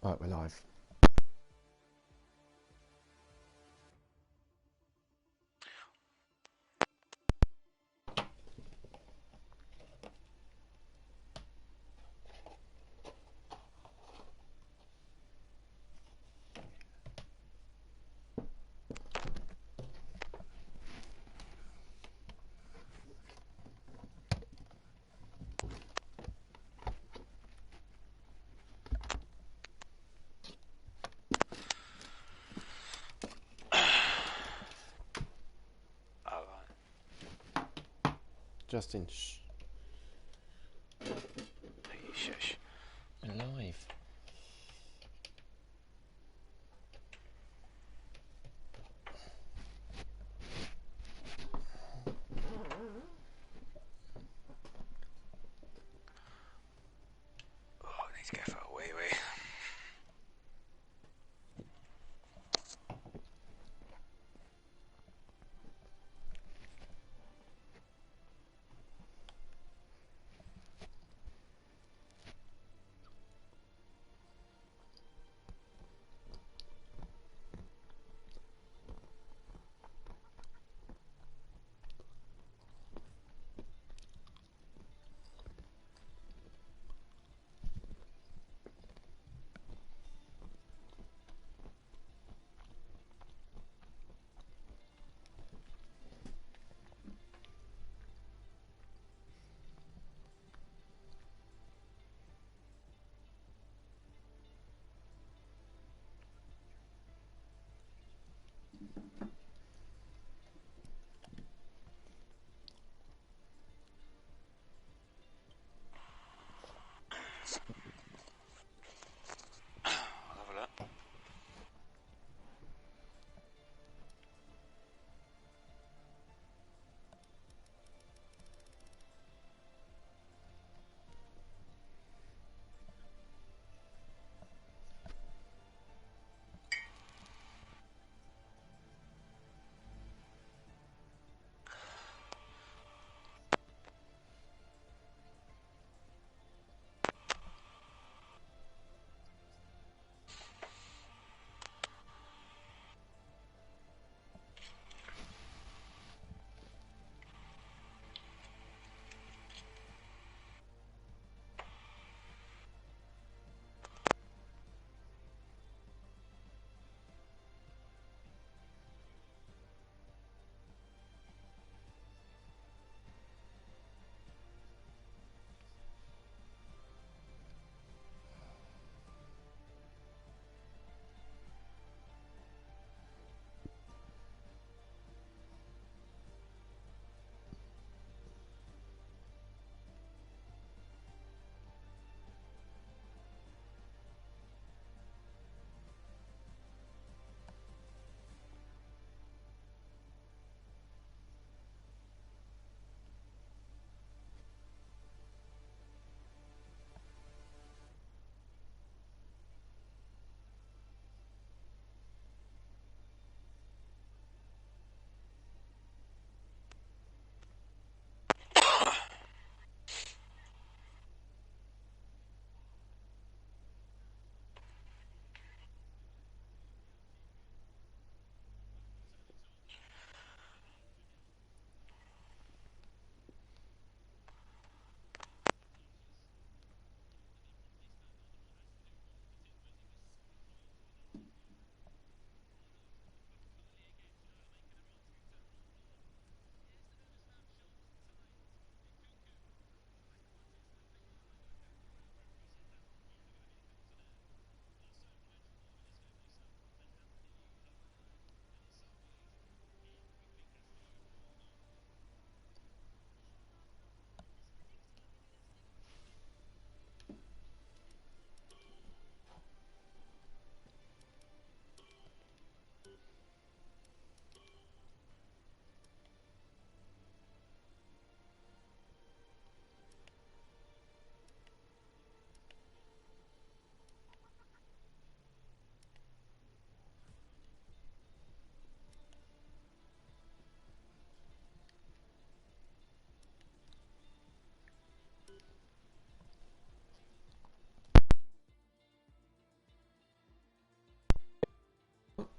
Right, we're live. Justin, shh. Hey, shush. We're live. Oh, I need to go for a wee wee.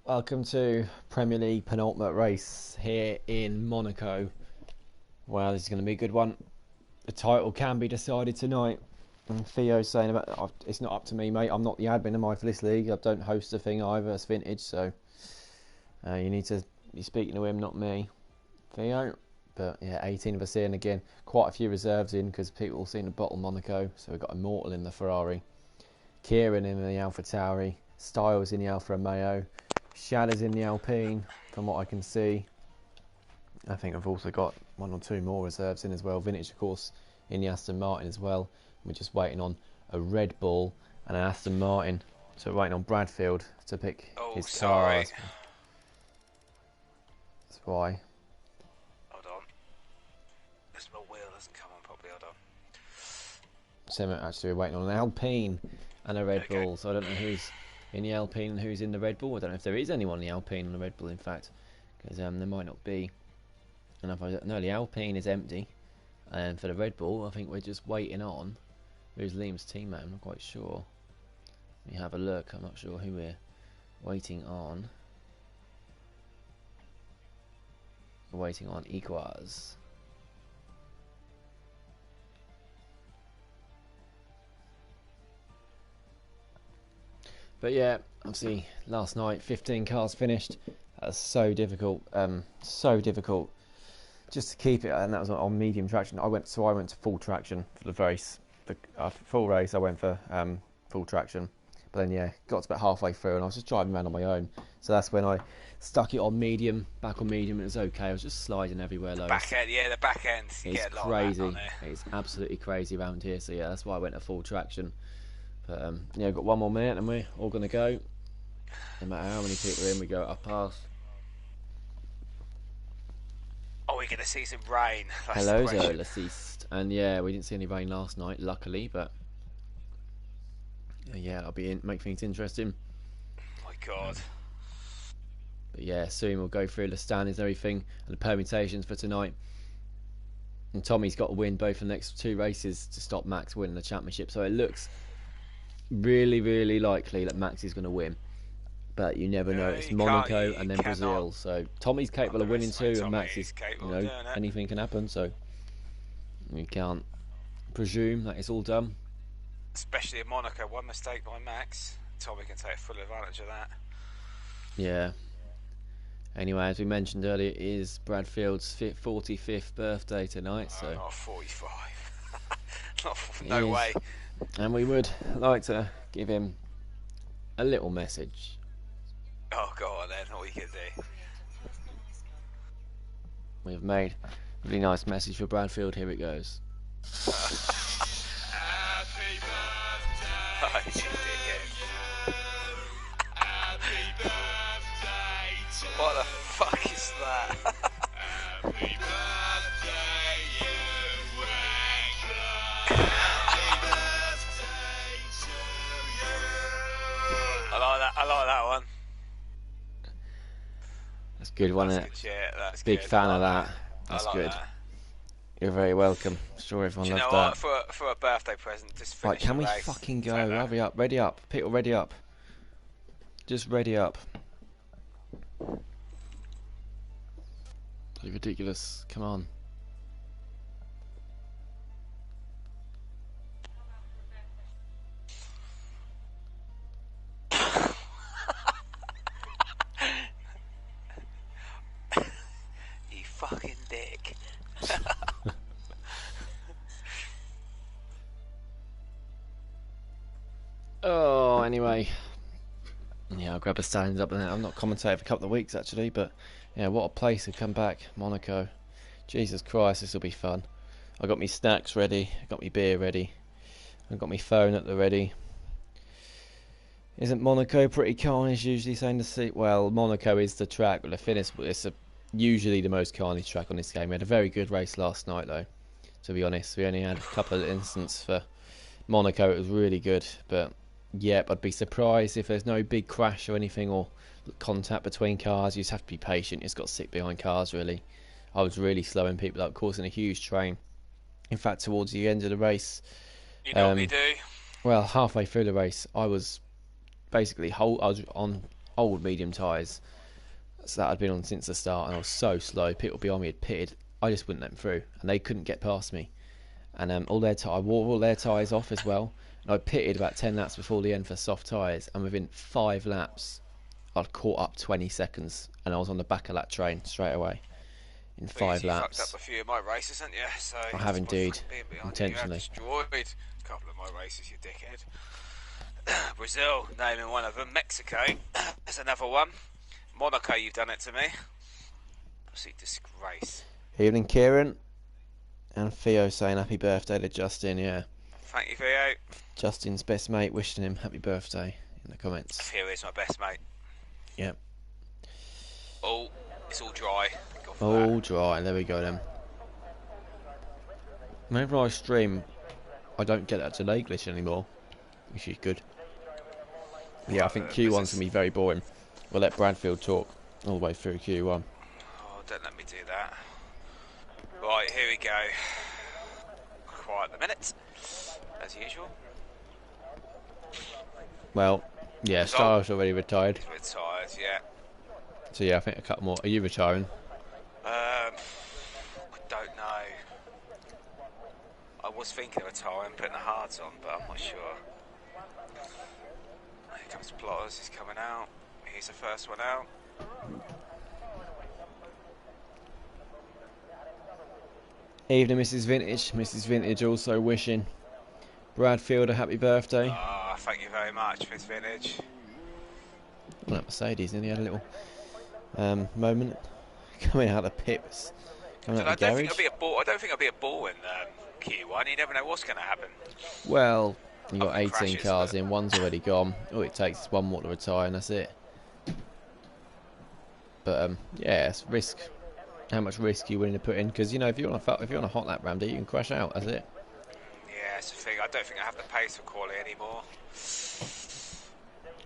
Welcome to Premier League penultimate race here in Monaco. Well, this is going to be a good one. The title can be decided tonight. And Theo's saying about it's not up to me, mate. I'm not the admin, am I, for this league? I don't host the thing either. It's vintage, so you need to be speaking to him, not me, Theo. But yeah, 18 of us in again. Quite a few reserves in because people all seem to bottle Monaco. So we've got Immortal in the Ferrari, Kieran in the AlphaTauri, Styles in the Alfa Romeo, Shadows in the Alpine, from what I can see. I think I've also got one or two more reserves in as well. Vintage, of course, in the Aston Martin as well. We're just waiting on a Red Bull and an Aston Martin. So we're waiting on Bradfield to pick his car. That's why. Hold on. This my wheel doesn't come on properly. Hold on. So actually we're waiting on an Alpine and a Red Bull. So I don't know who's in the Alpine and who's in the Red Bull. I don't know if there is anyone in the Alpine and the Red Bull, in fact, because there might not be. And if I know the Alpine is empty, and for the Red Bull, I think we're just waiting on. Who's Liam's teammate? I'm not quite sure. Let me have a look. I'm not sure who we're waiting on. We're waiting on Equaz. But yeah, obviously last night 15 cars finished. That was so difficult. So difficult just to keep it, and that was on medium traction. I went to full traction for the race. The full race I went for full traction, but then yeah, got to about halfway through and I was just driving around on my own, so that's when I stuck it on medium, back on medium, and it was okay. I was just sliding everywhere. The back end. It's crazy. It's absolutely crazy around here, so yeah, that's why I went to full traction. But yeah, got one more minute and we're all going to go. No matter how many people are in, we go up past. Are we going to see some rain? Hello, Zolasist. And yeah, we didn't see any rain last night, luckily, but yeah, I'll be make things interesting. Oh my God. But yeah, soon we'll go through the standings, everything, and the permutations for tonight. And Tommy's got to win both the next two races to stop Max winning the championship. So it looks really, really likely that Max is going to win. But you never know. It's Monaco and then Brazil. So Tommy's capable of winning too, and Max is, anything can happen. So we can't presume that it's all done. Especially in Monaco, one mistake by Max. Tommy can take full advantage of that. Yeah. Anyway, as we mentioned earlier, it is Bradfield's 45th birthday tonight. So not 45. No way. And we would like to give him a little message. Oh, go on then, what you can do. We've made a really nice message for Bradfield. Here it goes. Happy birthday to you. Happy birthday to you. What the fuck is that? Happy birthday, you wanker. Happy birthday to you. I like that one. That's a good one, isn't it? Good, yeah, that's Big good. fan of that. That's like good. That. You're very welcome. I'm sure everyone Do you loves know that. what? For a birthday present, just finish Right, can the we race. fucking go? Hurry up, ready up. People, ready up. Just ready up. Bloody ridiculous. Come on. You fucking dick. Oh, anyway. Yeah, I'll grab the standings up there. I'm not commentating for a couple of weeks actually, but yeah, what a place to come back, Monaco. Jesus Christ, this will be fun. I got me snacks ready, I got me beer ready, I got my phone at the ready. Isn't Monaco pretty carnage usually, saying the seat? Well, Monaco is the track, but the finish it's usually the most carnage track on this game. We had a very good race last night though, to be honest. We only had a couple of instances for Monaco. It was really good, but yep, I'd be surprised if there's no big crash or anything or contact between cars. You just have to be patient. You just got to sit behind cars, really. I was really slowing people up, causing a huge train. In fact, towards the end of the race, You know what we do? well, halfway through the race, I was basically I was on old medium tyres. So that had been on since the start, and I was so slow. People behind me had pitted. I just wouldn't let them through, and they couldn't get past me. And I wore all their tyres off as well. And I pitted about 10 laps before the end for soft tyres, and within 5 laps, I'd caught up 20 seconds, and I was on the back of that train straight away in 5 You laps. fucked up a few of my races, haven't you? So I have indeed, being behind intentionally. You have destroyed a couple of my races, you dickhead. Brazil, naming one of them. Mexico, there's another one. Monaco, you've done it to me. Absolute disgrace. Evening, Kieran. And Theo saying happy birthday to Justin, yeah. Thank you, Theo. Justin's best mate wishing him happy birthday in the comments. Theo is my best mate. Yep. Oh, it's all dry. All dry, there we go then. Whenever I stream, I don't get that delay glitch anymore, which is good. Yeah, I think Q1's going to be very boring. We'll let Bradfield talk all the way through Q1. Oh, don't let me do that. Right, here we go. Quiet the minute, as usual. Well, yeah, Styles already retired. He's retired, yeah. So yeah, I think a couple more. Are you retiring? I don't know. I was thinking of retiring, putting the hards on, but I'm not sure. Here comes Plotters, he's coming out. He's the first one out. Evening, Mrs. Vintage. Mrs. Vintage also wishing Bradfield a happy birthday. Ah, thank you very much, Miss Vintage. Well, that Mercedes, and he had a little moment coming out of the pits. Coming out I of the don't garage. think it'll be a ball in Q1. You never know what's going to happen. Well, you got 18 crashes, cars but- in, one's already gone. All it takes is one more to retire, and that's it. But yeah, it's risk. How much risk are you willing to put in? Because you know, if you're on a hot lap, Ramsey, you can crash out. That's it. Yeah, it's the thing. I don't think I have the pace for quality anymore.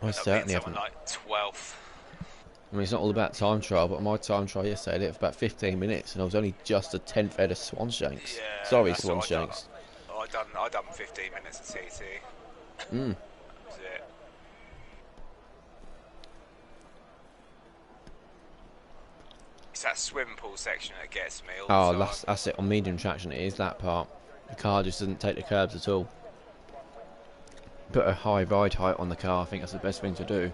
I certainly haven't. haven't. Like 12th. I mean, it's not all about time trial, but my time trial yesterday I did it for about 15 minutes, and I was only just a 10th ahead of Swanshanks. Yeah, Sorry, that's what Swanshanks. I done 15 minutes of TT. Mm. That was it. It's that swim pool section that gets me all the time. That's it. On medium traction, it is that part. The car just doesn't take the curbs at all. Put a high ride height on the car. I think that's the best thing to do.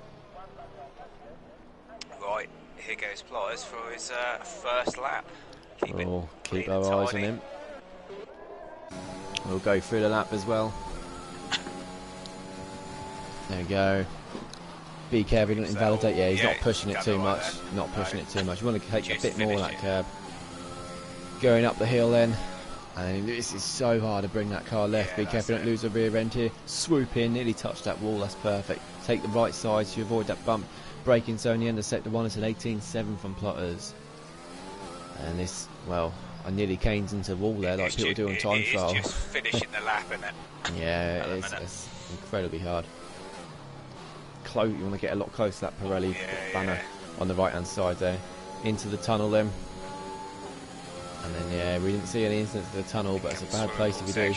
Right, here goes Plotters for his first lap. Keep We'll keep clean our and eyes on tidy. him. We'll go through the lap as well. There we go. Be careful, don't invalidate. Yeah, he's not pushing it too much. Not pushing it too much. You want to take a bit more of that curb. Going up the hill then. And this is so hard to bring that car left. Be careful, don't lose the rear end here. Swoop in, nearly touch that wall. That's perfect. Take the right side to avoid that bump. Braking zone, the end of sector 1. It's an 18.7 from Plotters. And this, well, I nearly caned into the wall there like people do on time trial. It's just finishing the lap, isn't it? Yeah, it's incredibly hard. You want to get a lot closer to that Pirelli banner on the right hand side there. Into the tunnel then. And then, yeah, we didn't see any incidents of the tunnel, but it's a bad place if you do.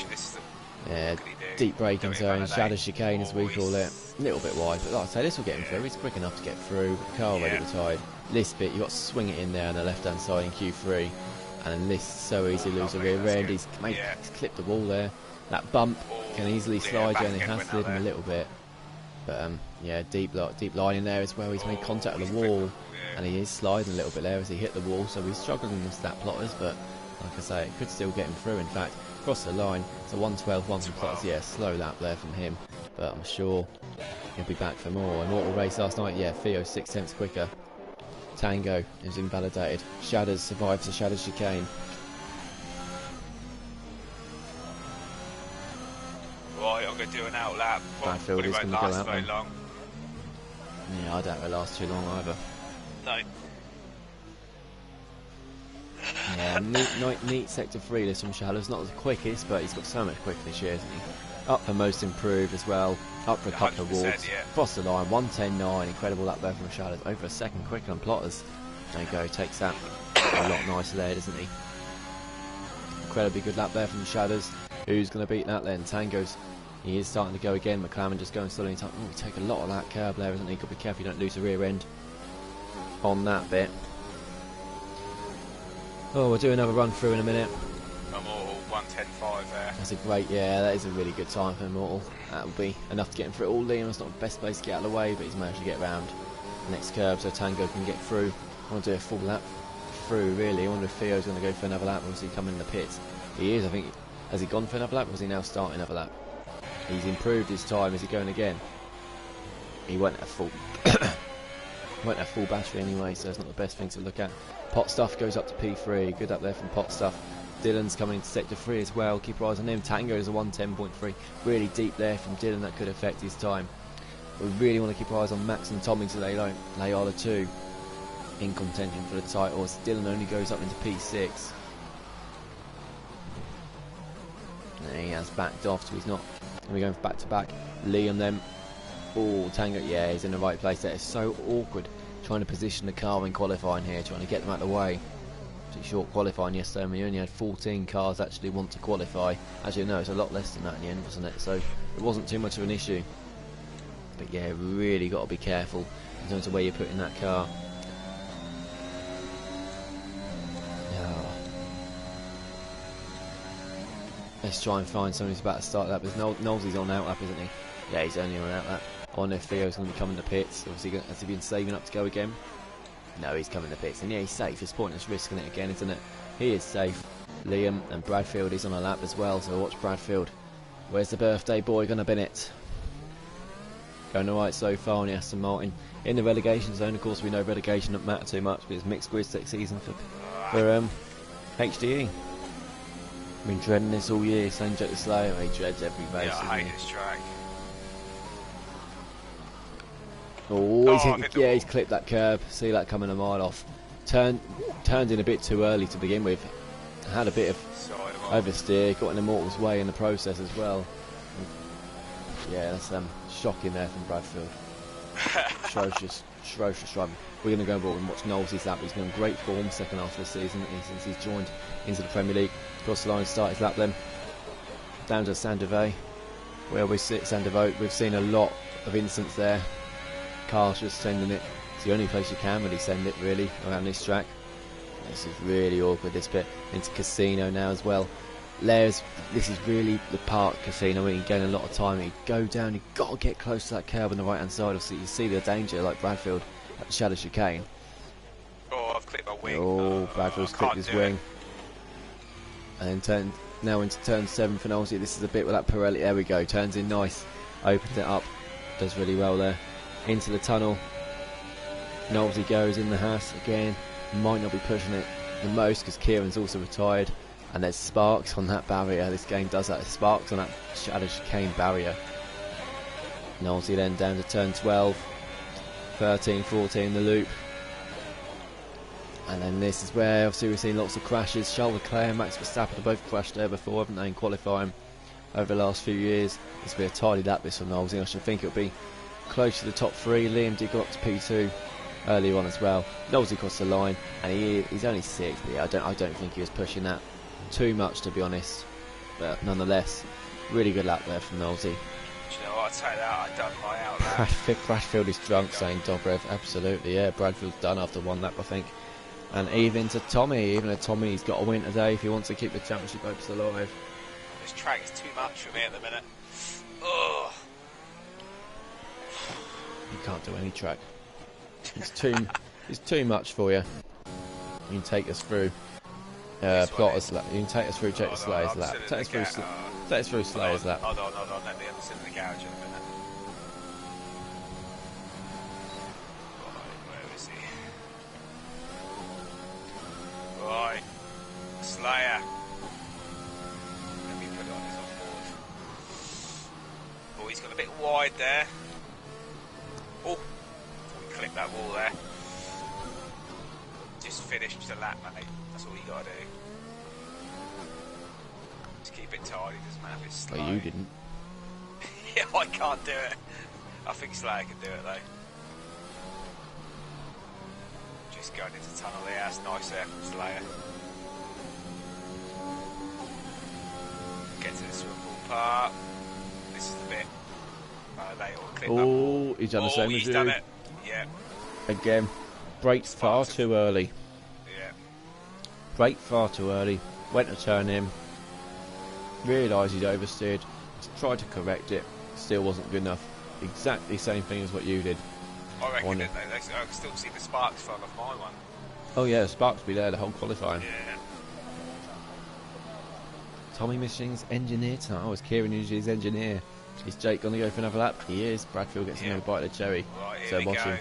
Yeah, deep braking zone, shadow chicane as we call it. A little bit wide, but like I say, this will get him through. He's quick enough to get through. The car already retired. This bit, you've got to swing it in there on the left hand side in Q3. And then this, so easy to lose the rear end. He's clipped the wall there. That bump can easily slide you, and he has slid him a little bit. But yeah, deep line in there as well. He's made contact with the wall, and he is sliding a little bit there as he hit the wall. So he's struggling against that Plotters, but like I say, it could still get him through. In fact, across the line, it's a 1:12.1 from Plotters. Yeah, slow lap there from him, but I'm sure he'll be back for more. Immortal race last night. Yeah, Theo 6 tenths quicker. Tango is invalidated. Shadows survives the shadow chicane. Right, I'm going to do an out lap. Bradfield Probably is won't gonna go last out very then. long. Yeah, I don't know, last too long either. No. Yeah, neat sector 3. There's some shallows, not the quickest, but he's got so much quicker this year, hasn't he? Up for most improved as well. Up for a couple of 100%, awards. yeah. Across the line, 1:10.9. Incredible lap there from Shadows. Over a second quicker than Plotters. There you go, takes that a lot nicer there, doesn't he? Incredibly good lap there from Shadows. Who's going to beat that then? Tango's He is starting to go again. McLaren just going slowly. Oh, we take a lot of that curb there, isn't he? Got to be careful you don't lose the rear end on that bit. Oh, we'll do another run through in a minute. Immortal 1:10.5 there. That's a great, yeah, that is a really good time for Immortal. That will be enough to get him through it all. Liam's not the best place to get out of the way, but he's managed to get around the next curb so Tango can get through. I want to do a full lap through, really. I wonder if Theo's going to go for another lap or is he coming in the pits? He is, I think. Has he gone for another lap or is he now starting another lap? He's improved his time. Is he going again? He went at full went at full battery anyway, so it's not the best thing to look at. Pot Stuff goes up to P3. Good up there from Pot Stuff. Dylan's coming into sector 3 as well. Keep your eyes on him. Tango is a 1:10.3. Really deep there from Dylan. That could affect his time. We really want to keep our eyes on Max and Tommy so they don't. They are the two in contention for the titles. Dylan only goes up into P6. And he has backed off, so he's not. And we're going for back to back. Liam then. Oh, Tango. Yeah, he's in the right place there. It's so awkward trying to position the car in qualifying here, trying to get them out of the way. Short qualifying yesterday, and we only had 14 cars actually want to qualify. As you know, it's a lot less than that in the end, wasn't it? So it wasn't too much of an issue. But yeah, really got to be careful in terms of where you're putting that car. Oh. Let's try and find someone who's about to start that. Because Knowlesy's on out lap, isn't he? Yeah, he's only on out lap. I wonder if Theo's going to be coming to pits. Obviously, has he been saving up to go again? No, he's coming to pits, and yeah, he's safe. It's pointless risking it again, isn't it? He is safe. Liam and Bradfield is on a lap as well, so watch Bradfield. Where's the birthday boy going to bin it? Going alright so far on the Aston Martin. In the relegation zone, of course, we know relegation doesn't matter too much, but it's mixed grid next season for HDE. I've been dreading this all year, same Jack the Slayer. He dreads every race. Yeah, I hate this track. Oh, he's clipped that curb. See that coming a mile off. Turned in a bit too early to begin with. Had a bit of oversteer. Got in Immortal's way in the process as well. Yeah, that's shocking there from Bradfield. Atrocious driving. We're going to go and watch Knowles' lap. He's been in great form second half of the season since he's joined into the Premier League. Across the line, start his lap then. Down to Saint-Devote, where we sit. Saint-Devote, we've seen a lot of incidents there. Cars just sending it. It's the only place you can really send it, really, around this track. This is really awkward, this bit. Into Casino now as well. This is really the park Casino where you gain a lot of time. You go down, you've got to get close to that curb on the right hand side. Obviously, you see the danger, like Bradfield at the Shadow Chicane. Oh, I've clipped my wing. Oh, Bradfield's clipped his wing. And then now into turn 7 for Knowlesy. This is a bit with that Pirelli. There we go, turns in nice. Opens it up, does really well there. Into the tunnel. Knowlesy goes in the Haas again. Might not be pushing it the most because Kieran's also retired. And there's sparks on that barrier. This game does that. There's sparks on that Shadow Chicane barrier. Knowlesy then down to turn 12. 13, 14 the loop. And then this is where obviously we've seen lots of crashes. Charles Leclerc and Max Verstappen have both crashed there before, haven't they, in qualifying over the last few years. This will be a tidy lap this from Knowlesy. I should think it'll be close to the top 3. Liam did go up to P2 earlier on as well. Knowlesy crossed the line, and he's only 6th. But yeah, I don't think he was pushing that too much, to be honest. But nonetheless, really good lap there from Knowlesy. Do you know what? I'd say that I done my outlap. Bradfield is drunk, saying Dobrev. Absolutely, yeah. Bradfield's done after one lap, I think. And even to Tommy, even to Tommy, he's got to win today if he wants to keep the championship hopes alive. This track is too much for me at the minute. Ugh. You can't do any track. It's too much for you. You can take us through Plotter's lap. You can take us through Jack Slayer's lap. Take us through Slayer's lap. Hold on. Let me sit in the garage in a minute. Right, where is he? Right. Slayer. Let me put it on his off-board. Oh, he's got a bit wide there. Oh, we clipped that wall there. Just finished the lap, mate. That's all you gotta do. Just keep it tidy, doesn't matter if it's slow. Well, you didn't. Yeah, I can't do it. I think Slayer can do it though. Just going into the tunnel there, that's nice there from Slayer. Get to the swimming pool part. this is the bit. They all clip Oh, he's done the same as he's you. done it. Yeah. Again, braked far Sparks too early. Yeah. Braked far too early. Went to turn him. Realised he'd oversteered. Tried to correct it. Still wasn't good enough. Exactly same thing as what you did. I reckon Wonder. that I can still see the sparks from of my one. Oh yeah, the sparks be there the whole qualifying. Yeah. Tommy Micheling's engineer tonight. Oh, it's Kieran usually his engineer. Is Jake going to go for another lap? He is. Bradfield gets another bite of the cherry. Right, here So we watch go. him.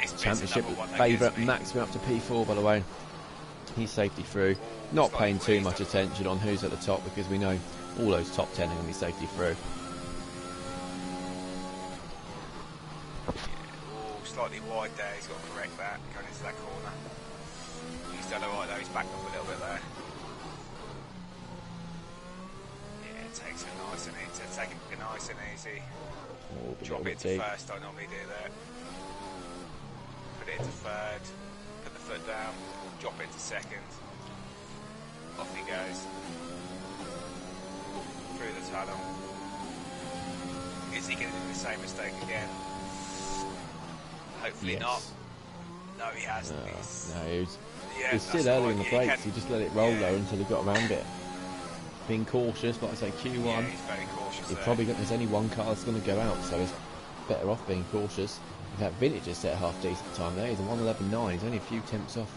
It's Championship another one that favourite. gets me. Max went up to P4 by the way. He's safety through. Not It's like paying too he's much done- attention on who's at the top because we know all those top 10 are going to be safety through. Oh, slightly wide there. He's got to correct that. Going into that corner. He's done alright though. He's backed up a little bit there. Yeah, it takes it nice and easy. Take it nice and easy. Oh, a Drop little it bit to deep. first. I normally do that. Put it into third. Put the foot down. Drop it to second. Off he goes. Through the tunnel. Is he going to do the same mistake again? Hopefully Yes. not. No, he hasn't. No, he was Yeah, It's still that's early right. in the He brakes, can- he just let it roll yeah. though until he got around it. Being cautious, like I say, Q1. Yeah, he's very cautious He's there. probably got, there's only one car that's going to go out, so he's better off being cautious. In fact, Vintage has set a half decent time there. He's a 1:11.9. He's only a few tenths off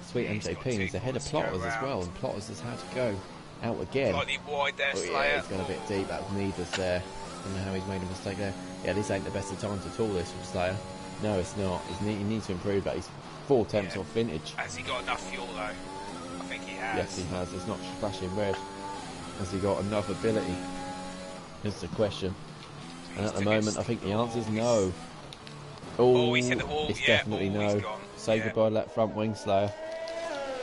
Sweet Yeah, he's got MJP, and he's two ahead of corners to go Plotters as well. round. And Plotters has had to go out again. Slightly wide there, Oh Slayer. yeah, he's gone a bit deep. That was needless there. I don't know how he's made a mistake there. Yeah, this ain't the best of times at all. This from Slayer. No, it's not. He needs to improve that. He's 4 tenths Yeah. off Vintage. Has he got enough fuel though? I think he has. Yes, he has. It's not flashing red. Has he got enough ability? Is the question. And at the moment, I think the answer is no. Oh, he's hit the wall. it's Yeah, definitely he's no. gone. Say Yeah. goodbye to that front wing, Slayer.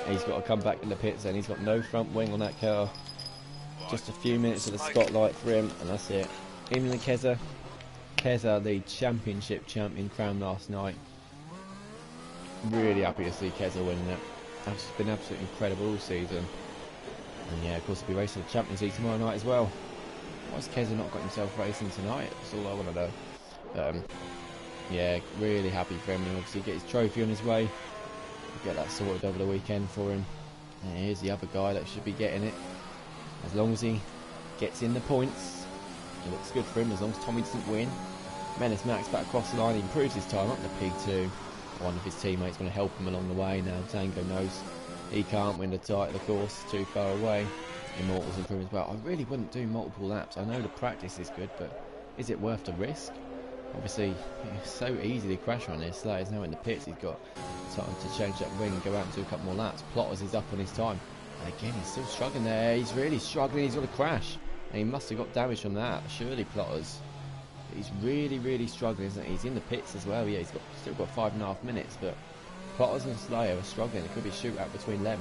He's got to come back in the pits, and he's got no front wing on that car. Right. Just a few minutes of the Smoke. spotlight for him, and that's it. Him and Keza. Keza, the championship champion crown last night. Really happy to see Keza winning it. It's been absolutely incredible all season. And yeah, of course, he'll be racing the Champions League tomorrow night as well. Why's Keza not got himself racing tonight? That's all I want to know. Yeah, really happy for him, and obviously get his trophy on his way. Get that sorted over the weekend for him. And here's the other guy that should be getting it. As long as he gets in the points, it looks good for him. As long as Tommy doesn't win. Menace Max back across the line, he improves his time up to P2. One of his teammates going to help him along the way. Now Tango knows he can't win the title, of course, too far away. Immortal's improving as well. I really wouldn't do multiple laps. I know the practice is good, but is it worth the risk? Obviously, it's so easy to crash on this. Slayer's now in the pits. He's got time to change that wing and go out and do a couple more laps. Plotters is up on his time. And again, he's still struggling there. He's really struggling. He's got to crash. And he must have got damage from that. Surely Plotters. He's really, really struggling, isn't he? He's in the pits as well. Yeah, he's still got 5.5 minutes, but Plotters and Slayer are struggling. It could be a shootout between them.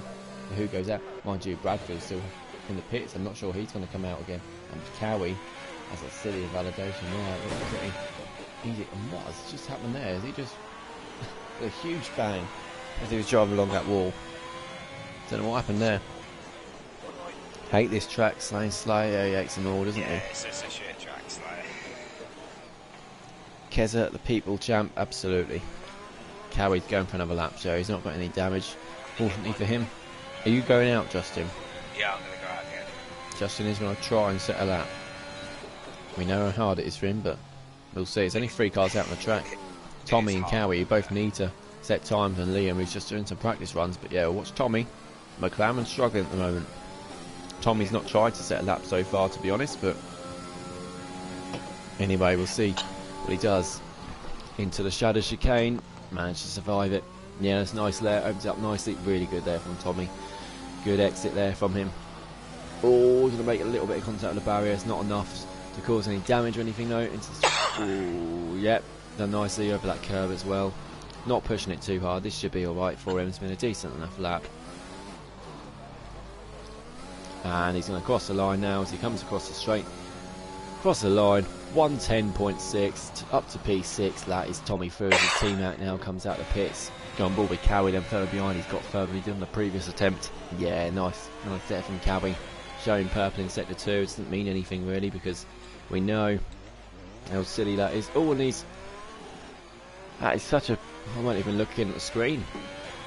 And who goes out? Mind you, Bradfield's still in the pits. I'm not sure he's going to come out again. And Cowie has a silly invalidation. Yeah, it looks pretty easy. And what has just happened there? Is he just a huge bang as he was driving along that wall? Don't know what happened there. Hate this track, Slayer. He hates them all, doesn't he? Yeah, it's a shit track, Slayer. Keza, the people champ, absolutely. Cowie's going for another lap, so he's not got any damage. Fortunately for him. Are you going out, Justin? Yeah, I'm going to go out again. Justin is going to try and set a lap. We know how hard it is for him, but we'll see. There's only 3 cars out on the track. Tommy and Cowie both need to set times, and Liam, who's just doing some practice runs. But yeah, we'll watch Tommy. McLaren's struggling at the moment. Tommy's not tried to set a lap so far, to be honest, but anyway, we'll see what he does. Into the shadow chicane, managed to survive it. Yeah, that's nice there, opens up nicely. Really good there from Tommy. Good exit there from him. Oh, he's going to make a little bit of contact with the barrier. It's not enough to cause any damage or anything though. Oh, yep, done nicely over that curve as well. Not pushing it too hard. This should be alright for him. It's been a decent enough lap. And he's going to cross the line now as he comes across the straight. Cross the line, 110.6 up to P6. That is Tommy through as his teammate now comes out of the pits. Gone ball with Cowie, then further behind. He's got further than the previous attempt. Yeah, nice there from Cowie. showing purple in sector 2. It doesn't mean anything really because we know how silly that is. Oh, and that is such a... I wasn't even looking at the screen.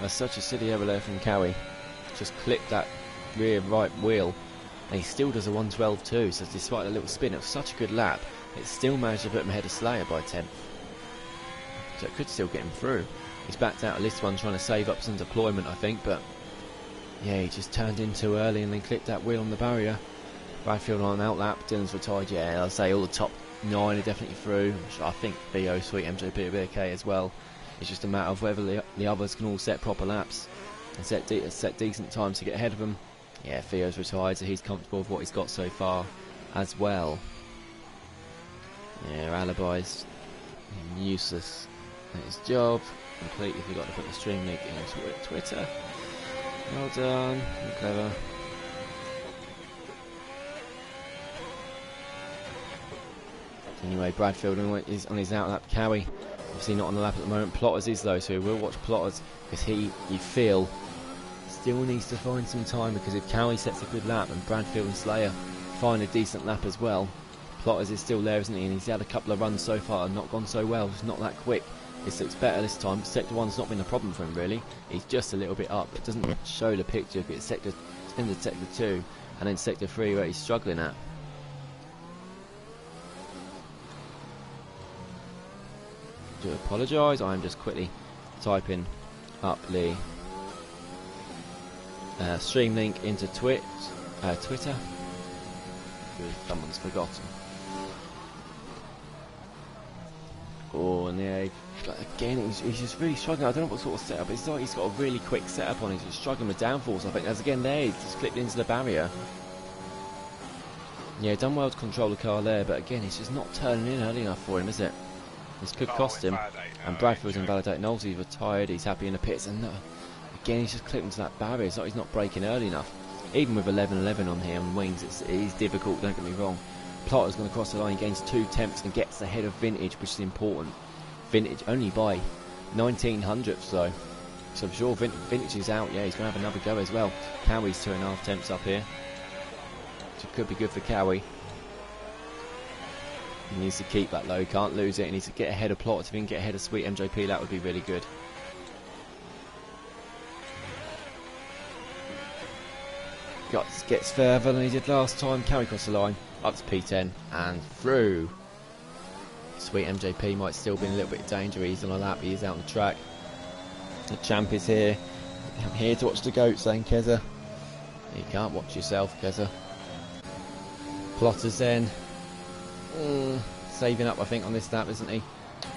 That's such a silly error there from Cowie. Just clipped that rear right wheel. And he still does a 112.2, so despite a little spin, it was such a good lap. It still managed to put him ahead of Slayer by 10. So it could still get him through. He's backed out of this one trying to save up some deployment, I think, but yeah, he just turned in too early and then clipped that wheel on the barrier. Bradfield on an outlap, Dylan's retired. Yeah, I'll say all the top 9 are definitely through. I think Theo, Sweet MJP will be okay as well. It's just a matter of whether the others can all set proper laps and set decent times to get ahead of them. Yeah, Theo's retired, so he's comfortable with what he's got so far as well. Yeah, Alibi's useless at his job. Completely forgot to put the stream link in Twitter. Well done, clever. Anyway, Bradfield is on his outlap. Cowie, obviously not on the lap at the moment. Plotters is though, so we'll watch Plotters because you feel, still needs to find some time, because if Cowie sets a good lap and Bradfield and Slayer find a decent lap as well, Plotters is still there, isn't he? And he's had a couple of runs so far and not gone so well. It's not that quick. It looks better this time. Sector 1's not been a problem for him really. He's just a little bit up. It doesn't show the picture if it's into sector 2 and then sector 3 where he's struggling at. I do apologise. I'm just quickly typing up the stream link into Twitter. Because someone's forgotten. Oh, and yeah, again, he's just really struggling. I don't know what sort of setup. It's like he's got a really quick setup on. He's just struggling with downforce. I think as again there, he's just clipped into the barrier. Yeah, done well to control the car there, but again, it's just not turning in early enough for him, is it? This could cost him. And Bradford's invalidating. Knowles, he's retired. He's happy in the pits, and again, he's just clipped into that barrier. It's like he's not braking early enough. Even with 11.11 on here on wings, it is difficult. Don't get me wrong. Plotter's going to cross the line, gains 2 temps and gets ahead of Vintage, which is important. Vintage only by 1900ths though, so I'm sure Vintage is out. Yeah, he's going to have another go as well. Cowie's 2.5 temps up here, so it could be good for Cowie. He needs to keep that low, can't lose it. He needs to get ahead of Plotter. If he can get ahead of Sweet MJP, that would be really good. Gets further than he did last time. Cowie crossed the line, up to P10 and through. Sweet MJP might still be in a little bit of danger. He's on a lap, he's out on the track. The champ is here. I'm here to watch the goat, saying Keza. You can't watch yourself, Keza. Plotter's then saving up, I think, on this lap, isn't he?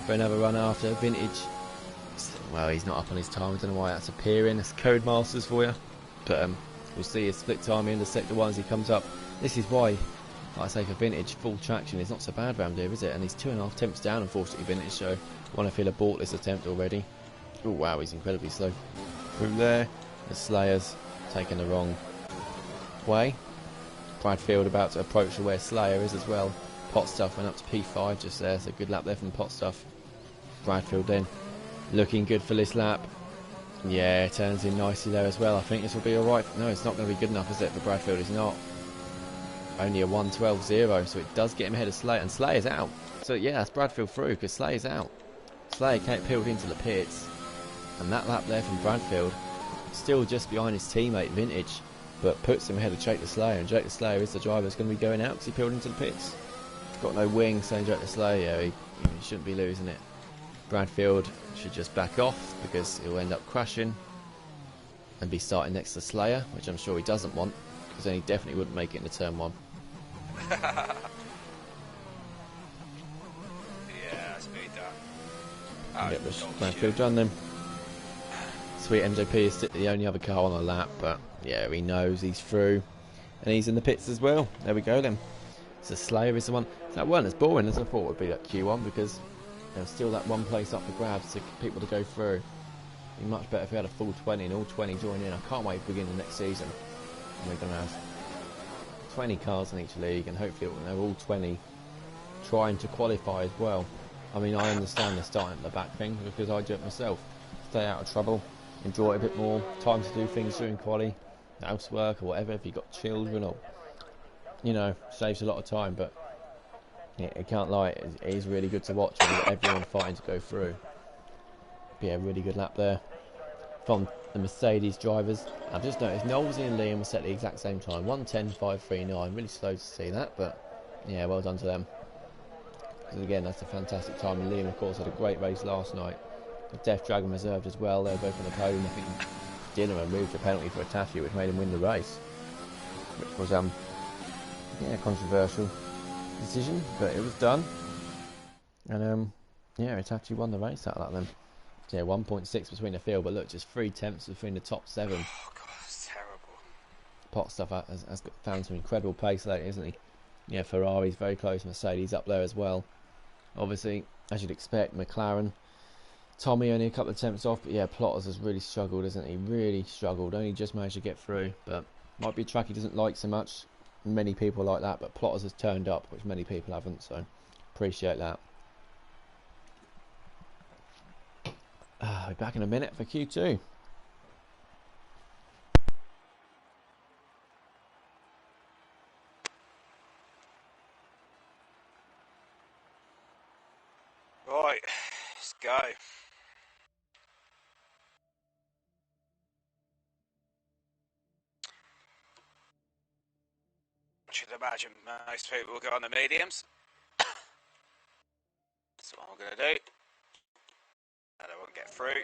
For another run after Vintage. Well, he's not up on his time. I don't know why that's appearing. It's Codemasters for you. But we'll see his split time in the sector 1 as he comes up. This is why, like I say, for Vintage, full traction is not so bad round here, is it? And he's 2.5 temps down, unfortunately, Vintage, so I want to feel a boughtless attempt already. Oh wow, he's incredibly slow. Through there, the Slayer's taking the wrong way. Bradfield about to approach where Slayer is as well. Pot Stuff went up to P5 just there, so good lap there from Pot Stuff. Bradfield then looking good for this lap. Yeah, turns in nicely there as well. I think this will be alright. No, it's not going to be good enough, is it, for Bradfield? It's not. Only a 112.0, so it does get him ahead of Slayer, and Slayer's out. So yeah, that's Bradfield through, because Slayer's out. Slayer can't peeled into the pits, and that lap there from Bradfield, still just behind his teammate Vintage, but puts him ahead of Jake the Slayer, and Jake the Slayer is the driver that's going to be going out because he peeled into the pits. Got no wing, saying Jake the Slayer, yeah, he shouldn't be losing it. Bradfield should just back off because he'll end up crashing and be starting next to Slayer, which I'm sure he doesn't want, because then he definitely wouldn't make it into turn 1. Yeah, that's me done. Get this Bradfield done then. Sweet MJP is the only other car on the lap, but yeah, he knows he's through, and he's in the pits as well. There we go then. So Slayer is the one. That weren't as boring as I thought it would be at Q1, because there's still that one place up for grabs to people to go through. It'd be much better if we had a full 20 and all 20 join in. I can't wait to begin the next season. And we're going to have 20 cars in each league, and hopefully we'll have all 20 trying to qualify as well. I mean, I understand the starting at the back thing, because I do it myself. Stay out of trouble, enjoy it a bit more, time to do things during quality, housework or whatever, if you've got children or you know, saves a lot of time, but it can't lie, it is really good to watch with everyone fighting to go through. But yeah, really good lap there from the Mercedes drivers. I've just noticed Knowlesy and Liam were set at the exact same time, 1:10.539. Really slow to see that, but yeah, well done to them. Because again, that's a fantastic time. And Liam, of course, had a great race last night. The Death Dragon reserved as well. They were both on the podium. I think Dinner moved a penalty for a taffy, which made him win the race, which was yeah, controversial decision, but it was done. And yeah, Itachi won the race out of that then. So yeah, 1.6 between the field, but look, just 3/10 between the top 7. Oh god, it's terrible. Potstuff has found some incredible pace lately, isn't he? Yeah, Ferrari's very close, Mercedes up there as well. Obviously, as you'd expect, McLaren. Tommy only a couple of attempts off, but yeah, Plotters has really struggled, isn't he? Really struggled, only just managed to get through, but might be a track he doesn't like so much. Many people like that, but Plotters has turned up, which many people haven't, so appreciate that. I'll be back in a minute for Q2. Right, let's go. I should imagine most people will go on the mediums. That's what I'm going to do. And I won't get through.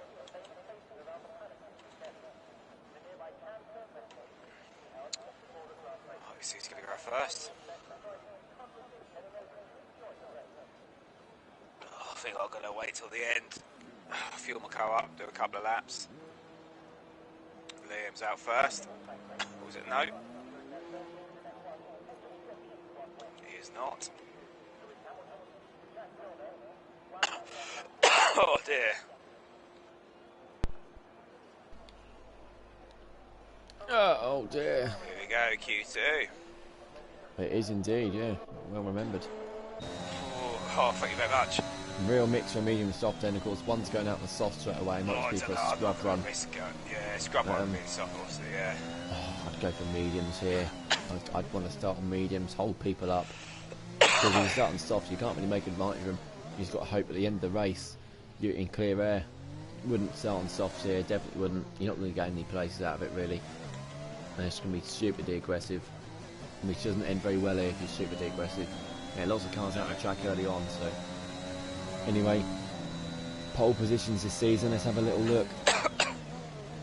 Oh, you see who's going to go first. Oh, I think I'm going to wait till the end. Fuel my car up, do a couple of laps. Liam's out first. Or was it no? He is not. Oh dear. Oh dear. Here we go, Q2. It is indeed, yeah. Well remembered. Oh, thank you very much. Real mix for medium soft, and of course one's going out the soft straight away. Might be for a scrub run. Yeah, scrub run being soft, obviously, yeah. Oh, I'd go for mediums here. I'd want to start on mediums, hold people up. Because if you start on soft, you can't really make advantage of them. You just got to hope at the end of the race you're in clear air. Wouldn't start on softs here, definitely wouldn't. You're not going to get any places out of it really. And it's going to be stupidly aggressive, which doesn't end very well here if you're stupidly aggressive. Yeah, lots of cars out on the track early on, so. Anyway, pole positions this season, let's have a little look.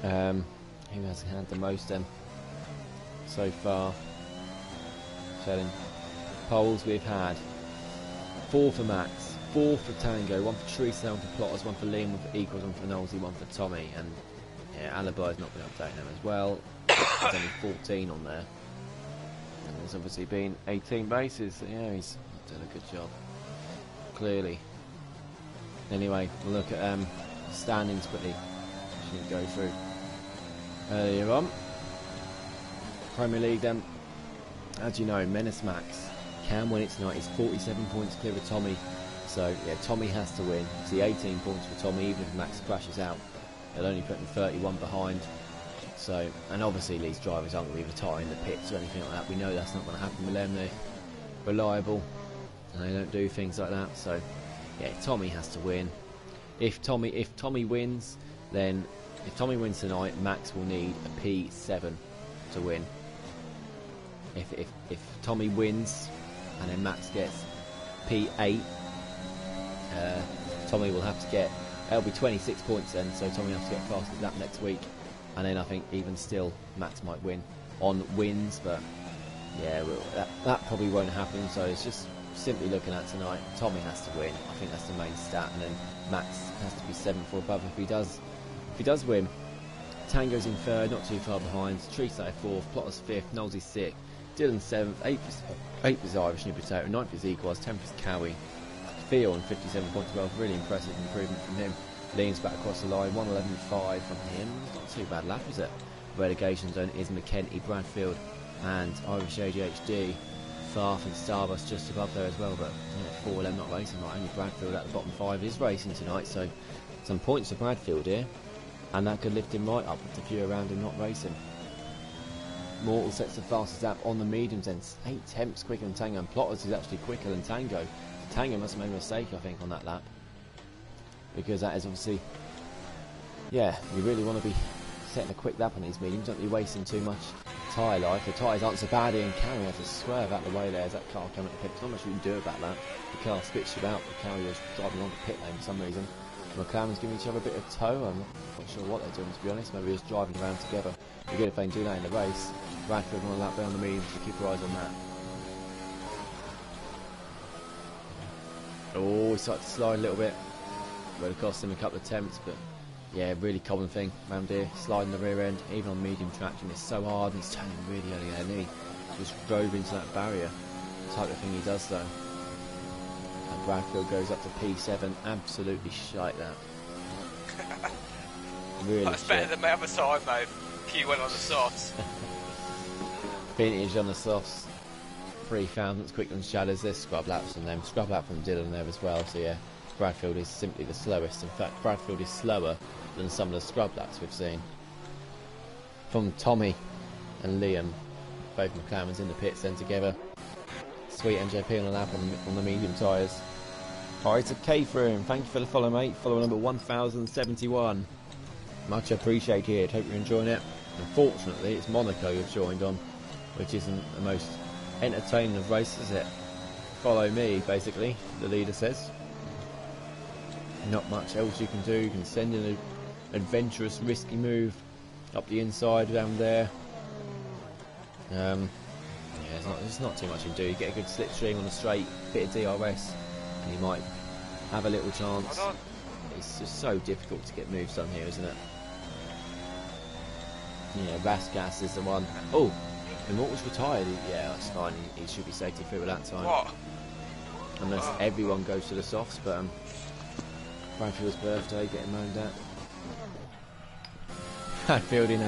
Who has had the most then so far? Selling poles, we've had 4 for Max, 4 for Tango, 1 for Teresa, 1 for Plotters, 1 for Liam, 1 for Equals, 1 for Knowlesy, 1 for Tommy, and yeah, Alibi's not been updating them as well. There's only 14 on there. And there's obviously been 18 races, so yeah, he's done a good job. Clearly. Anyway, we'll look at standings quickly. Should go through earlier on. Premier League then. As you know, Menace Max can win it tonight. He's 47 points clear of Tommy. So yeah, Tommy has to win. See, 18 points for Tommy, even if Max crashes out. They'll only put him 31 behind. So, and obviously these drivers aren't going to be retiring the pits or anything like that. We know that's not going to happen with them. They're reliable and they don't do things like that. So yeah, Tommy has to win. If Tommy wins, then if Tommy wins tonight, Max will need a P7 to win. If Tommy wins and then Max gets P8, Tommy will have to get. That'll be 26 points then. So Tommy will have to get past that next week, and then I think even still Max might win on wins, but yeah, that probably won't happen. So it's just simply looking at tonight, Tommy has to win. I think that's the main stat, and then Max has to be 7th or above if he does win. Tango's in 3rd, not too far behind. Teresa 4th, Plotters 5th, Knowlesy 6th, Dylan 7th, 8th is Irish New Potato, 9th is Equals, 10th is Cowie. Theo on 57 points as well, really impressive improvement from him. Leans back across the line, 1:11.5 from him. Not too bad lap, is it? Relegation zone is McKenty, Bradfield, and Irish ADHD. Farf and Starbucks just above there as well, but yeah, 4 of them not racing tonight. Only Bradfield at the bottom 5 is racing tonight, so some points for Bradfield here, and that could lift him right up with a few around him not racing. Mortal sets the fastest lap on the mediums, then 8 tenths quicker than Tango, and Plotters is actually quicker than Tango. Tango must have made a mistake, I think, on that lap, because that is obviously, yeah, you really want to be setting a quick lap on these mediums, don't be wasting too much tyre life. The tyres aren't so bad here, and Carry has to swerve out the way there as that car coming to pit. There's not much we can do about that. The car spits you out, but Carry was driving on the pit lane for some reason. McLaren's giving each other a bit of tow. I'm not sure what they're doing, to be honest. Maybe just driving around together. It'd be good if they do that in the race. Bradford on a lap down the mediums, so keep your eyes on that. Oh, he started to slide a little bit. Would have cost him a couple of attempts, but yeah, really common thing around here. Sliding the rear end, even on medium traction, it's so hard and it's turning really early there. And he just drove into that barrier. Type of thing he does though. And Bradfield goes up to P7, absolutely shite that. Really That's shit. better than my other side, mate. Q1 on the softs. Vintage on the softs. 3,000 quicker than Shadows. There's scrub laps from them. Scrub lap from Dylan there as well. So yeah, Bradfield is simply the slowest. In fact, Bradfield is slower than some of the scrub laps we've seen. From Tommy and Liam, both McLarens in the pits then together. Sweet MJP on a lap on the medium tyres. Alright, so K Froome, thank you for the follow, mate. Follow number 1071. Much appreciated. Hope you're enjoying it. Unfortunately, it's Monaco you've joined on, which isn't the most entertaining of races, is it? Follow me, basically, the leader says. Not much else you can do. You can send in an adventurous, risky move up the inside down there. Yeah, there's not too much you can do. You get a good slipstream on the straight, bit of DRS, and you might have a little chance. It's just so difficult to get moves done here, isn't it? Yeah, Rasgas is the one. Oh, Immortal's retired. Yeah, that's fine. He should be safety free at that time. What? Unless everyone goes to the softs, but Bradfield's birthday getting moaned at. Bradfield in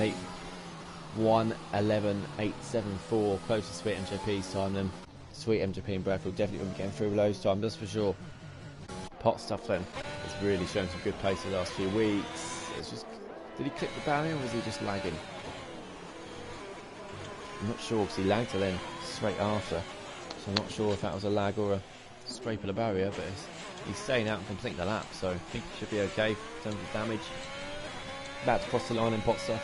8.1.11.874, close to Sweet MJP's time then. Sweet MJP and Bradfield definitely won't be getting through those times, that's for sure. Pot stuff then, it's really shown some good pace the last few weeks. It's just, did he clip the barrier or was he just lagging? I'm not sure because he lagged her then straight after, so I'm not sure if that was a lag or a scrape of the barrier, but he's staying out and completing the lap, so I think he should be okay in terms of damage. About to cross the line in pot stuff,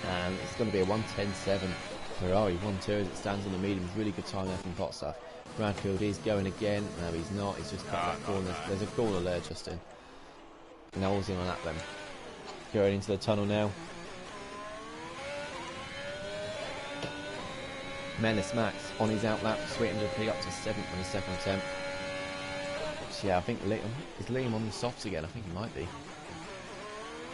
and it's going to be a 1:10.7. Ferrari 1-2 as it stands on the mediums. Really good time there from pot stuff. Bradfield is going again. No, he's not. He's just cut that corner. There's a corner there, Justin. Knowles in on that then. Going into the tunnel now. Menace Max on his outlap. Sweet MJP up to 7th on the second attempt. So yeah, I think is Liam on the softs again? I think he might be.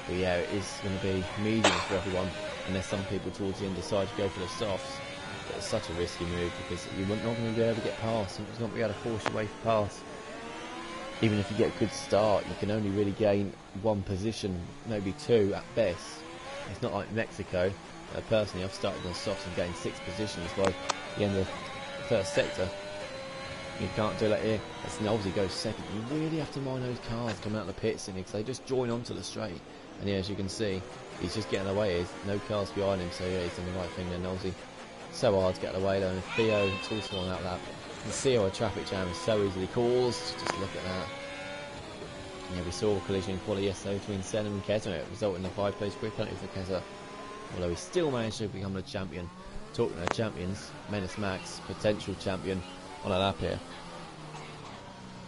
But yeah, it is going to be medium for everyone, unless some people towards the end decide to go for the softs. But it's such a risky move because you're not going to be able to get past, and it's not going to be able to force your way for pass. Even if you get a good start, you can only really gain one position, maybe two at best. It's not like Mexico. Personally, I've started on softs and gained 6 positions by the end of the first sector. You can't do that here. As Knowlesy goes second, you really have to mind those cars coming out of the pits because they just join onto the straight. And yeah, as you can see, he's just getting away. There's no cars behind him, so yeah, he's doing the right thing there, Knowlesy. So hard to get away though, and Theo is also on that lap. And Theo, a traffic jam is so easily caused. Just look at that. Yeah, we saw a collision in quali yesterday between Senna and Keza. It resulted in a 5-place grid penalty for Keza. Although he still managed to become the champion. Talking of champions, Menace Max, potential champion on a lap here.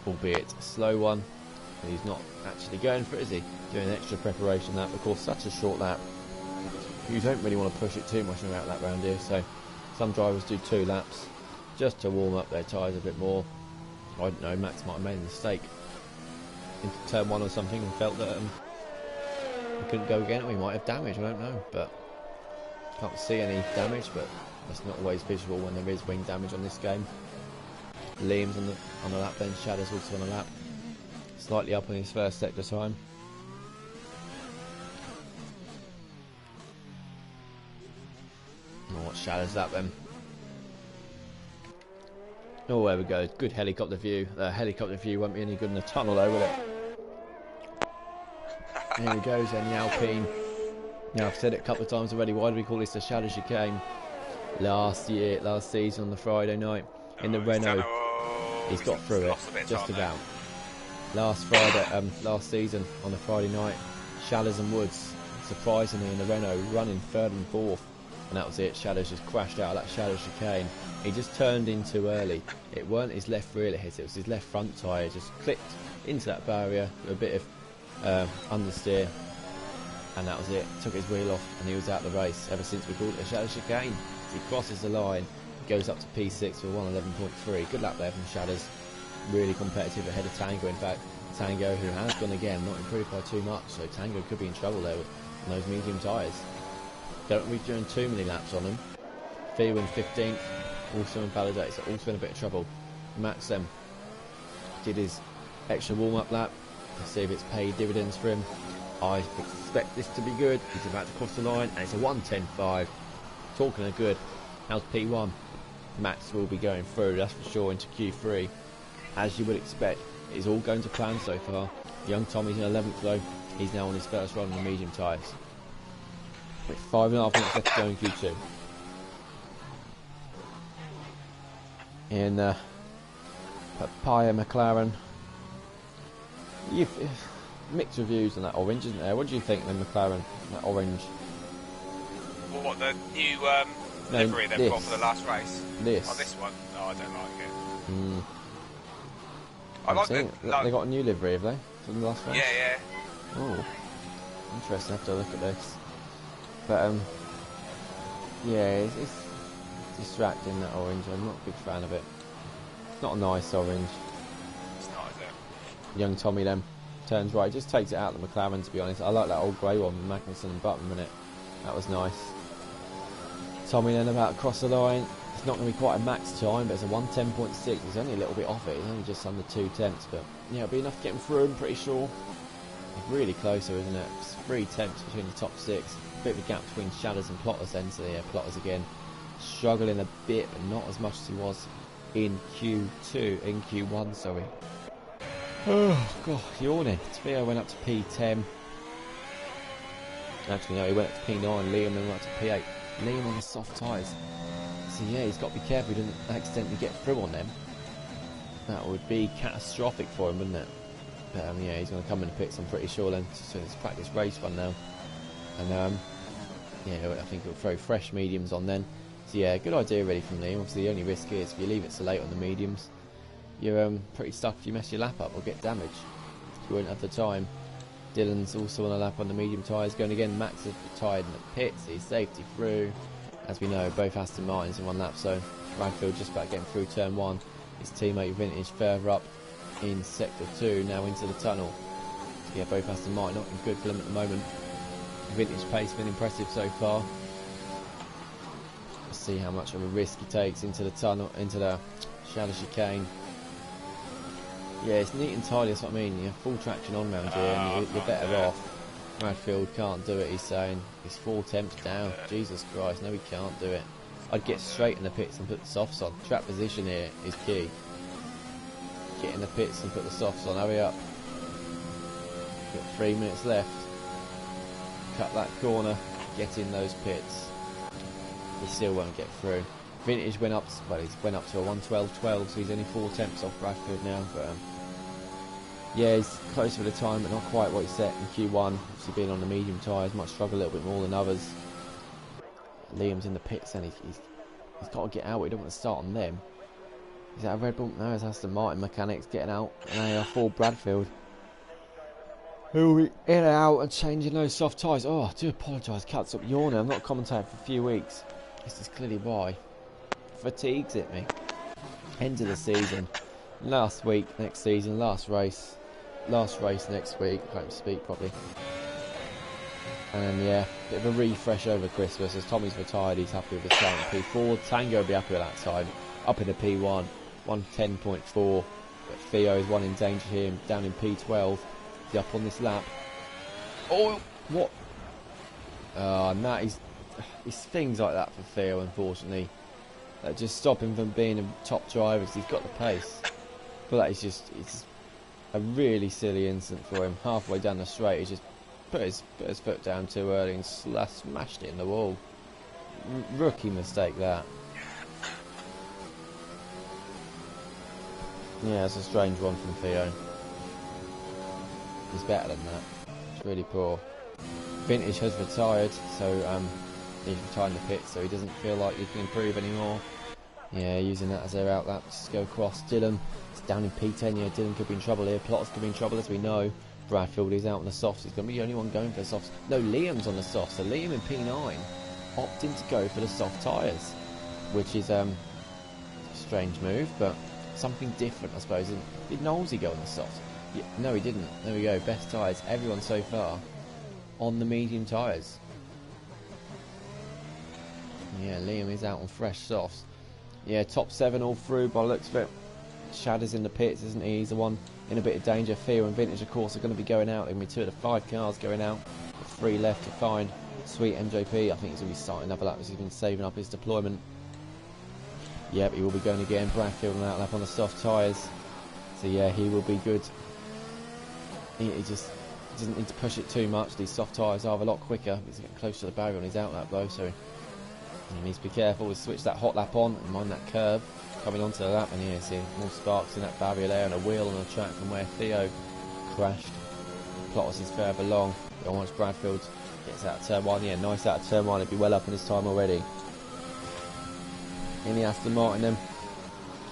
Albeit a slow one. And he's not actually going for it, is he? Doing an extra preparation lap. Of course, such a short lap. You don't really want to push it too much around that round here. So some drivers do 2 laps just to warm up their tyres a bit more. I don't know, Max might have made a mistake into turn 1 or something and felt that he couldn't go again, or he might have damage, I don't know. But can't see any damage, but that's not always visual when there is wing damage on this game. Liam's on the lap then, Shadow's also on the lap. Slightly up on his first sector time. Oh, what Shadow's that then? Oh, there we go. Good helicopter view. The helicopter view won't be any good in the tunnel though, will it? Here he goes then, the Alpine. Now, I've said it a couple of times already. Why do we call this the Shadow Chicane? Last season on the Friday night in the Renault, he's got through it just about. Last season on the Friday night, Shadows and Woods, surprisingly in the Renault, running third and fourth, and that was it. Shadows just crashed out of that Shadow Chicane. He just turned in too early. It weren't his left rear that hit it was his left front tyre. Just clipped into that barrier with a bit of understeer, and that was it. Took his wheel off and he was out of the race. Ever since we called it a Shadow Chicane. He crosses the line, goes up to P6 for 111.3. Good lap there from Shadows. Really competitive ahead of Tango. In fact, Tango, who has gone again, not improved by too much, so Tango could be in trouble there with those medium tyres. Don't be doing too many laps on them. Theo in 15th, also invalidated, so also in a bit of trouble. Max did his extra warm-up lap. Let's see if it's paid dividends for him. I expect this to be good. He's about to cross the line, and it's a 1:10.5. Talking of good, how's P1? Max will be going through, that's for sure, into Q3. As you would expect, it's all going to plan so far. Young Tommy's in 11th though. He's now on his first run on the medium tyres. With 5.5 minutes left to go in Q2. In Papaya McLaren. You've mixed reviews on that orange, isn't there? What do you think of the McLaren, that orange? What, the new livery they've got for the last race? This. Oh, this one? No, I don't like it. Mm. I like they got a new livery, have they? From the last race? Yeah. Oh, interesting. I have to look at this. But yeah, it's distracting, that orange. I'm not a big fan of it. It's not a nice orange. It's not, is it? Young Tommy then turns right, just takes it out of the McLaren, to be honest. I like that old grey one with Magnussen and Button in it. That was nice. Tommy then about to cross the line. It's not going to be quite a max time, but it's a 1:10.6. He's only a little bit off it. He's only just under 2 tenths, but yeah, it'll be enough to get him through, I'm pretty sure. Really closer, isn't it? It's 3 tenths between the top 6. Bit of a gap between Shadows and Plotters then, so yeah, Plotters again struggling a bit, but not as much as he was in Q1, sorry. Oh god, yawning. Theo went up to P10. Actually no, he went up to P9. Liam then went up to P8. Liam on the soft tyres. So yeah, he's got to be careful he doesn't accidentally get through on them. That would be catastrophic for him, wouldn't it? But yeah, he's going to come in the pits, I'm pretty sure then. So it's practice race one now. And yeah, I think he'll throw fresh mediums on then. So yeah, good idea really from Liam. Obviously the only risk is if you leave it so late on the mediums, you're pretty stuck if you mess your lap up or get damaged. You won't have the time. Dylan's also on a lap on the medium tyres. Going again, Max is retired in the pits. He's safety through. As we know, both Aston Martins in one lap, so Bradfield just about getting through turn 1. His teammate Vintage further up in sector 2, now into the tunnel. So yeah, both Aston Martin not in good for them at the moment. Vintage pace been impressive so far. Let's see how much of a risk he takes into the tunnel, into the Shadow Chicane. Yeah, it's neat and tidy, that's what I mean. You have full traction on round here and you're better off. Bradfield can't do it, he's saying. He's 4 tenths down. Jesus Christ, no he can't do it. I'd get straight in the pits and put the softs on. Trap position here is key. Get in the pits and put the softs on, hurry up. Got 3 minutes left. Cut that corner, get in those pits. He still won't get through. Vintage went up, well, he's went up to a 1:12.12, so he's only 4 tenths off Bradford now. But yeah, he's close for the time, but not quite what he set in Q1. Obviously, being on the medium tyres, might struggle a little bit more than others. Liam's in the pits, and he's got to get out. He don't want to start on them. Is that a Red Bull? No, it's Aston Martin mechanics getting out, and they are for Bradfield, who will be in and out and changing those soft tyres. Oh, I do apologise, cuts up yawning. I'm not commentating for a few weeks. This is clearly why. Fatigue's hit me. End of the season. Last week, next season, last race next week. I can't speak properly. And yeah, bit of a refresh over Christmas. As Tommy's retired, he's happy with his time in P4. Tango will be happy with that time. Up in the P1, 1:10.4. But Theo's one in danger here, down in P12. He's up on this lap. Oh, what? And that is, it's things like that for Theo, unfortunately, that just stop him from being a top driver because he's got the pace. But that is just, it's a really silly incident for him. Halfway down the straight, he's just put his foot down too early and smashed it in the wall. Rookie mistake that. Yeah, it's a strange one from Theo. He's better than that. It's really poor. Vintage has retired, so he's retired in the pit, so he doesn't feel like he can improve anymore. Yeah, using that as their out. Let's go across. Dylan, it's down in P10. Yeah, Dylan could be in trouble here. Plotters could be in trouble, as we know. Bradfield is out on the softs. He's going to be the only one going for the softs. No, Liam's on the softs. So Liam in P9 opting to go for the soft tyres, which is a strange move, but something different, I suppose. Did Knowlesy go on the softs? Yeah, no, he didn't. There we go. Best tyres. Everyone so far on the medium tyres. Yeah, Liam is out on fresh softs. Yeah, top 7 all through by the looks of it. Shadow's in the pits, isn't he? He's the one in a bit of danger. Theo and Vintage, of course, are going to be going out. There's going to be 2 of the 5 cars going out. 3 left to find. Sweet MJP, I think he's going to be starting another lap as he's been saving up his deployment. Yep, he will be going again. Bradfield on that lap on the soft tyres. So yeah, he will be good. He just doesn't need to push it too much. These soft tyres are a lot quicker. He's getting close to the barrier on his out lap though, so he needs to be careful. We'll switch that hot lap on and mind that curve coming onto the lap, and yeah, see more sparks in that barrier there and a wheel on the track from where Theo crashed. Plotters is further along. But once Bradfield gets out of turn 1, yeah, nice out of turn 1. He'll be well up in his time already. In the Aston Martin then.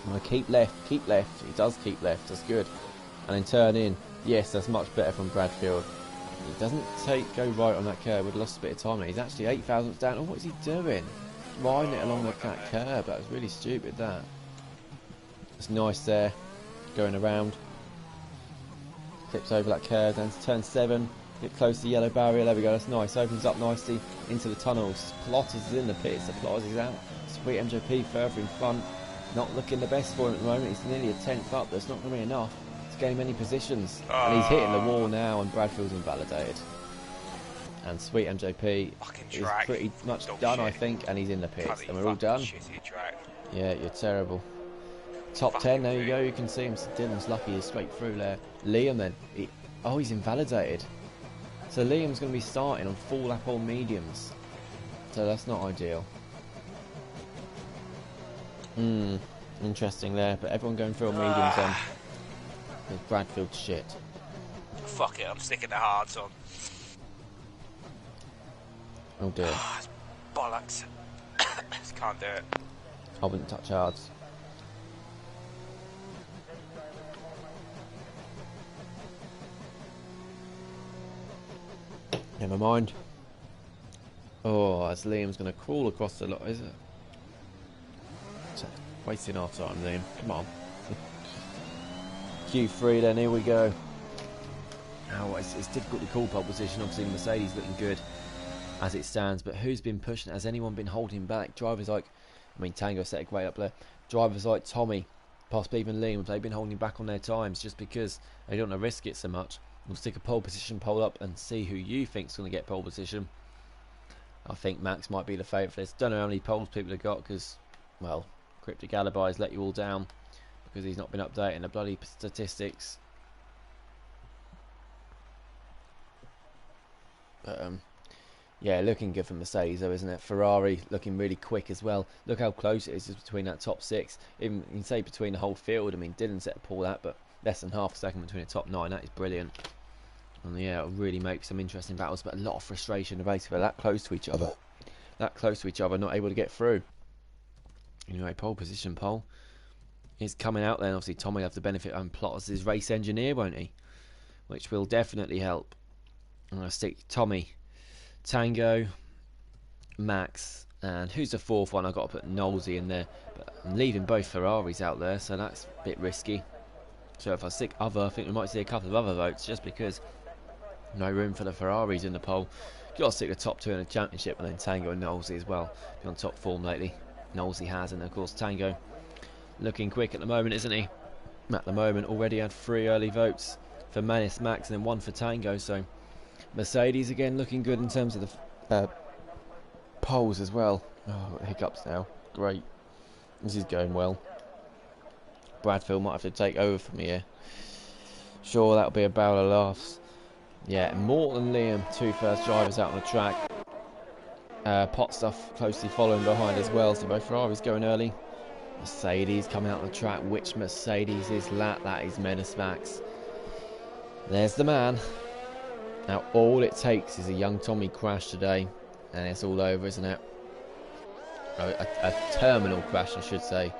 I'm going to keep left. He does keep left, that's good. And then turn in. Yes, that's much better from Bradfield. He doesn't go right on that curve. We've lost a bit of time there. He's actually 8 thousandths down. Oh, what is he doing? Riding it along that curve. That was really stupid, that. It's nice there. Going around. Flips over that curve. Then to turn 7. Get close to the yellow barrier. There we go. That's nice. Opens up nicely into the tunnels. Plotters is in the pits. So Plotters is out. Sweet MJP further in front. Not looking the best for him at the moment. He's nearly a 10th up. That's not going to be enough to gain many positions. And he's hitting the wall now, and Bradfield's invalidated. And Sweet MJP is pretty much done, I think, and he's in the pits. And we're all done. Yeah, you're terrible. Top 10, there you go. You can see him. Dylan's lucky he's straight through there. Liam then. He's invalidated. So Liam's going to be starting on full lap all mediums. So that's not ideal. Interesting there. But everyone going through all mediums then. With Bradfield shit. Fuck it, I'm sticking the hards on. Oh dear. Bollocks. Just can't do it. I wouldn't touch hards. Never mind. Oh, as Liam's going to crawl across the lot, is it? Wasting our time, Liam. Come on. Q3 then, here we go. Now, it's difficult to call pole position. Obviously, Mercedes looking good as it stands, but who's been pushing? Has anyone been holding back? Drivers like, Tango set a great up there. Drivers like Tommy, possibly even Liam, they've been holding back on their times just because they don't want to risk it so much. We'll stick a pole position poll up and see who you think's going to get pole position. I think Max might be the favourite for this. Don't know how many polls people have got because, well, Cryptic Alibi's let you all down because he's not been updating the bloody statistics. But yeah, looking good for Mercedes though, isn't it? Ferrari looking really quick as well. Look how close it is just between that top 6. Even you can say between the whole field. Dylan set a pull that, but less than half a second between the top 9. That is brilliant. And yeah, it'll really make some interesting battles, but a lot of frustration. The race were that close to each other. That close to each other, not able to get through. Anyway, pole position poll is coming out then. Obviously, Tommy will have the benefit of Plotters' his race engineer, won't he? Which will definitely help. I'm going to stick Tommy, Tango, Max, and who's the 4th one? I've got to put Knowlesy in there. But I'm leaving both Ferraris out there, so that's a bit risky. So if I stick other, I think we might see a couple of other votes, just because no room for the Ferraris in the poll. Got to stick the top 2 in the championship, and then Tango and Knowlesy as well. Been on top form lately. Knowlesy has, and of course Tango looking quick at the moment, isn't he? At the moment, already had 3 early votes for Max, and then 1 for Tango. So Mercedes again looking good in terms of the polls as well. Oh, hiccups now. Great. This is going well. Bradfield might have to take over from here. Sure, that'll be a barrel of laughs. Yeah, Morton and Liam, two first drivers out on the track. Pot Stuff closely following behind as well, so both Ferraris going early. Mercedes coming out on the track. Which Mercedes is that? That is Menace Max. There's the man. Now all it takes is a young Tommy crash today, and it's all over, isn't it? A terminal crash, I should say.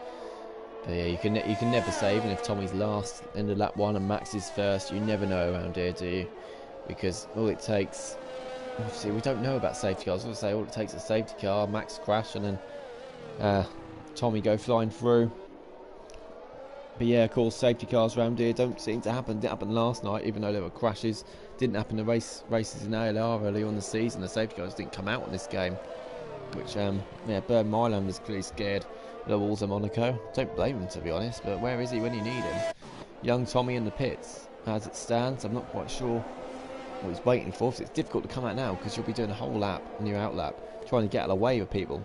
But yeah, you can never say, even if Tommy's last, end of lap 1 and Max is first, you never know around here, do you? Because all it takes, obviously we don't know about safety cars. I was going to say all it takes is a safety car, Max crash, and then Tommy go flying through. But yeah, of course, safety cars around here don't seem to happen. Didn't happen last night, even though there were crashes. Didn't happen in races in ALR early on in the season. The safety cars didn't come out in this game, which yeah, Bird Milan was clearly scared of the walls of Monaco. Don't blame him, to be honest, but where is he when you need him? Young Tommy in the pits. As it stands, I'm not quite sure what he's waiting for. So it's difficult to come out now because you'll be doing a whole lap, a new out lap, trying to get out of the way of people.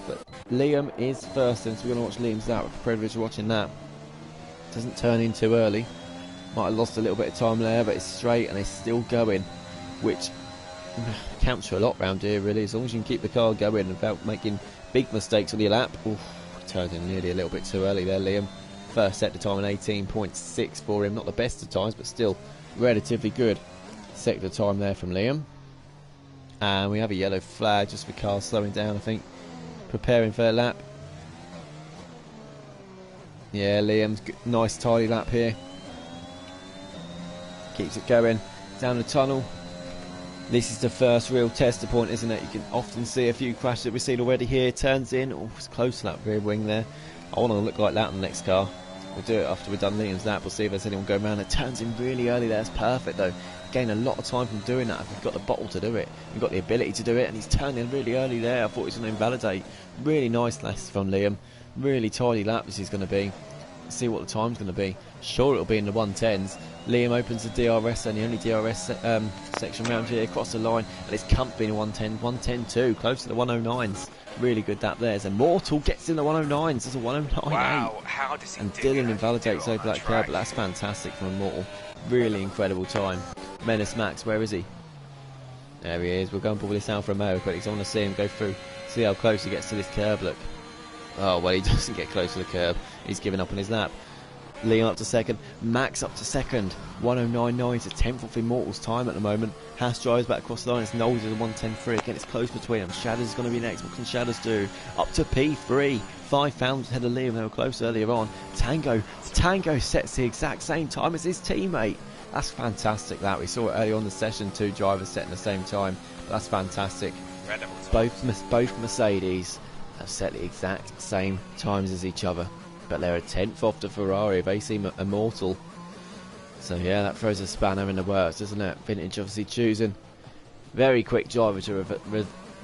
But Liam is first, and so we're going to watch Liam's lap. We're privileged watching that. Doesn't turn in too early. Might have lost a little bit of time there, but it's straight and it's still going, which counts for a lot round here, really. As long as you can keep the car going without making big mistakes on your lap. Oof, turned in nearly a little bit too early there, Liam. First set to time in 18.6 for him. Not the best of times, but still relatively good. Second of time there from Liam. And we have a yellow flag just for cars slowing down, I think. Preparing for a lap. Yeah, Liam's nice tidy lap here. Keeps it going down the tunnel. This is the first real tester point, isn't it? You can often see a few crashes that we've seen already here. Turns in. Oh, it's close to that rear wing there. I want to look like that on the next car. We'll do it after we've done Liam's lap. We'll see if there's anyone going around. It turns in really early there. It's perfect though. Gain a lot of time from doing that if you've got the bottle to do it. You've got the ability to do it, and he's turned in really early there. I thought he was going to invalidate. Really nice last from Liam. Really tidy lap this is going to be. Let's see what the time's going to be. Sure, it'll be in the 110s. Liam opens the DRS, and the only DRS section around here across the line, and it's comfy in 110, 110.2, close to the 109s. Really good lap there. Immortal gets in the 109s. There's a 109.8. Wow, how does he and do Dylan that? invalidates over that curb, but that's fantastic from Immortal. Really incredible time. Menace Max, where is he? There he is. We're going to pull this Alfa Romeo, but he's on to see him go through. See how close he gets to this curb, look. Oh, well, he doesn't get close to the curb. He's giving up on his lap. Liam up to second. Max up to second. 109.9 is a 10th of Immortal's time at the moment. Haas drives back across the line. It's Knowles with a 110.3. Again, it's close between them. Shadows is going to be next. What can Shadows do? Up to P3. 5 pounds ahead of Liam. They were close earlier on. Tango sets the exact same time as his teammate. That's fantastic, that. We saw it earlier on in the session. 2 drivers setting the same time. That's fantastic. Both Mercedes have set the exact same times as each other, but they're a 10th off the Ferrari. They seem immortal. So yeah, that throws a spanner in the works, doesn't it? Vintage obviously choosing very quick driver to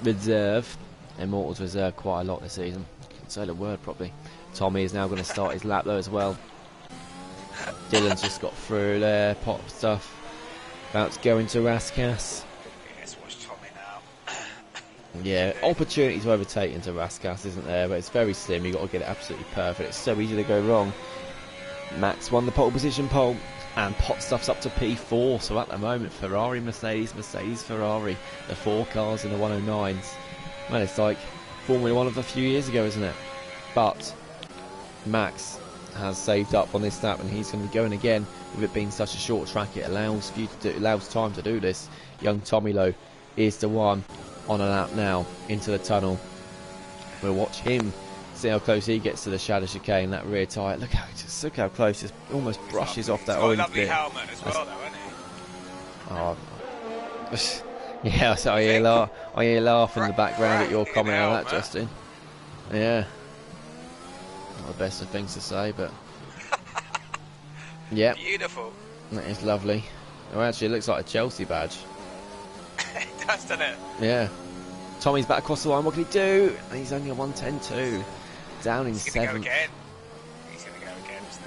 reserve. Immortals reserve quite a lot this season. Can't say the word properly. Tommy is now going to start his lap though as well. Dylan's just got through there. Pop stuff. About to go into Raskas. Yes, watch Tommy now. Yeah, opportunity to overtake into Raskas isn't there, but it's very slim. You've got to get it absolutely perfect. It's so easy to go wrong. Max won the pole position pole, and Pot Stuff's up to P4. So at the moment, Ferrari, Mercedes, Mercedes, Ferrari, the 4 cars in the 109s. Man, it's like Formula 1 of a few years ago, isn't it? But Max has saved up on this lap, and he's going to be going again. With it being such a short track, it allows time to do this. Young Tommy Lowe is the one on a lap now into the tunnel. We'll watch him, see how close he gets to the shadow chicane. That rear tyre, look how close it almost brushes off that orange bit. Helmet as well, though, isn't Oh, yeah. So I hear laugh in the background at your comment on that, Justin. Yeah, not the best of things to say, but yeah, beautiful. That is lovely. Oh, actually, it looks like a Chelsea badge. It does, doesn't it? Yeah. Tommy's back across the line. What can he do? He's only a 110.2. Down in 7th. He's going to go again, isn't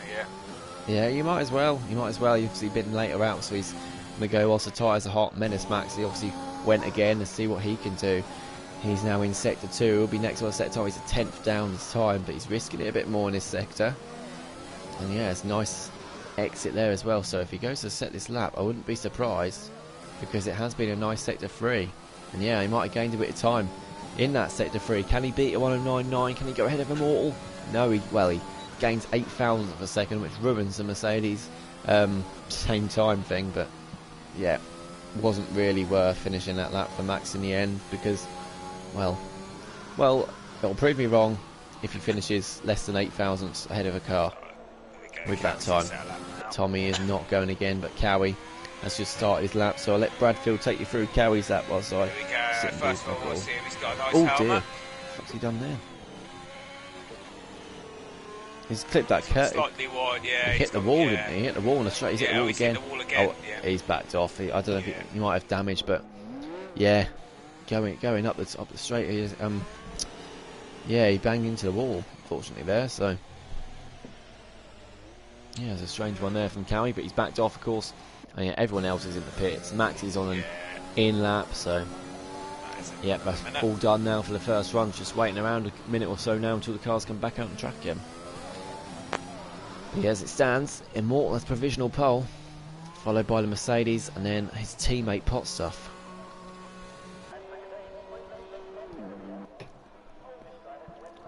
he? Yeah, you might as well. You've obviously been later out, so he's going to go whilst the tyres are hot. Menace Max, he obviously went again to see what he can do. He's now in sector 2. He'll be next on sector time. He's a 10th down this time, but he's risking it a bit more in this sector. And yeah, it's a nice exit there as well. So if he goes to set this lap, I wouldn't be surprised because it has been a nice sector 3. And yeah, he might have gained a bit of time in that sector 3. Can he beat a 109.9? Can he go ahead of Immortal? No, he gains 8,000 of a second, which ruins the Mercedes same time thing. But yeah, wasn't really worth finishing that lap for Max in the end, because well, it'll prove me wrong if he finishes less than 8 thousandths ahead of a car with that time. Tommy is not going again, but Cowie has just started his lap, so I'll let Bradfield take you through Cowie's lap whilst I sit and do First of all, we'll see if he's got a nice oh helmet. dear, what's he done there? He's clipped that curve. Slightly wide, yeah. He hit the wall, didn't he? He hit the wall on the straight. He's hit the wall again. Hit the wall again. Oh, he's backed off. I don't know if he might have damage, but yeah, going up the straight. He is, yeah, he banged into the wall, fortunately there. So yeah, there's a strange one there from Cowie, but he's backed off, of course. And yeah, everyone else is in the pits. Max is on an in lap, so yeah, that's all done now for the first run. Just waiting around a minute or so now until the cars come back out on track again. But yeah, as it stands, Immortal has provisional pole, followed by the Mercedes, and then his teammate Potstuff.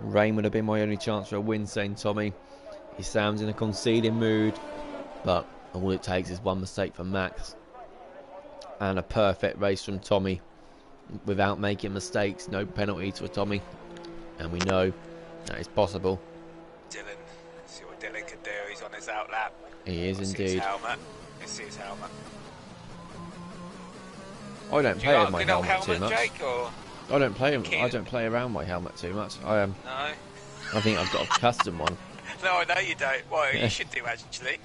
Rain would have been my only chance for a win, saying Tommy. He sounds in a conceding mood, but all it takes is one mistake from Max and a perfect race from Tommy without making mistakes. No penalties for Tommy, and we know that is possible. Dylan, see what Dylan can do. He's on his out lap. He is indeed. Let's see his helmet. I don't play with my helmet too helmet, much. Jake, or? I don't play around my helmet too much. No. I think I've got a custom one. No, I know you don't. Well, you should do actually.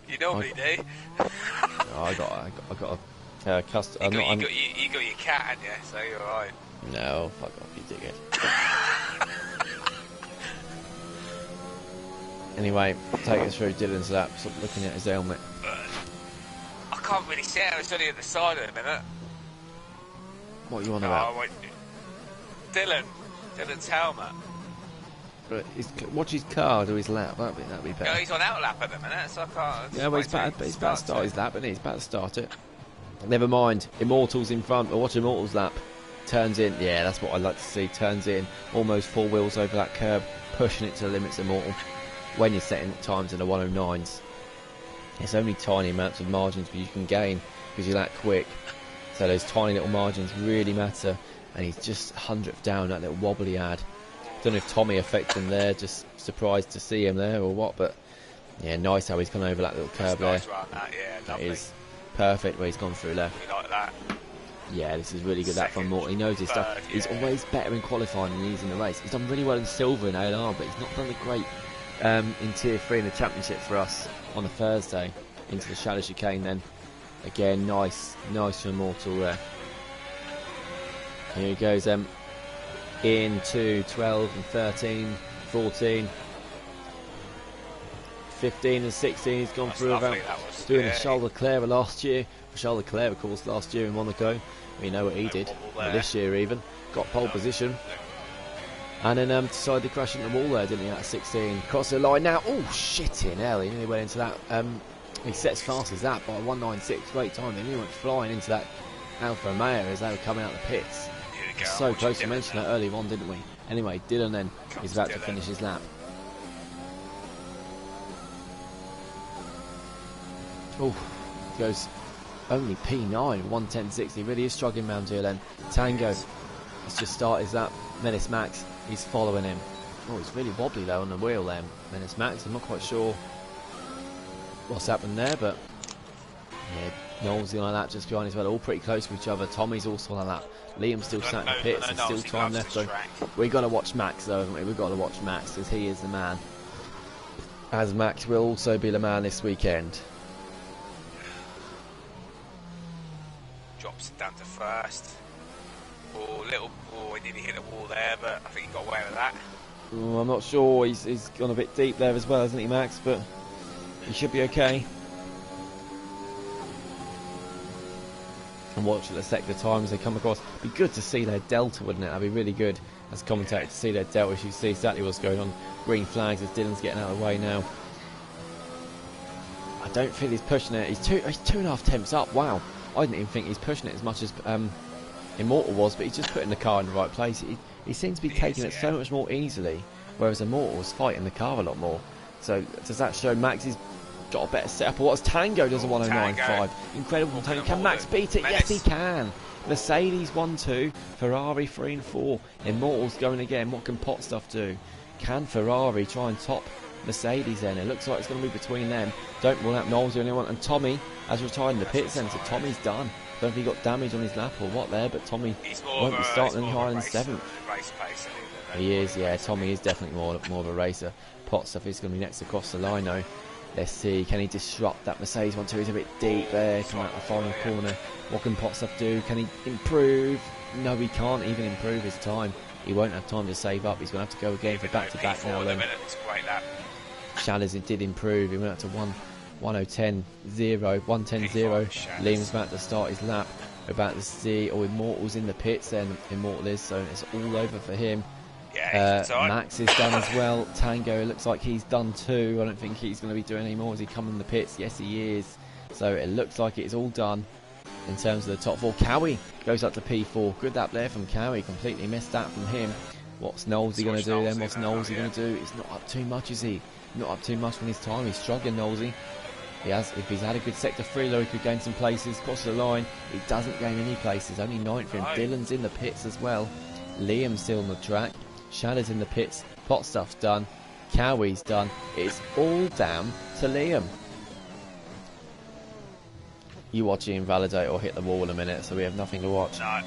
You normally do. No, I got a custom. You got your cat, hadn't you? So you're alright. No, fuck off, you dickhead. Anyway, take us through Dylan's lap. Stop looking at his helmet. I can't really see it. It's only at the side of a minute. What are you on about? Wait. Dylan's helmet. But watch his car do his lap. That'd be better. No, he's on out lap at the minute, so I can't. Yeah, well, he's about to start his lap, isn't he? He's about to start it. Never mind. Immortal's in front. But watch Immortal's lap. Turns in. Yeah, that's what I like to see. Turns in. Almost 4 wheels over that curb. Pushing it to the limits, Immortal. When you're setting times in the 109s. It's only tiny amounts of margins you can gain because you're that quick. So those tiny little margins really matter. And he's just 100th down that little wobble he had. Don't know if Tommy affected him there. Just surprised to see him there or what. But yeah, nice how he's gone over that little curb there. Nice run, that is perfect where he's gone through there. We like that. Yeah, this is really good. That from Morton. He knows his stuff. He's always better in qualifying than he is in the race. He's done really well in silver in ALR, but he's not done a great in Tier 3 in the championship for us on a Thursday into the shallow chicane. Then again, nice for Immortal there. Here he goes into 12 and 13, 14, 15 and 16. He's gone through about doing a Charles Leclerc last year. Charles Leclerc, of course, last year in Monaco. We know what he did. This year even got pole position. And then decided to crash into the wall there, didn't he, at 16. Cross the line now. Oh, shit in hell. He nearly went into that. He set as fast as that by 196. Great time. He nearly went flying into that Alfa Romeo as they were coming out of the pits. So close to mention that earlier on, didn't we? Anyway, Dylan then is about to finish his lap. Oh, goes only P9, 110.60. He really is struggling round here then. Tango has just started his lap. Menace Max, he's following him. Oh, he's really wobbly though on the wheel there. Menace Max, I'm not quite sure what's happened there, but yeah, Noel's on that just behind as well. All pretty close to each other. Tommy's also on that. Liam's still sat in the pits. There's still time left, so we've got to watch Max though, haven't we? We've got to watch Max because he is the man. As Max will also be the man this weekend. Drops down to first. He nearly hit the wall there, but I think he got away with that. Oh, I'm not sure. He's gone a bit deep there as well, hasn't he, Max? But he should be okay. And watch the sector times they come across. Be good to see their delta, wouldn't it? That'd be really good as commentator to see their delta. You see exactly what's going on. Green flags as Dylan's getting out of the way now. I don't feel he's pushing it. He's 2.5 temps up. Wow. I didn't even think he's pushing it as much as Immortal was, but he's just putting the car in the right place. He seems to be taking it so much more easily, whereas Immortal was fighting the car a lot more. So does that show Max has got a better setup? Or what's Tango does a 109.5? Incredible from Tango. Can Max beat it? Yes, he can. Mercedes 1-2, Ferrari 3 and 4. Immortal's going again. What can Pot Stuff do? Can Ferrari try and top Mercedes then? It looks like it's going to be between them. Don't rule out Knowles the only one. And Tommy has retired in the pit centre. Tommy's done. Don't know if he got damage on his lap or what there, but Tommy won't be starting any higher than 7th. He is, yeah. Tommy is definitely more of a racer. Pot Stuff is going to be next across the line though. Let's see, can he disrupt that Mercedes 1-2? He's a bit deep there, come out the final corner. What can Pot Stuff do? Can he improve? No, he can't even improve his time. He won't have time to save up. He's going to have to go again for back-to-back now then. Shadows did improve. He went up to 1:10.0. Liam's about to start his lap. We're about to see, Immortal's in the pits then. Immortal is, so it's all over for him. Max is done as well. Tango looks like he's done too. I don't think he's going to be doing any more. Is he coming in the pits? Yes, he is. So it looks like it's all done in terms of the top 4. Cowie goes up to P4. Good lap there from Cowie. Completely missed that from him. What's Knowlesy going to do then? What's Knowlesy going to do? He's not up too much, is he? Not up too much from his time. He's struggling, Knowlesy. If he's had a good sector 3 though, he could gain some places. Cross the line. He doesn't gain any places. Only 9th for him. Dylan's in the pits as well. Liam's still on the track. Shadow's in the pits. Pot Stuff's done. Cowie's done. It's all down to Liam. You watch it invalidate or hit the wall in a minute, so we have nothing to watch. No.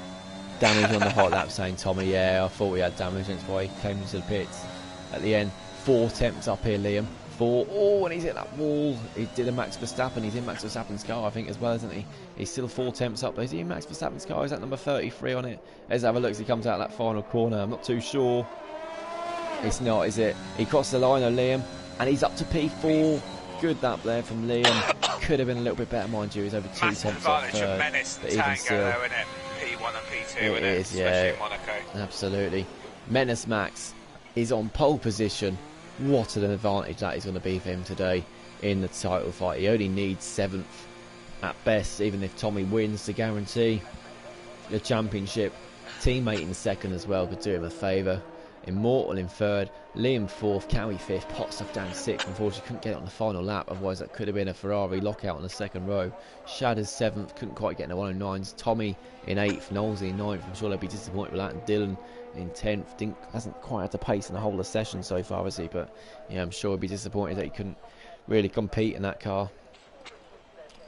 Damage on the hot lap, saying Tommy, yeah, I thought we had damage, that's why he came into the pits. At the end, 4 attempts up here, Liam. 4. Oh, and he's hit that wall. He did a Max Verstappen. He's in Max Verstappen's car, I think, as well, isn't he? He's still 4 attempts up. Is he in Max Verstappen's car? Is that number 33 on it? Let's have a look as he comes out of that final corner. I'm not too sure. It's not, is it? He crossed the line, Liam, and he's up to P4. Good lap there from Liam. Could have been a little bit better, mind you. He's over 2 tenths off third. But even still, though, isn't it? P1 and P2, it is, yeah. Monaco. Absolutely. Menace Max is on pole position. What an advantage that is going to be for him today in the title fight. He only needs 7th at best, even if Tommy wins to guarantee the championship. Teammate in 2nd as well could do him a favour. Immortal in 3rd, Liam 4th, Cowie 5th, Pot Stuff down 6th. Unfortunately, couldn't get it on the final lap, otherwise that could have been a Ferrari lockout on the 2nd row. Shadders 7th, couldn't quite get in the 109s. Tommy in 8th, Knowlesy in 9th. I'm sure they'll be disappointed with that. And Dylan in 10th, hasn't quite had the pace in the whole of the session so far, has he? But yeah, I'm sure he'll be disappointed that he couldn't really compete in that car.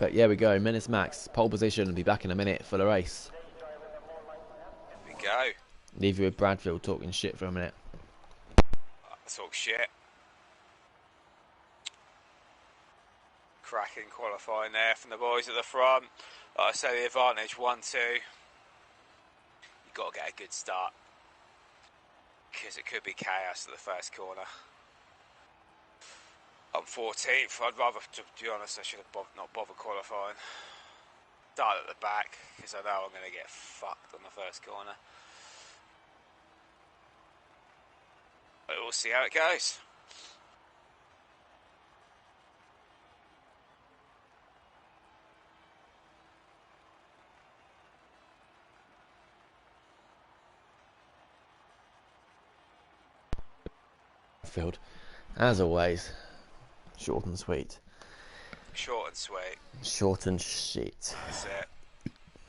But yeah, we go. Menace Max, pole position, and be back in a minute for the race. Here we go. Leave you with Bradfield talking shit for a minute. Talk shit. Cracking qualifying there from the boys at the front. Like I say, the advantage 1-2. You've got to get a good start, because it could be chaos at the first corner. I'm 14th. I'd rather, to be honest, I should have not bothered qualifying. Start at the back, because I know I'm going to get fucked on the first corner. But we'll see how it goes. Field, as always, short and sweet. Short and sweet. Short and shit. That's it.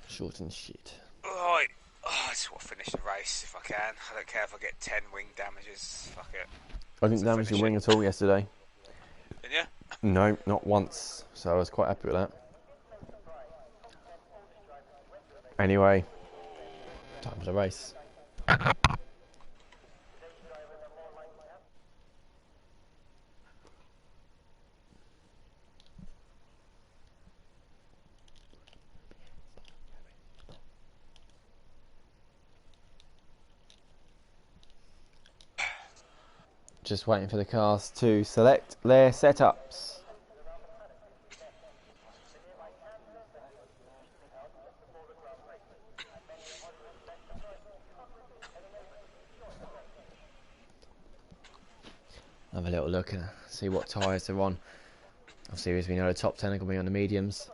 Short and shit. Right. Oh, I just want to finish the race if I can. I don't care if I get 10 wing damages. Fuck it. I didn't damage the wing at all yesterday. Didn't you? No, not once. So I was quite happy with that. Anyway, time for the race. Just waiting for the cars to select their setups. Have a little look and see what tyres they're on. Obviously, as we know, the top 10 are going to be on the mediums.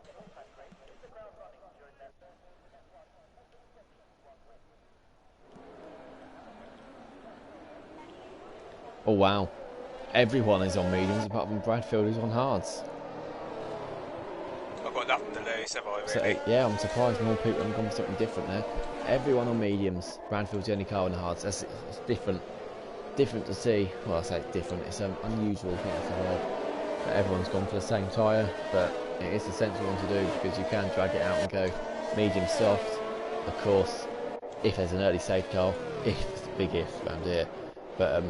Oh wow, everyone is on mediums apart from Bradfield, who's on hards. I've got nothing to lose, have I, So really? yeah, I'm surprised more people have gone for something different there. Everyone on mediums. Bradfield's the only car on the hards. It's different. Different to see. Well, I say it's different. It's unusual. I think that's the word. That everyone's gone for the same tyre, but it is the sensible one to do because you can drag it out and go medium soft. Of course, if there's an early safe car, if it's a big if around here. But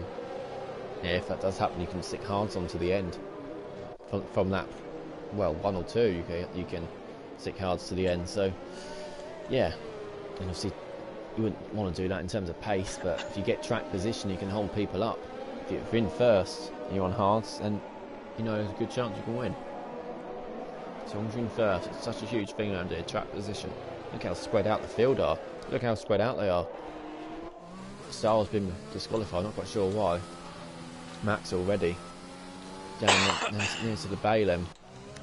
yeah, if that does happen, you can stick hards on to the end. From that, well, 1 or 2, you can stick hards to the end. So yeah, and obviously you wouldn't want to do that in terms of pace, but if you get track position, you can hold people up. If you're in first and you're on hards, then you know there's a good chance you can win. So long as you're in first, it's such a huge thing around here, track position. Look how spread out the field are. Look how spread out they are. Star's been disqualified, not quite sure why. Max already down near to the Balaam.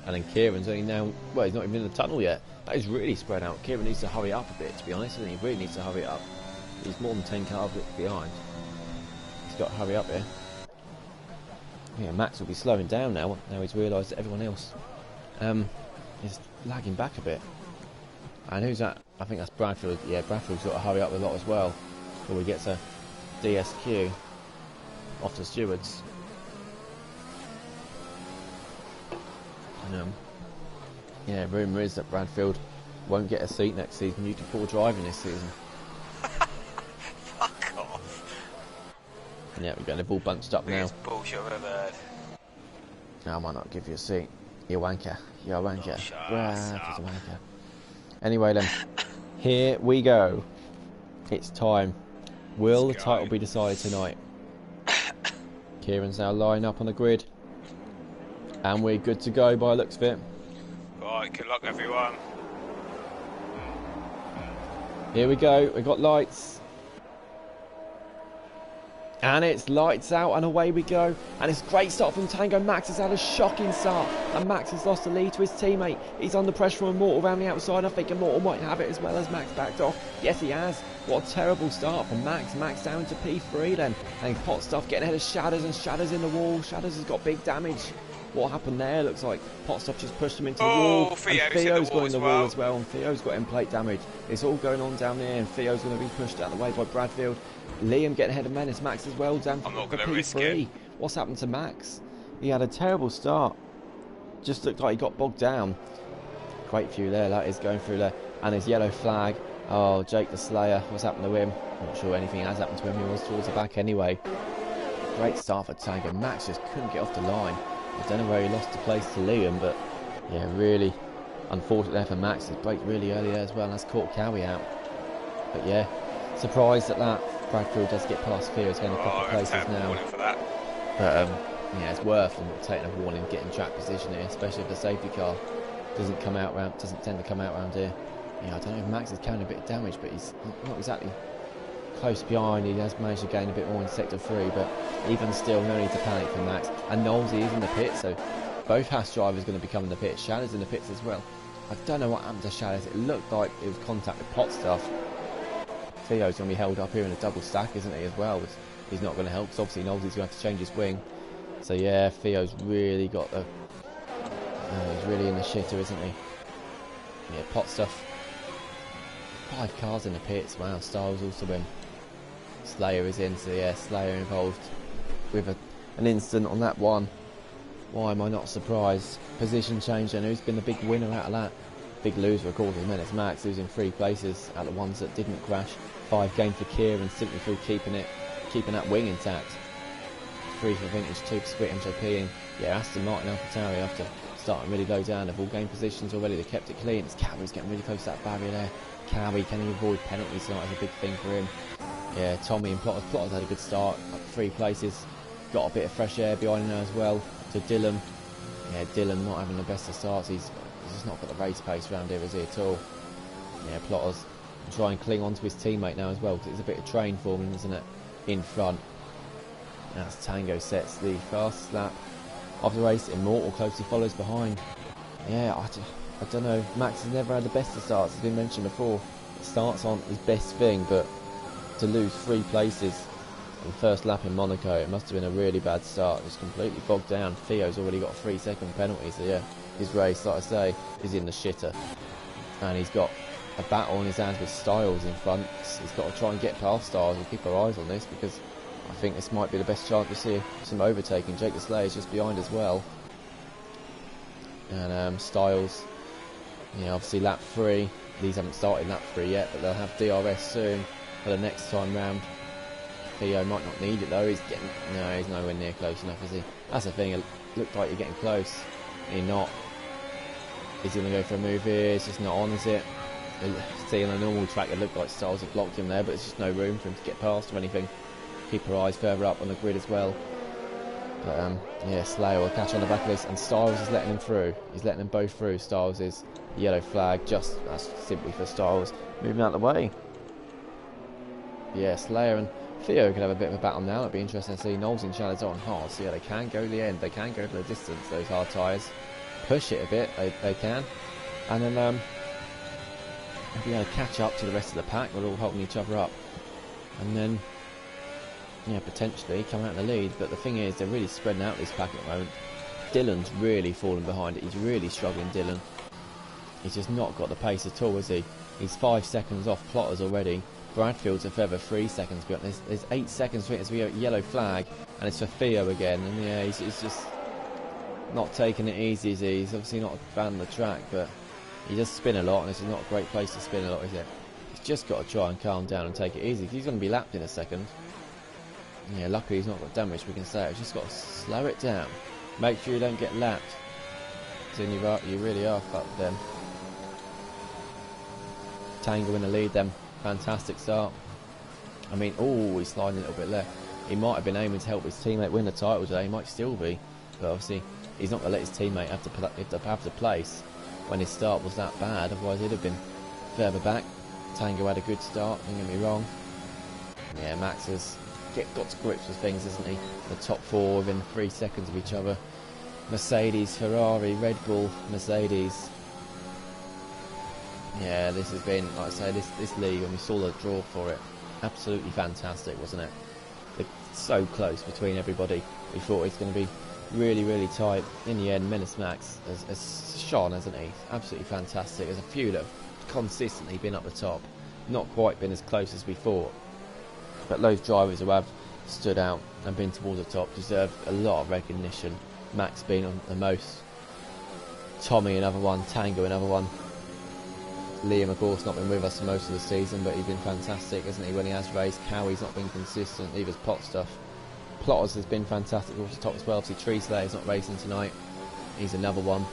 And then Kieran's only now, well, he's not even in the tunnel yet. That is really spread out. Kieran needs to hurry up a bit, to be honest. I think he really needs to hurry up. He's more than 10 cars behind. He's got to hurry up here. Yeah, Max will be slowing down now. Now he's realised that everyone else is lagging back a bit. And who's that? I think that's Bradfield. Yeah, Bradfield's got to hurry up a lot as well before we get to DSQ off the stewards. And yeah, rumour is that Bradfield won't get a seat next season due to poor driving this season. Fuck off. Yeah, we're getting all bunched up now. Biggest bullshit I've ever heard. No, I might not give you a seat. You wanker. You wanker. Oh, shut Bradford's up. a wanker. Anyway then, here we go. It's time. Will the Let's title go. be decided tonight? Kieran's now lying up on the grid. And we're good to go by the looks of it. Right, good luck, everyone. Here we go. We've got lights. And it's lights out and away we go. And it's a great start from Tango. Max has had a shocking start. And Max has lost the lead to his teammate. He's under pressure from Immortal around the outside. I think Immortal might have it as well as Max backed off. Yes, he has. What a terrible start from Max. Max down to P3 then. And Pot Stuff getting ahead of Shadows, and Shadows in the wall. Shadows has got big damage. What happened there? Looks like Pot Stuff just pushed him into the wall. And Theo's got in the wall as well. And Theo's got in plate damage. It's all going on down there. And Theo's going to be pushed out of the way by Bradfield. Liam getting ahead of Menace. Max as well, down I'm not to going to risk it. P3. What's happened to Max? He had a terrible start. Just looked like he got bogged down. Great view there, that is going through there. And his yellow flag. Oh, Jake the Slayer. What's happened to him? I'm not sure anything has happened to him. He was towards the back anyway. Great start for Tango. Max just couldn't get off the line. I don't know where he lost the place to Liam, but yeah, really unfortunate there for Max. He braked really early there as well, and that's caught Cowie out. But yeah, surprised at that. Bradfield does get past Fear. It's going a couple of places now. For that. But yeah, it's worth them taking a warning, getting track position here, especially if the safety car doesn't tend to come out around here. Yeah, I don't know if Max is carrying a bit of damage, but he's not exactly close behind. He has managed to gain a bit more in sector 3, but even still, no need to panic for Max. And Knowlesy is in the pit, so both Haas drivers are going to become in the pit. Shadow's in the pits as well. I don't know what happened to Shadows. It looked like it was contact with Pot Stuff. Theo's going to be held up here in a double stack, isn't he, as well? He's not going to help, because obviously Knowlesy's going to have to change his wing. So yeah, Theo's really got the... he's really in the shitter, isn't he? Yeah, Pot Stuff. 5 cars in the pits. Wow, Styles also in. Slayer is in, so yeah, Slayer involved with an incident on that one. Why am I not surprised? Position change, and who's been the big winner out of that? Big loser, of course, is Menace Max, losing 3 places out of the ones that didn't crash. 5 gained for Kieran, simply through keeping that wing intact. 3 for Vintage, 2 for Split MJP, and yeah, Aston Martin and AlphaTauri after starting really low down. They've all gained positions already, they kept it clean. It's Cowie's getting really close to that barrier there. Cowie, can he avoid penalties tonight? Is a big thing for him. Yeah, Tommy and Plotters had a good start, up 3 places. Got a bit of fresh air behind him now as well. To Dylan. Yeah, Dylan not having the best of starts. He's just not got the race pace around here, is he, at all? Yeah, Plotters try and cling on to his teammate now as well, because it's a bit of train for him, isn't it? In front. As Tango sets the fastest lap of the race. Immortal closely follows behind. Yeah, I don't know. Max has never had the best of starts, as been mentioned before. Starts aren't his best thing, but to lose 3 places And first lap in Monaco, it must have been a really bad start. It's completely bogged down. Theo's already got a 3-second penalty, so yeah, his race, like I say, is in the shitter. And he's got a battle in his hands with Styles in front. He's got to try and get past Styles and keep our eyes on this, because I think this might be the best chance we see some overtaking. Jake Deslay is just behind as well. And Styles, obviously lap 3. These haven't started lap 3 yet, but they'll have DRS soon for the next time round. Theo might not need it though. He's nowhere near close enough, is he? That's the thing. It looked like you're getting close. You're not. Is he going to go for a move here? It's just not on, is it? See, on a normal track, it looked like Styles had blocked him there, but there's just no room for him to get past or anything. Keep our eyes further up on the grid as well. But yeah, Slayer will catch on the back of this, and Styles is letting him through. He's letting them both through. Styles is yellow flag, that's simply for Styles. Moving out of the way. Yeah, Slayer and Theo could have a bit of a battle now. It'd be interesting to see. Knowles and Chalets on hard, so yeah, they can go the end. They can go for the distance, those hard tyres. Push it a bit, they can. And then they'll be able to catch up to the rest of the pack. We're all helping each other up. And then, yeah, potentially come out in the lead. But the thing is, they're really spreading out this pack at the moment. Dylan's really falling behind it. He's really struggling, Dylan. He's just not got the pace at all, is he? He's 5 seconds off Plotters already. Bradfield's a further 3 seconds behind. There's 8 seconds for it as we get a yellow flag, and it's for Theo again. And yeah, he's just not taking it easy, is he? He's obviously not a fan of the track, but he does spin a lot, and this is not a great place to spin a lot, is it? He's just got to try and calm down and take it easy. He's going to be lapped in a second. Yeah, luckily he's not got damage, we can say. He's just got to slow it down. Make sure you don't get lapped. Then you really are fucked then. Tango in the lead then. Fantastic start. I mean, he's sliding a little bit left. He might have been aiming to help his teammate win the title today. He might still be. But obviously, he's not going to let his teammate have to place when his start was that bad. Otherwise, he'd have been further back. Tango had a good start, don't get me wrong. Yeah, Max has got to grips with things, hasn't he? The top 4 within 3 seconds of each other. Mercedes, Ferrari, Red Bull, Mercedes. Yeah, this has been, like I say, this league, when we saw the draw for it, absolutely fantastic, wasn't it? It's so close between everybody. We thought it was going to be really, really tight. In the end, Menace Max has shone, hasn't he? Absolutely fantastic. There's a few that have consistently been up the top. Not quite been as close as we thought. But those drivers who have stood out and been towards the top deserve a lot of recognition. Max being on the most. Tommy, another one. Tango, another one. Liam, of course, not been with us for most of the season, but he's been fantastic, hasn't he, when he has raced. Cowie's not been consistent, neither's Pot Stuff. Plotters has been fantastic off the top as well. Obviously, Tree Slayer's not racing tonight. He's another one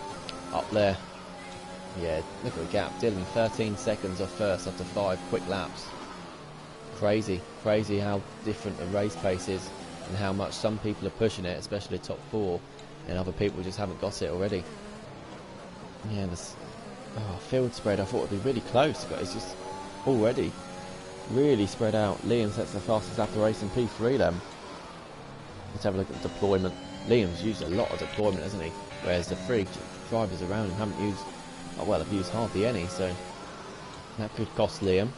up there. Yeah, look at the gap. Dylan, 13 seconds off first after 5 quick laps. Crazy how different the race pace is and how much some people are pushing it, especially the top 4, and other people just haven't got it already. Yeah, this field spread, I thought it would be really close, but it's just already really spread out. Liam sets the fastest lap of the race in P3 then. Let's have a look at the deployment. Liam's used a lot of deployment, hasn't he? Whereas the 3 drivers around him haven't used, have used hardly any, so that could cost Liam.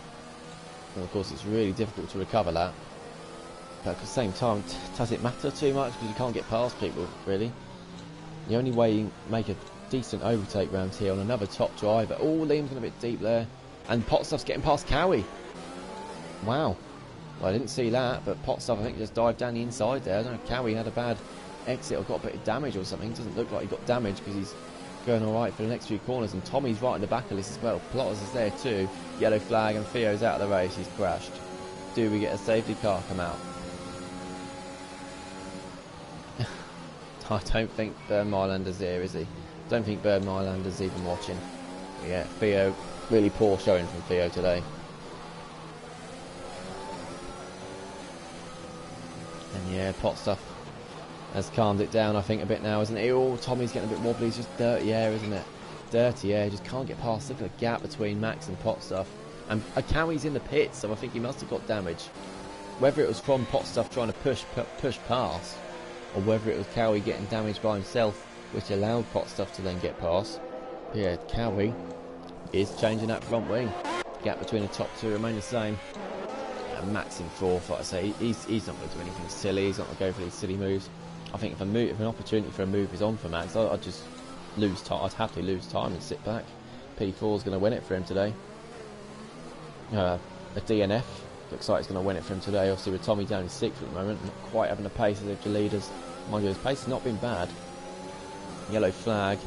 And of course it's really difficult to recover that. But at the same time, does it matter too much? Because you can't get past people, really. The only way you make a decent overtake round here on another top driver. Liam's going a bit deep there. And Potstuff's getting past Cowie. Wow. Well, I didn't see that, but Potstuff, I think, just dived down the inside there. I don't know if Cowie had a bad exit or got a bit of damage or something. It doesn't look like he got damage because he's going alright for the next few corners. And Tommy's right in the back of this as well. Plotters is there too. Yellow flag, and Theo's out of the race. He's crashed. Do we get a safety car come out? I don't think Bernd Mylander's here, is he? Don't think Bernd Mylander's even watching. Yeah, Theo, really poor showing from Theo today. And yeah, Potstuff has calmed it down, I think, a bit now, isn't he? Tommy's getting a bit wobbly. It's just dirty air, isn't it? Dirty air. Just can't get past. Look at the gap between Max and Potstuff. And Cowie's in the pits, so I think he must have got damage. Whether it was from Potstuff trying to push past, or whether it was Cowie getting damaged by himself, which allowed Potstuff to then get past. But yeah, Cowie is changing that front wing. Gap between the top 2 remain the same. and Max in fourth. Like I say, he's not going to do anything silly. He's not going to go for these silly moves. I think if an opportunity for a move is on for Max, I'd just lose time. I'd happily lose time and sit back. P4 is going to win it for him today. A DNF looks like it's going to win it for him today. Obviously with Tommy down in 6th at the moment, not quite having the pace as the leaders. Mind you, his pace has not been bad. Yellow flag.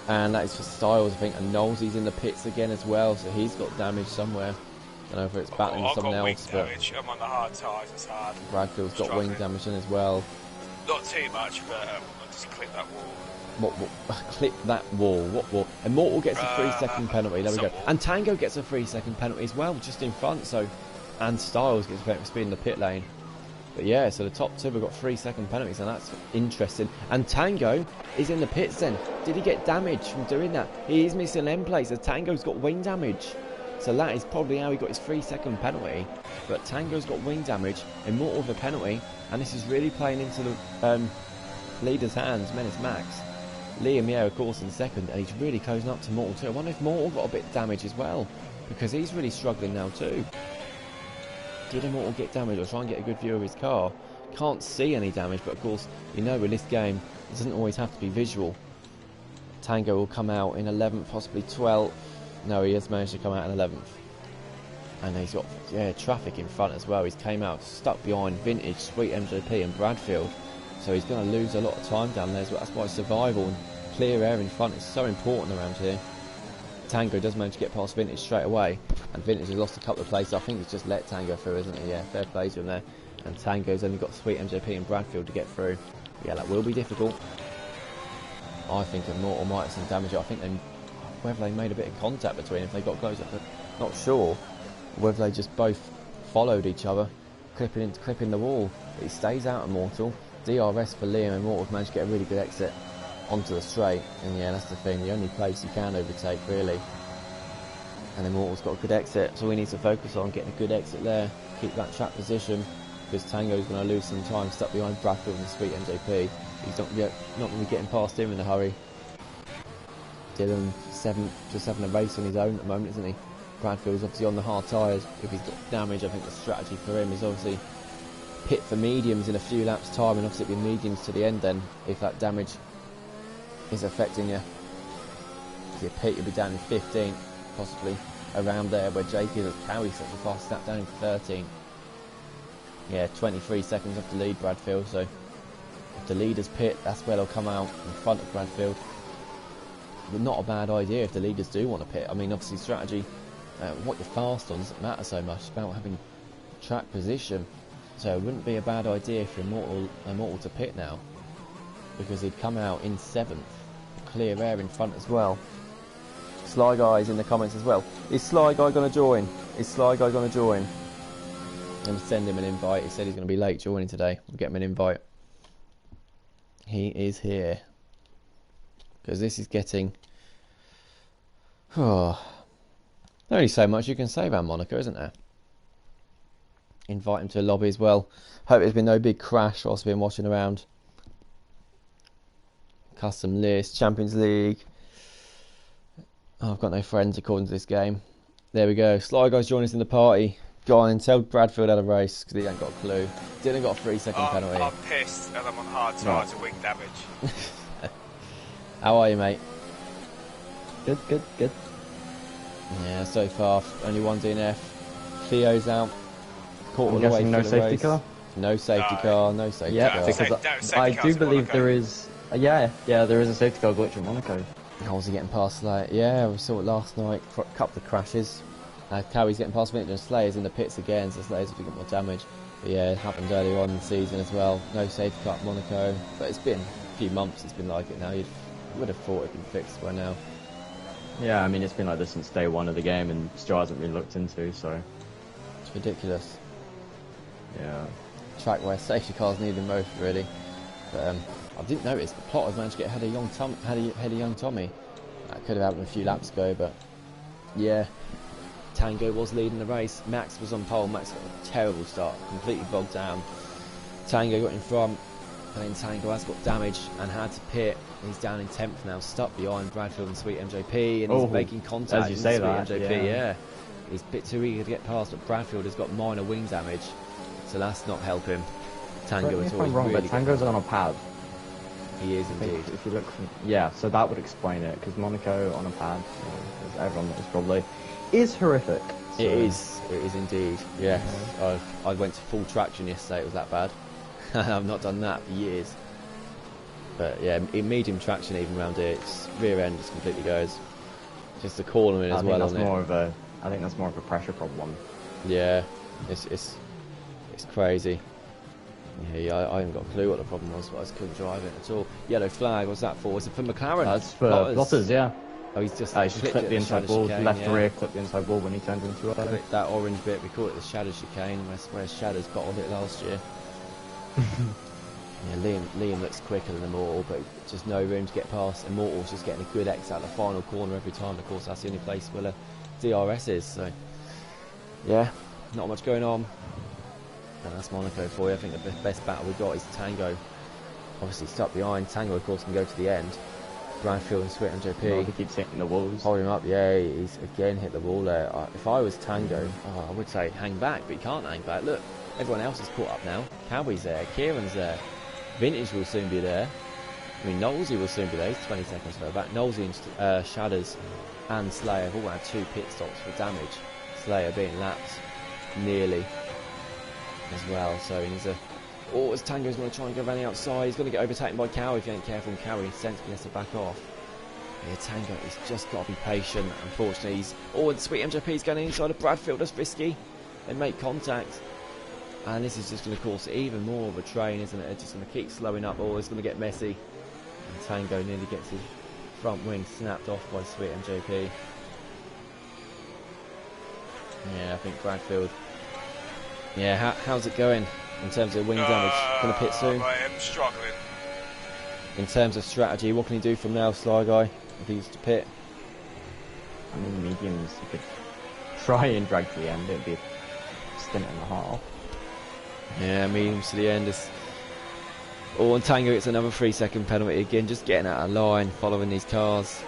And that is for Styles, I think. And Knowles, in the pits again as well, so he's got damage somewhere. I don't know if it's battling someone else, but I'm on the hard tyres, it's hard. Bradfield's got wing damage in as well. Not too much, but I'll just clip that wall. Clip that wall. What wall? Immortal gets a 3-second penalty. There we go. wall. And Tango gets a 3-second penalty as well, just in front. So, and Styles gets a penalty for speed in the pit lane. But yeah, so the top two have got 3-second penalties, and that's interesting. And Tango is in the pits then. Did he get damage from doing that? He is missing end plate, so Tango's got wing damage. So that is probably how he got his 3-second penalty. But Tango's got wing damage, Immortal with a penalty, and this is really playing into the leader's hands. Menace Max. Liam, yeah, of course, in second, and he's really closing up to Mortal too. I wonder if Mortal got a bit of damage as well, because he's really struggling now too. Did Immortal get damage? I'll try and get a good view of his car. Can't see any damage, but of course, you know with this game, it doesn't always have to be visual. Tango will come out in 11th, possibly 12th. No, he has managed to come out in 11th. And he's got, traffic in front as well. He's came out stuck behind Vintage, Sweet MJP and Bradfield. So he's going to lose a lot of time down there. That's why survival and clear air in front is so important around here. Tango does manage to get past Vintage straight away. And Vintage has lost a couple of places. I think he's just let Tango through, isn't he? Yeah, fair play to him there. And Tango's only got Sweet MJP and Bradfield to get through. Yeah, that will be difficult. I think Immortal might have some damage. I think whether they made a bit of contact between if they got closer, but not sure. Whether they just both followed each other, clipping the wall. But he stays out Immortal. DRS for Liam. Immortal's managed to get a really good exit onto the straight, and yeah, that's the thing, the only place you can overtake really. And Immortal's got a good exit, so we need to focus on getting a good exit there, keep that track position, because Tango's going to lose some time stuck behind Bradfield and Sweet MJP. He's not going to be getting past him in a hurry. Dylan just having a race on his own at the moment, isn't he? Bradfield's obviously on the hard tyres. If he's got damage, I think the strategy for him is obviously pit for mediums in a few laps time, and obviously it'll be mediums to the end then, if that damage is affecting you. If you pit, you'll be down in 15th, possibly around there, where Jake is at Cowie such a fast step down in 13th. Yeah, 23 seconds off the lead, Bradfield, so if the leaders pit, that's where they'll come out in front of Bradfield. But not a bad idea if the leaders do want to pit. I mean, obviously strategy, what you're fast on doesn't matter so much, it's about having track position. So it wouldn't be a bad idea for Immortal to pit now, because he'd come out in 7th, clear air in front as well. Sly Guy's in the comments as well. Is Sly Guy going to join? Is Sly Guy going to join? I'm going to send him an invite. He said he's going to be late joining today. We'll get him an invite. He is here. Because this is getting... Oh, there's only so much you can say about Monaco, isn't there? Invite him to a lobby as well. Hope there's been no big crash whilst I've been watching around. Custom list, Champions League. Oh, I've got no friends according to this game. There we go. Sly Guy's joining us in the party. Go on and tell Bradfield had a race, because he ain't got a clue. Dylan got a 3-second penalty. I'm pissed and I'm on hard tyres and wing damage. How are you, mate? Good. Yeah, so far only one DNF. Theo's out. I'm guessing no safety car? No safety car, no safety Yeah, car. because I do believe there is... yeah, there is a safety car glitch in Monaco. How was he getting past Slayer? Yeah, we saw it last night. A couple of crashes. Cowie's getting past Vintage and Slayer's in the pits again, so Slayer's have got more damage. But yeah, it happened earlier on in the season as well. No safety car at Monaco. But it's been a few months it's been like it now. You would have thought it'd been fixed by now. Yeah, I mean, it's been like this since day one of the game, and still hasn't been looked into, so... It's ridiculous. Yeah. Track where safety cars need them most, really. But I didn't notice the Plotters managed to get ahead of young Tommy. That could have happened a few laps ago, but yeah. Tango was leading the race. Max was on pole. Max got a terrible start, completely bogged down. Tango got in front, and then Tango has got damage and had to pit. He's down in 10th now, stuck behind Bradfield and Sweet MJP, and he's making contact as you say with that, Sweet MJP. Yeah. He's a bit too eager to get past, but Bradfield has got minor wing damage, so that's not helping Tango Correct me at if all. I'm wrong, Really but Tango's on a pad. he is I think indeed. if you look from, yeah, so that would explain it, because Monaco on a pad, as everyone knows probably, is horrific. So. It is indeed. Yes, I went to full traction yesterday. It was that bad. I've not done that for years. But yeah, in medium traction even around here, it's rear end just completely goes. Just the cornering as well on it. I think that's more of a pressure problem. Yeah, it's crazy. Yeah, I haven't got a clue what the problem was, but I just couldn't drive it at all. Yellow flag, what's that for? Was it for McLaren? That's for Blotters, yeah. Oh, he's just clipped the inside ball, chicane, left yeah. rear, clipped the inside ball when he turned into it. That orange bit, we call it the shadow chicane, where Shadows bottled it last year. Yeah, Liam looks quicker than Immortal, but just no room to get past. Immortal's just getting a good X out of the final corner every time. Of course, that's the only place where the DRS is. So, yeah, not much going on. And that's Monaco for you. I think the best battle we've got is Tango. Obviously stuck behind. Tango, of course, can go to the end. Bradfield and Sweet MJP. He keeps hitting the walls. Hold him up, yeah, he's again hit the wall there. If I was Tango, I would say hang back, but he can't hang back. Look, everyone else is caught up now. Cowie's there, Kieran's there. Vintage will soon be there. I mean, Knowlesy will soon be there. He's 20 seconds further back. Knowlesy and Shadows and Slayer have all had 2 pit stops for damage. Slayer being lapped nearly as well. So he's a... Oh, as Tango's going to try and go around the outside. He's going to get overtaken by Cowie if he ain't careful. And Cowie sensibly has to back off. Yeah, Tango has just got to be patient. Unfortunately, he's... Oh, and Sweet MJP's going inside of Bradfield. That's risky. They make contact. And this is just going to cause even more of a train, isn't it? It's just going to keep slowing up. Oh, it's going to get messy. And Tango nearly gets his front wing snapped off by Sweet MJP. Yeah, I think Bradfield... Yeah, how's it going in terms of wing damage? Going to pit soon? I am struggling. In terms of strategy, what can he do from now, Sly Guy, if he's to pit? I mean, mediums, you could try and drag to the end. It'd be a stint and a half. Yeah, mediums to the end. Oh, and Tango gets another 3-second penalty again, just getting out of line, following these cars.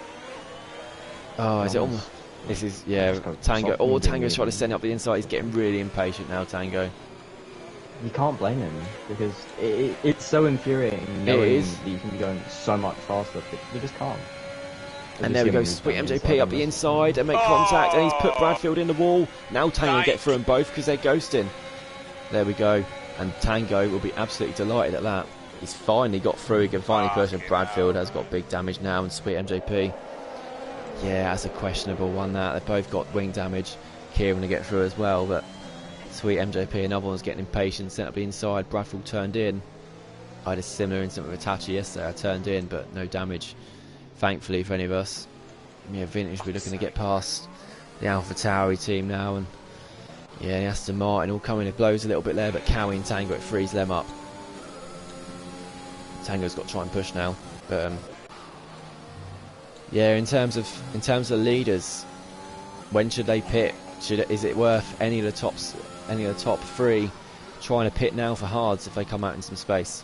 Oh, is it almost... This is, yeah, Tango. Oh, Tango's trying to send up the inside. He's getting really impatient now, Tango. You can't blame him, because it's so infuriating knowing that you can be going so much faster, but you just can't. And there we go, Sweet MJP up the inside and make contact, and he's put Bradfield in the wall. Now Tango will get through them both because they're ghosting. There we go, and Tango will be absolutely delighted at that. He's finally got through, he can finally push, and Bradfield has got big damage now, and Sweet MJP. Yeah, that's a questionable one, that. They've both got wing damage. Kieran to get through as well, but Sweet MJP, another one's getting impatient, sent up the inside. Bradfield turned in. I had a similar incident with Itachi yesterday. I turned in, but no damage, thankfully, for any of us. Yeah, Vintage, we're looking to get past the Alpha Tauri team now, and yeah, the Aston Martin all coming to blows a little bit there, but Cowie and Tango, it frees them up. Tango's got to try and push now, but yeah, in terms of leaders, when should they pit? Is it worth any of the top 3 trying to pit now for hards if they come out in some space?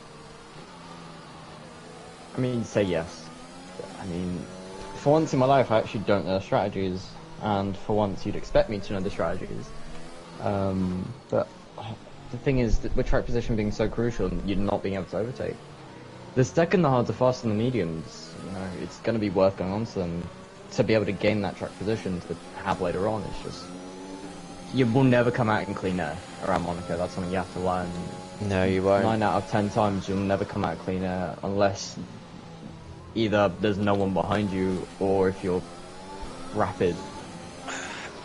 I mean, say yes. I mean, for once in my life, I actually don't know the strategies, and for once, you'd expect me to know the strategies. But the thing is, that with track position being so crucial, you're not being able to overtake. The second the hards are faster than the mediums, you know, it's going to be worth going on to them to be able to gain that track position to have later on. It's just, you will never come out in clean air around Monaco. That's something you have to learn. No, you won't. 9 out of 10 times you'll never come out clean air unless either there's no one behind you or if you're rapid.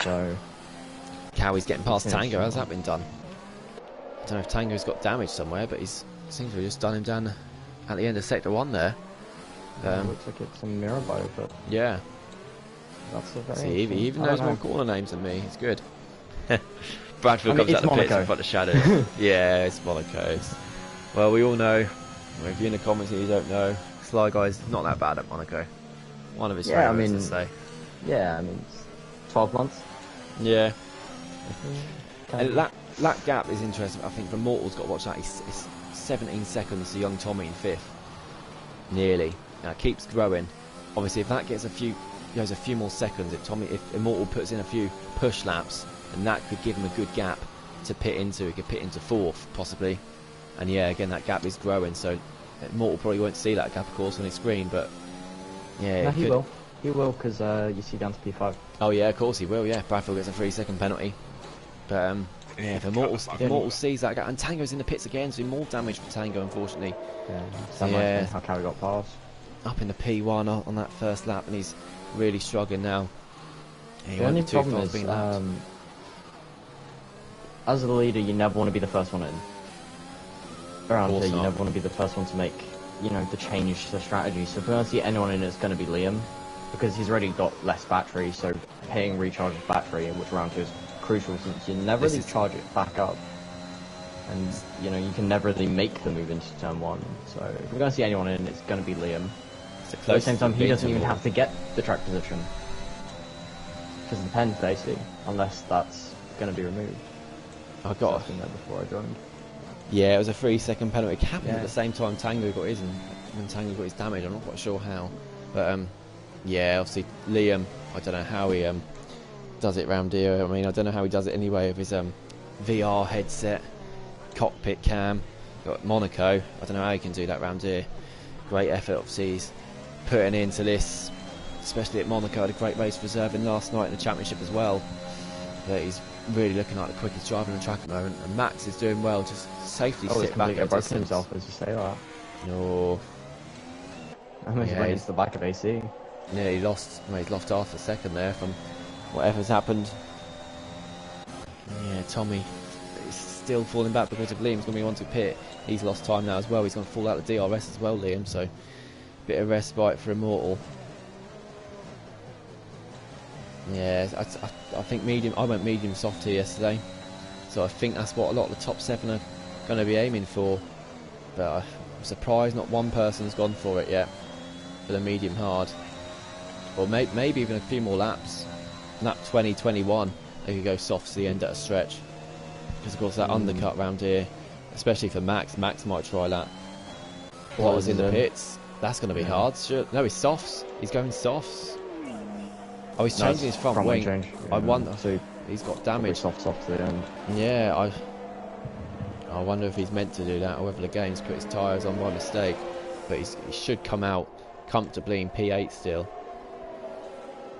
So Cowie's getting past Tango. How's that been done? I don't know if Tango's got damage somewhere, but he's seems to have just done him down at the end of sector 1 there. Looks like it's a Mirabai, but yeah. That's a very... See, he even knows more corner names than me. It's good. I Bradfield mean, comes out the pits Monaco. in front of Shadows. Yeah, it's Monaco. Well, we all know. If you're in the comments here, you don't know. Sly Guy's not that bad at Monaco. One of his Yeah, I favourites, mean, to say. Yeah, I mean, it's 12 months. Yeah. And that gap is interesting. I think for Mortal's got to watch that. It's 17 seconds to young Tommy in 5th. Nearly. Now it keeps growing. Obviously, if that gets a few goes a few more seconds, if Immortal puts in a few push laps, and that could give him a good gap to pit into. He could pit into 4th possibly, and yeah, again that gap is growing. So Immortal probably won't see that gap, of course, on his screen, but yeah, No, it he could. will. He will, because you see down to P5. Oh yeah, of course he will. Yeah, Bradfield gets a 3-second penalty, but yeah, if Immortal sees that gap, and Tango's in the pits again, so more damage for Tango, unfortunately. Yeah, same Yeah. how Carry got past. Up in the P1 on that first lap, and he's really struggling now. Yeah, he The won't only be too problem far is, being lapped. as a leader, you never want to be the first one in. Around course here, you not. never want to be the first one to make, the change to the strategy. So if we don't see anyone in, it's going to be Liam, because he's already got less battery, so paying recharge of battery, which round 2 is crucial, since you never really charge it back up. And, you can never really make the move into turn 1. So if we're going to see anyone in, it's going to be Liam. At the same time, he doesn't even have to get the track position. Because of the penalty, basically, unless that's going to be removed. I got I've been there before I joined. Yeah, it was a 3-second penalty. It happened at Yeah. the same time Tango got his, and when Tango got his damage, I'm not quite sure how. But yeah, obviously Liam, I don't know how he does it round here. I mean, I don't know how he does it anyway with his VR headset, cockpit cam, got Monaco. I don't know how he can do that round here. Great effort, obviously he's putting into this, especially at Monaco. Had a great race reserving last night in the championship as well. But he's really looking like the quickest driver on the track at the moment, and Max is doing well, just safely Oh, he's sit back completely at a broken distance. himself as you say that. No, I almost Yeah, went he's- into the back of AC. yeah, he's lost half a second there from whatever's happened. Yeah, Tommy is still falling back because of Liam's going to be on to pit. He's lost time now as well. He's going to fall out of the DRS as well, Liam. So bit of respite for Immortal. Yeah, I think medium. I went medium soft here yesterday, so I think that's what a lot of the top 7 are going to be aiming for. But I'm surprised not one person's gone for it yet for the medium hard. Or maybe even a few more laps. Lap 20, 21, they could go soft to the end at a stretch. Because of course that undercut round here, especially for Max. Max might try that. What was in the pits? That's going to be hard. Sure. No, he's softs. He's going softs. Oh, he's changing his front wing. change. I wonder. So He's got probably damage. soft to the end. Yeah, I wonder if he's meant to do that, or whether the game's put his tyres on by mistake. But he should come out comfortably in P8 still.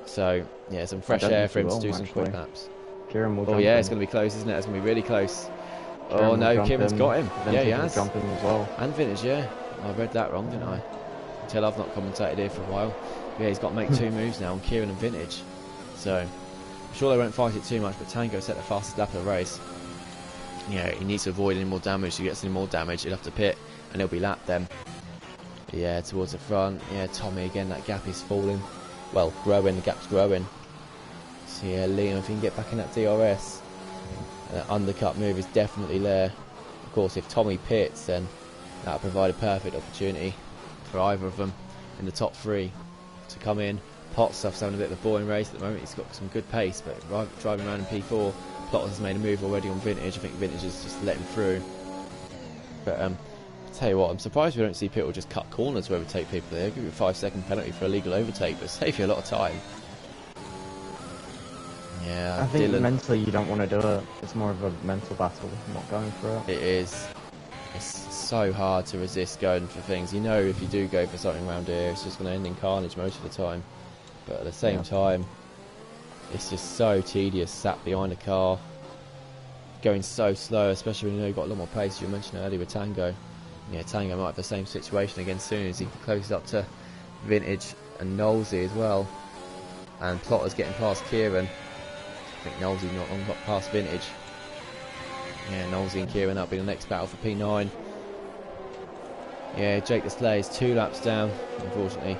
So yeah, some fresh don't air think for he him to will, do some quick actually. laps. Kieran will Oh jump yeah, in. it's going to be close, isn't it? It's going to be really close. Kieran Oh will no, jump Kieran's in. got him. Vintage Yeah, he will has. jump in as well. And Vintage, yeah. I read that wrong, didn't I? Until I've not commentated here for a while. Yeah, he's got to make 2 moves now on Kieran and Vintage. So I'm sure they won't fight it too much, but Tango set the fastest lap of the race. Yeah, he needs to avoid any more damage. If he gets any more damage, he'll have to pit, and he'll be lapped then. Yeah, towards the front. Yeah, Tommy again, that gap is falling. Well, growing, the gap's growing. So yeah, Liam, if he can get back in that DRS, that undercut move is definitely there. Of course, if Tommy pits, then that'll provide a perfect opportunity for either of them in the top 3 to come in. Potstuff's having a bit of a boring race at the moment. He's got some good pace, but driving around in P4, Plotters has made a move already on Vintage. I think Vintage is just letting through. But I'll tell you what, I'm surprised we don't see people just cut corners to overtake people there. Give you a 5-second penalty for illegal overtake, but save you a lot of time. Yeah, I think Dylan. mentally you don't want to do it. It's more of a mental battle, not going for it. It is. It's so hard to resist going for things. You know, if you do go for something around here, it's just going to end in carnage most of the time. But at the same time, it's just so tedious sat behind a car, going so slow, especially when you know you've got a lot more pace. You mentioned earlier with Tango. Yeah, Tango might have the same situation again soon as he closes up to Vintage and Knowlesy as well. And Plotter's getting past Kieran. I think Knowlesy not long got past Vintage. Yeah, Knowlesy and Kieran up in the next battle for P9. Yeah, Jake the Slayer is 2 laps down, unfortunately.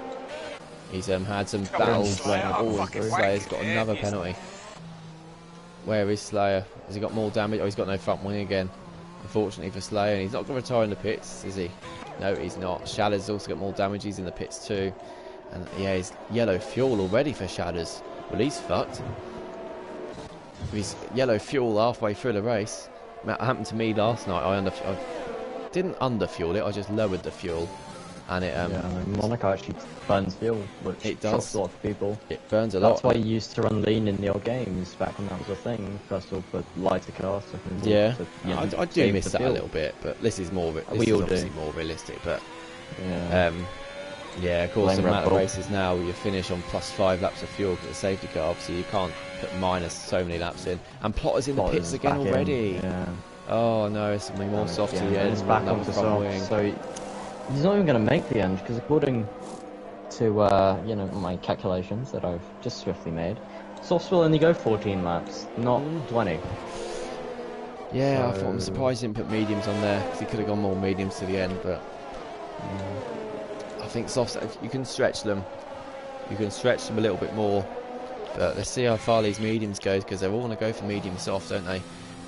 He's had some Come on, battles Slayer, when I'm fucking Slayer's wanking got here. another penalty. Where is Slayer? Has he got more damage? Oh, he's got no front wing again. Unfortunately for Slayer, and he's not going to retire in the pits, is he? No, he's not. Shadow's also got more damage. He's in the pits too. And yeah, he's yellow fuel already for Shadows. Well, he's fucked. He's yellow fuel halfway through the race. That happened to me last night. I didn't underfuel it. I just lowered the fuel. and Yeah, Monaco actually burns fuel, which It does. shocks a lot of people. it burns a lot. That's why you used to run lean in the old games back when that was a thing. First of all, for lighter cars. Second of all, Yeah, to, you know, I do save miss the that a fuel. little bit, but this is more. This We is all do. obviously more realistic, but Yeah. yeah, of course, Blame the Red amount of Bull. races now where you finish on +5 laps of fuel for the safety car. Obviously, you can't put minus so many laps in. And Plotter's in the pits Plotter's again back in, already. Yeah. Oh no, it's something more soft to the and end. it's back another onto front soft. wing. So he's not even going to make the end because according to you know, my calculations that I've just swiftly made, softs will only go 14 laps, not 20. Yeah, I thought I'm So- surprised he didn't put mediums on there because he could have gone more mediums to the end, but I think softs, you can stretch them. You can stretch them a little bit more, but let's see how far these mediums go because they're all going to go for medium soft, don't they?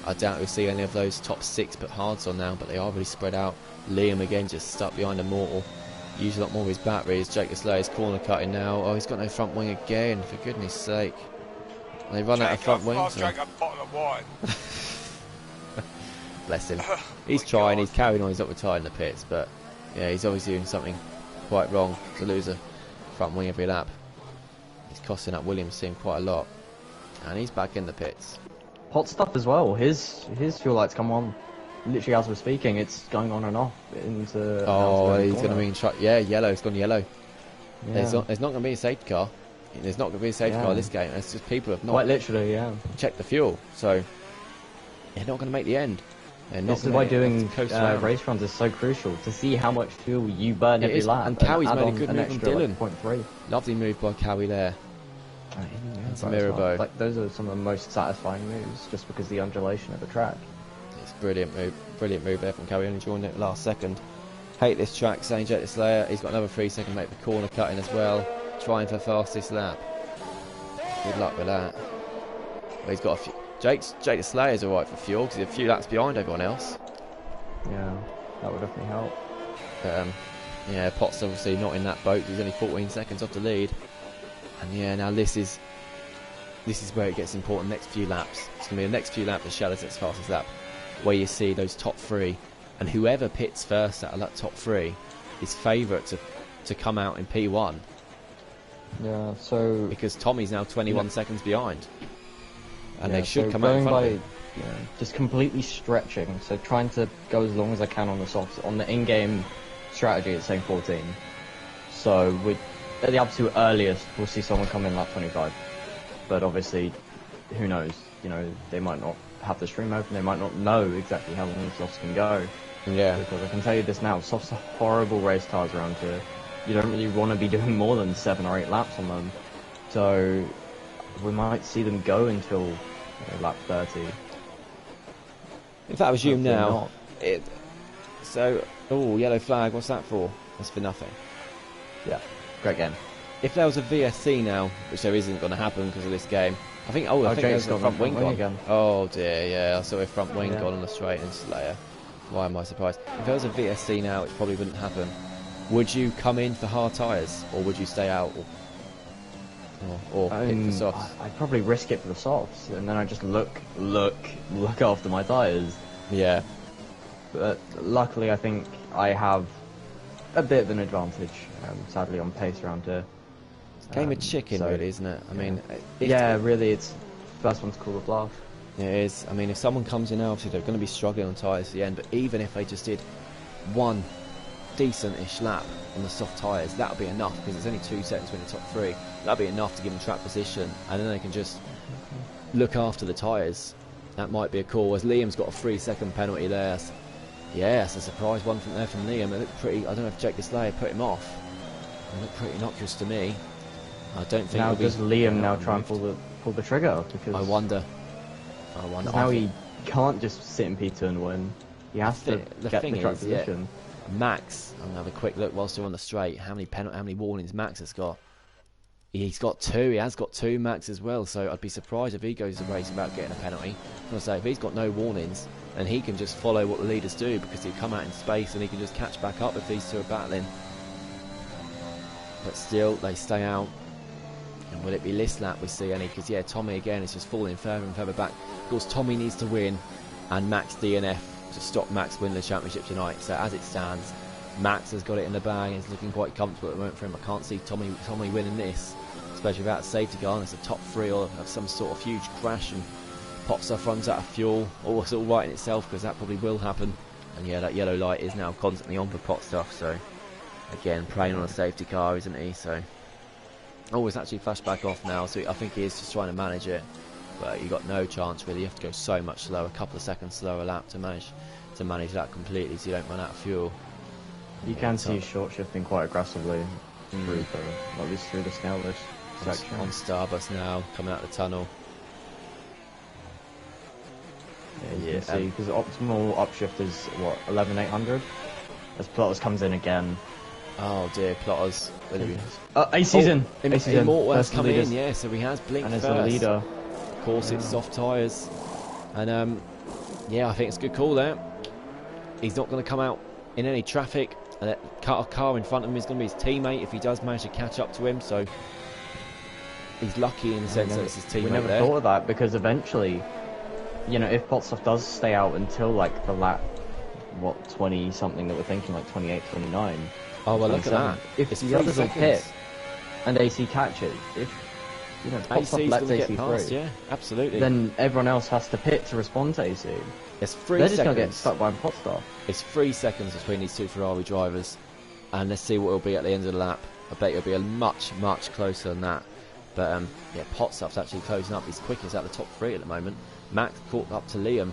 I doubt we'll see any of those top 6 put hards on now, but they are really spread out. Liam again just stuck behind a mortal. Use a lot more of his batteries. Jake Deslay is corner cutting now. Oh, he's got no front wing again, for goodness sake. They run out of front wing. I've So. drank a bottle of wine. Bless him. He's trying, he's carrying on, he's not retired in the pits, but yeah, he's obviously doing something quite wrong to lose a front wing every lap. He's costing up Williams team quite a lot. And he's back in the pits. Hot stuff as well. His fuel lights come on. Literally as we're speaking, it's going on and off into. Oh, into the he's going to corner. be in trouble. Yeah, yellow, it's gone yellow. Yeah. There's not going to be a safety car. There's not going to be a safety car Yeah. in this game. It's just people have not Quite literally, yeah. checked the fuel. So they're not going to make the end. They're not This is gonna why make it. They have doing to coast around. race runs is so crucial to see how much fuel you burn It every is, lap. and Cowie's add made a on good an move on extra, Dylan. Like, 0.3. Lovely move by Cowie there. It's Mirabeau. Like those are some of the most satisfying moves, just because the undulation of the track. It's brilliant move there from Cowie. Only joined it last second. Hate this track, saying Jake the Slayer. He's got another 3 second make the corner cutting as well. Trying for fastest lap. Good luck with that. But he's got a few. Jake the Slayer's alright for fuel because he's a few laps behind everyone else. Yeah, that would definitely help. But yeah, Potts obviously not in that boat. He's only 14 seconds off the lead. And yeah, now this is where it gets important. Next few laps. It's going to be the next few laps of Shadowset's fastest lap, where you see those top 3, and whoever pits first out of that top 3 is favourite to come out in P1 Yeah, so because Tommy's now 21 seconds behind, and they yeah, should so come out in going front of by, him. yeah, just completely stretching. So trying to go as long as I can on the softs. On the in-game strategy, it's saying 14. So at the absolute earliest, we'll see someone come in lap 25. But obviously, who knows? You know, they might not have the stream open. They might not know exactly how long the softs can go. Yeah, Because I can tell you this now, softs are horrible race cars around here. You don't really want to be doing more than 7 or 8 laps on them. So we might see them go until lap 30. in fact, I assume Hopefully now. not. Oh, yellow flag. What's that for? That's for nothing. Yeah, great game. If there was a VSC now, which there isn't going to happen because of this game, I think. I think Jake's there's a got front the wing front wing gone. again. Oh dear, yeah, I saw a front wing Yeah. gone on the straight and Slayer. Why am I surprised? If there was a VSC now, it probably wouldn't happen. Would you come in for hard tyres, or would you stay out, or hit for softs? I'd probably risk it for the softs, and then I just look after my tyres. Yeah, But luckily, I think I have a bit of an advantage, sadly, on pace around here. game of chicken, so- really, isn't it? I mean, if- Yeah, really, it's first one to call the bluff. It is. I mean, if someone comes in now, obviously they're going to be struggling on tyres at the end, but even if they just did one decent-ish lap on the soft tyres, that would be enough, because it's only 2 seconds between the top 3. That would be enough to give them track position, and then they can just look after the tyres. That might be a call, as Liam's got a 3-second penalty there. Yeah, it's a surprise one from Liam. It looked pretty. I don't know if Jake Slayer put him off. It looked pretty innocuous to me. I don't think Now it'll be- does Liam now moved. try and pull the trigger? Because I wonder. now I he can't just sit in P2 and win. He has to The get thing the track is, yeah, position. Max, I'll have a quick look whilst we're on the straight. How many warnings Max has got? He's got 2. He has got 2, Max, as well. So I'd be surprised if he goes the race without getting a penalty. I'm gonna say, if he's got no warnings, then he can just follow what the leaders do, because he'll come out in space and he can just catch back up if these two are battling. But still, they stay out. And will it be this lap we see any? Because yeah, Tommy again is just falling further and further back. Of course, Tommy needs to win, and Max DNF to stop Max winning the championship tonight. So as it stands, Max has got it in the bag and is looking quite comfortable at the moment for him. I can't see Tommy winning this, especially without a safety car. And it's a top three or have some sort of huge crash and Potstuff runs out of fuel. Or it's all right in itself because that probably will happen. And yeah, that yellow light is now constantly on for Potstuff. So again, preying on a safety car, isn't he? So it's actually flashed back off now. So I think he is just trying to manage it. But you got no chance really. You have to go so much slower, a couple of seconds slower lap to manage that completely, so you don't run out of fuel. You can see short shifting quite aggressively through the Scaleless section. On Starbus now, coming out of the tunnel. Yeah, you can see, because optimal upshift is, what, 11,800? As Plotters comes in again. Oh dear, Plotters. AC's in. Immortal has come in, yeah, so he has blinked and first. And as the leader. Of course, it's soft tyres. And yeah, I think it's a good call there. He's not going to come out in any traffic. And that car in front of him is going to be his teammate if he does manage to catch up to him. So he's lucky in the sense that it's his teammate. We never thought of that, because eventually, you know, if Potstuff does stay out until like the lap, what, 20 something that we're thinking, like 28, 29. Oh well, look at that. If it's the others will pit and AC catches, if you know Potstuff lets AC past, through, yeah, absolutely. then everyone else has to pit to respond to AC. It's 3 They're seconds. just going to get stuck by Potstuff. It's 3 seconds between these two Ferrari drivers, and let's see what it'll be at the end of the lap. I bet it'll be a much closer than that. But yeah, Potstuff's actually closing up. He's quickest out the top 3 at the moment. Max caught up to Liam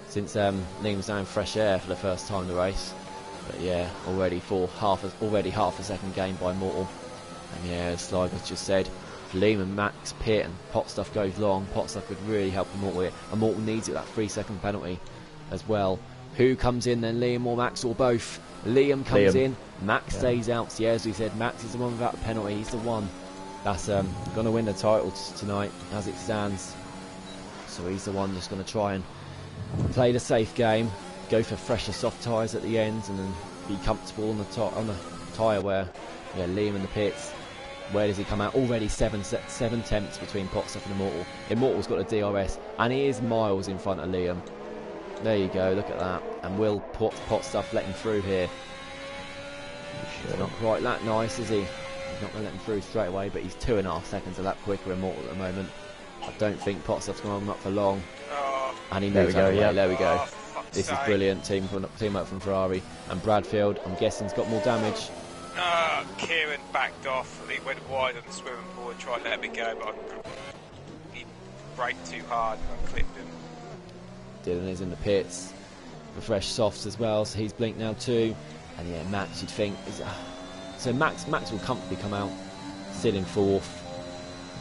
since Liam's down fresh air for the first time in the race. But yeah, already half a second gain by Mortal. And yeah, as Sliger's just said, if Liam and Max pit and Potstuff goes long, Potstuff could really help Immortal here. Immortal needs it, that 3-second penalty as well. Who comes in then, Liam or Max or both? Liam comes in, Max stays out. So yeah, as we said, Max is the one without the penalty. He's the one that's going to win the title tonight as it stands. So he's the one that's going to try and play the safe game, go for fresher soft tyres at the end, and then be comfortable on the tyre wear. Yeah, Liam in the pits. Where does he come out? Already 7 tenths between Potstuff and Immortal. Immortal's got a DRS, and he is miles in front of Liam. There you go, look at that. And will Potstuff let him through here? He's not quite that nice, is he? He's not going to let him through straight away, but he's 2.5 seconds a lap quicker Immortal at the moment. I don't think Potstuff's going to hold him up for long. And he moves out of the way. There we go. This is brilliant. Teamwork from Ferrari. And Bradfield, I'm guessing, has got more damage. Kieran backed off. He went wide on the swimming pool and tried to let me go, but he braked too hard and I clipped him. Dylan is in the pits. The fresh softs as well, so he's blinked now too. And yeah, Max, you'd think. So Max will comfortably come out, still in 4th.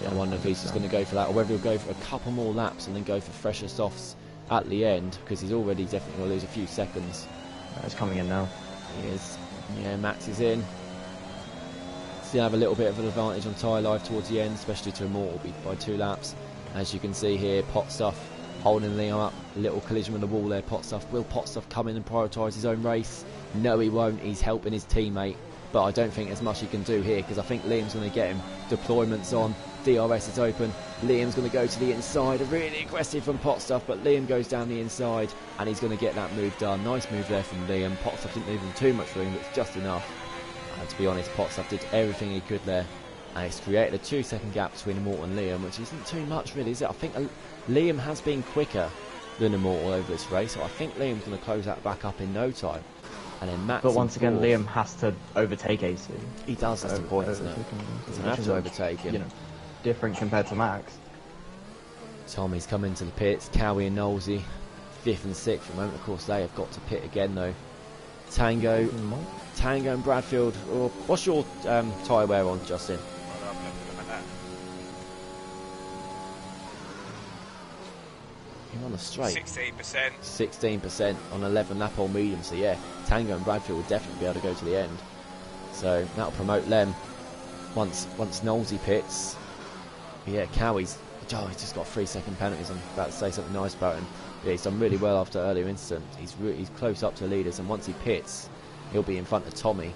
Yeah, I wonder if he's just going to go for that, or whether he'll go for a couple more laps and then go for fresher softs at the end, because he's already definitely going to lose a few seconds. He's coming in now. He is. Yeah, Max is in. Still have a little bit of an advantage on tyre life towards the end, especially to Immortal by 2 laps. As you can see here, Potstuff holding Liam up. A little collision with the wall there, Potstuff. Will Potstuff come in and prioritise his own race? No, he won't. He's helping his teammate. But I don't think there's much he can do here, because I think Liam's going to get him. Deployment's on. DRS is open. Liam's going to go to the inside. Really aggressive from Potstuff, but Liam goes down the inside and he's going to get that move done. Nice move there from Liam. Potstuff didn't leave him too much room, but it's just enough. And to be honest, Potstuff did everything he could there. And it's created a 2-second gap between Immortal and Liam, which isn't too much really, is it? I think Liam has been quicker than Immortal over this race, so I think Liam's going to close that back up in no time. And then Max, but once again, Liam has to overtake AC. He does, that's the point, isn't it? He doesn't have to overtake him. You know, different compared to Max. Tommy's come into the pits. Cowie and Knowlesy, 5th and 6th at the moment. Of course, they have got to pit again though. Tango and Bradfield. What's your tyre wear on, Justin? You're on the straight. 16%. 16% on 11 lap on medium. So yeah, Tango and Bradfield will definitely be able to go to the end. So that'll promote them. Once Knowlesy pits. Yeah, Cowie's. Oh, he's just got 3-second penalties. I'm about to say something nice about him. Yeah, he's done really well after earlier incident. He's close up to leaders, and once he pits, he'll be in front of Tommy.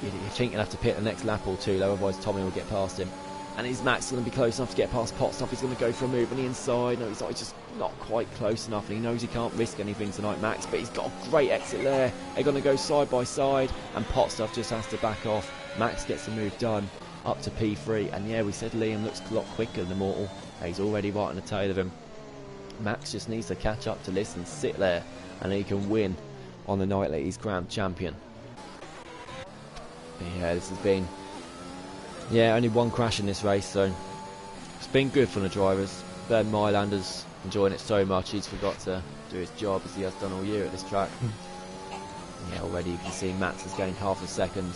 You think he'll have to pit the next lap or two, though, otherwise Tommy will get past him. And is Max going to be close enough to get past Potstuff? He's going to go for a move on the inside. No, he's not. He's just not quite close enough. And he knows he can't risk anything tonight, Max. But he's got a great exit there. They're going to go side by side. And Potstuff just has to back off. Max gets the move done up to P3. And yeah, we said Liam looks a lot quicker than Immortal. He's already right on the tail of him. Max just needs to catch up to this and sit there. And he can win on the night that he's Grand Champion. But yeah, this has been... Yeah, only one crash in this race, so it's been good for the drivers. Ben Mylander's enjoying it so much, he's forgot to do his job as he has done all year at this track. Yeah, already you can see Max has gained half a second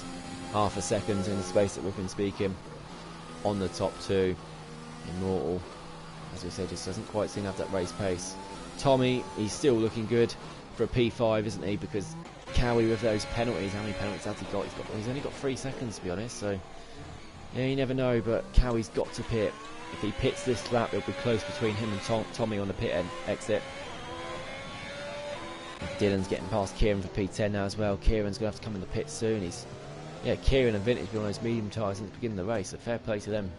in the space that we've been speaking. On the top two, Immortal, as we said, just doesn't quite seem to have that race pace. Tommy, he's still looking good for a P5, isn't he? Because Cowie with those penalties, how many penalties has he got? He's only got 3 seconds, to be honest, so... Yeah, you never know, but Cowie's got to pit. If he pits this lap, it'll be close between him and Tommy on the pit exit. Dylan's getting past Kieran for P10 now as well. Kieran's going to have to come in the pit soon. Kieran and Vintage been on those medium tyres since the beginning of the race, so fair play to them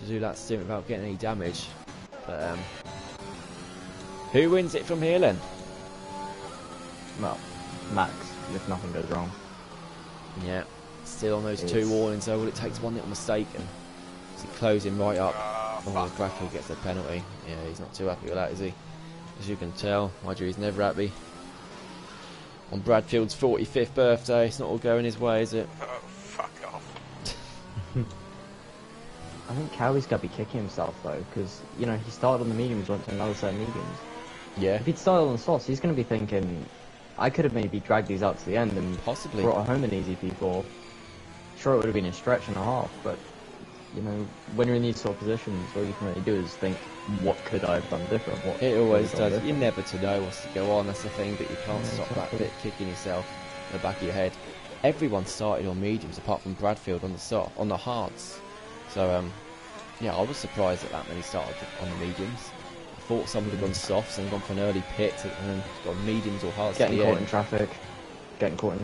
to do that stint without getting any damage. But who wins it from here then? Well, Max, if nothing goes wrong. Yeah. Still on those 2 warnings though. All it takes one little mistake and it's closing right up. Oh, Bradfield gets a penalty. Yeah, he's not too happy with that, is he? As you can tell, mind you, he's never happy. On Bradfield's 45th birthday, it's not all going his way, is it? Oh, fuck off. I think Cowie's got to be kicking himself though, because you know he started on the mediums, went to another set of mediums. Yeah. If he'd started on the softs, he's going to be thinking, I could have maybe dragged these out to the end and possibly brought home an easy P4. Sure, it would have been a stretch and a half, but you know, when you're in these sort of positions, all you can really do is think, what could I have done different? It always does. You're never to know what's to go on, that's the thing, but you can't stop that bit kicking yourself in the back of your head. Everyone started on mediums apart from Bradfield on the hards. So, yeah, I was surprised at that many started on the mediums. I thought some would have gone softs and gone for an early pit and then got mediums or hards. Getting caught in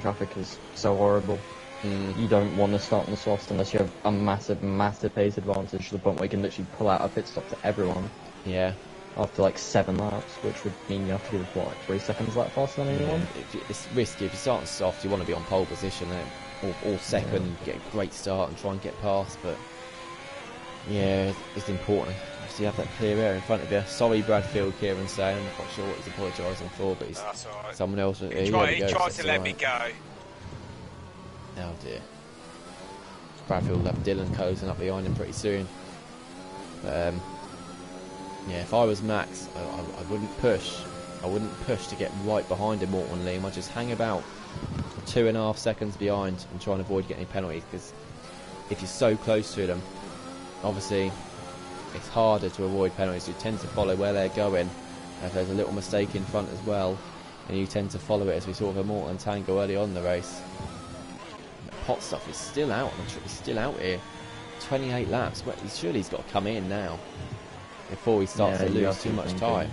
traffic is so horrible. You don't want to start on the softs unless you have a massive pace advantage to the point where you can literally pull out a pit stop to everyone. Yeah. After like 7 laps, which would mean you have to give what, 3 seconds lap faster than anyone? It's risky. If you start on soft, you want to be on pole position or second, get a great start and try and get past, but yeah, it's important. So you have that clear air in front of you. Sorry, Bradfield, Kieran saying. I'm not quite sure what he's apologising for, but he's someone else. He tried to let me go. Oh dear. Bradfield will have Dylan closing up behind him pretty soon. But yeah, if I was Max, I wouldn't push. I wouldn't push to get right behind him, Morton and Liam. I'd just hang about 2.5 seconds behind and try and avoid getting any penalties, because if you're so close to them, obviously it's harder to avoid penalties. You tend to follow where they're going. If there's a little mistake in front as well, and you tend to follow it, as we saw with Morton and Tango early on in the race. Hot stuff is still out. He's still out here. 28 laps. Well, surely he's got to come in now before he starts to lose too much time.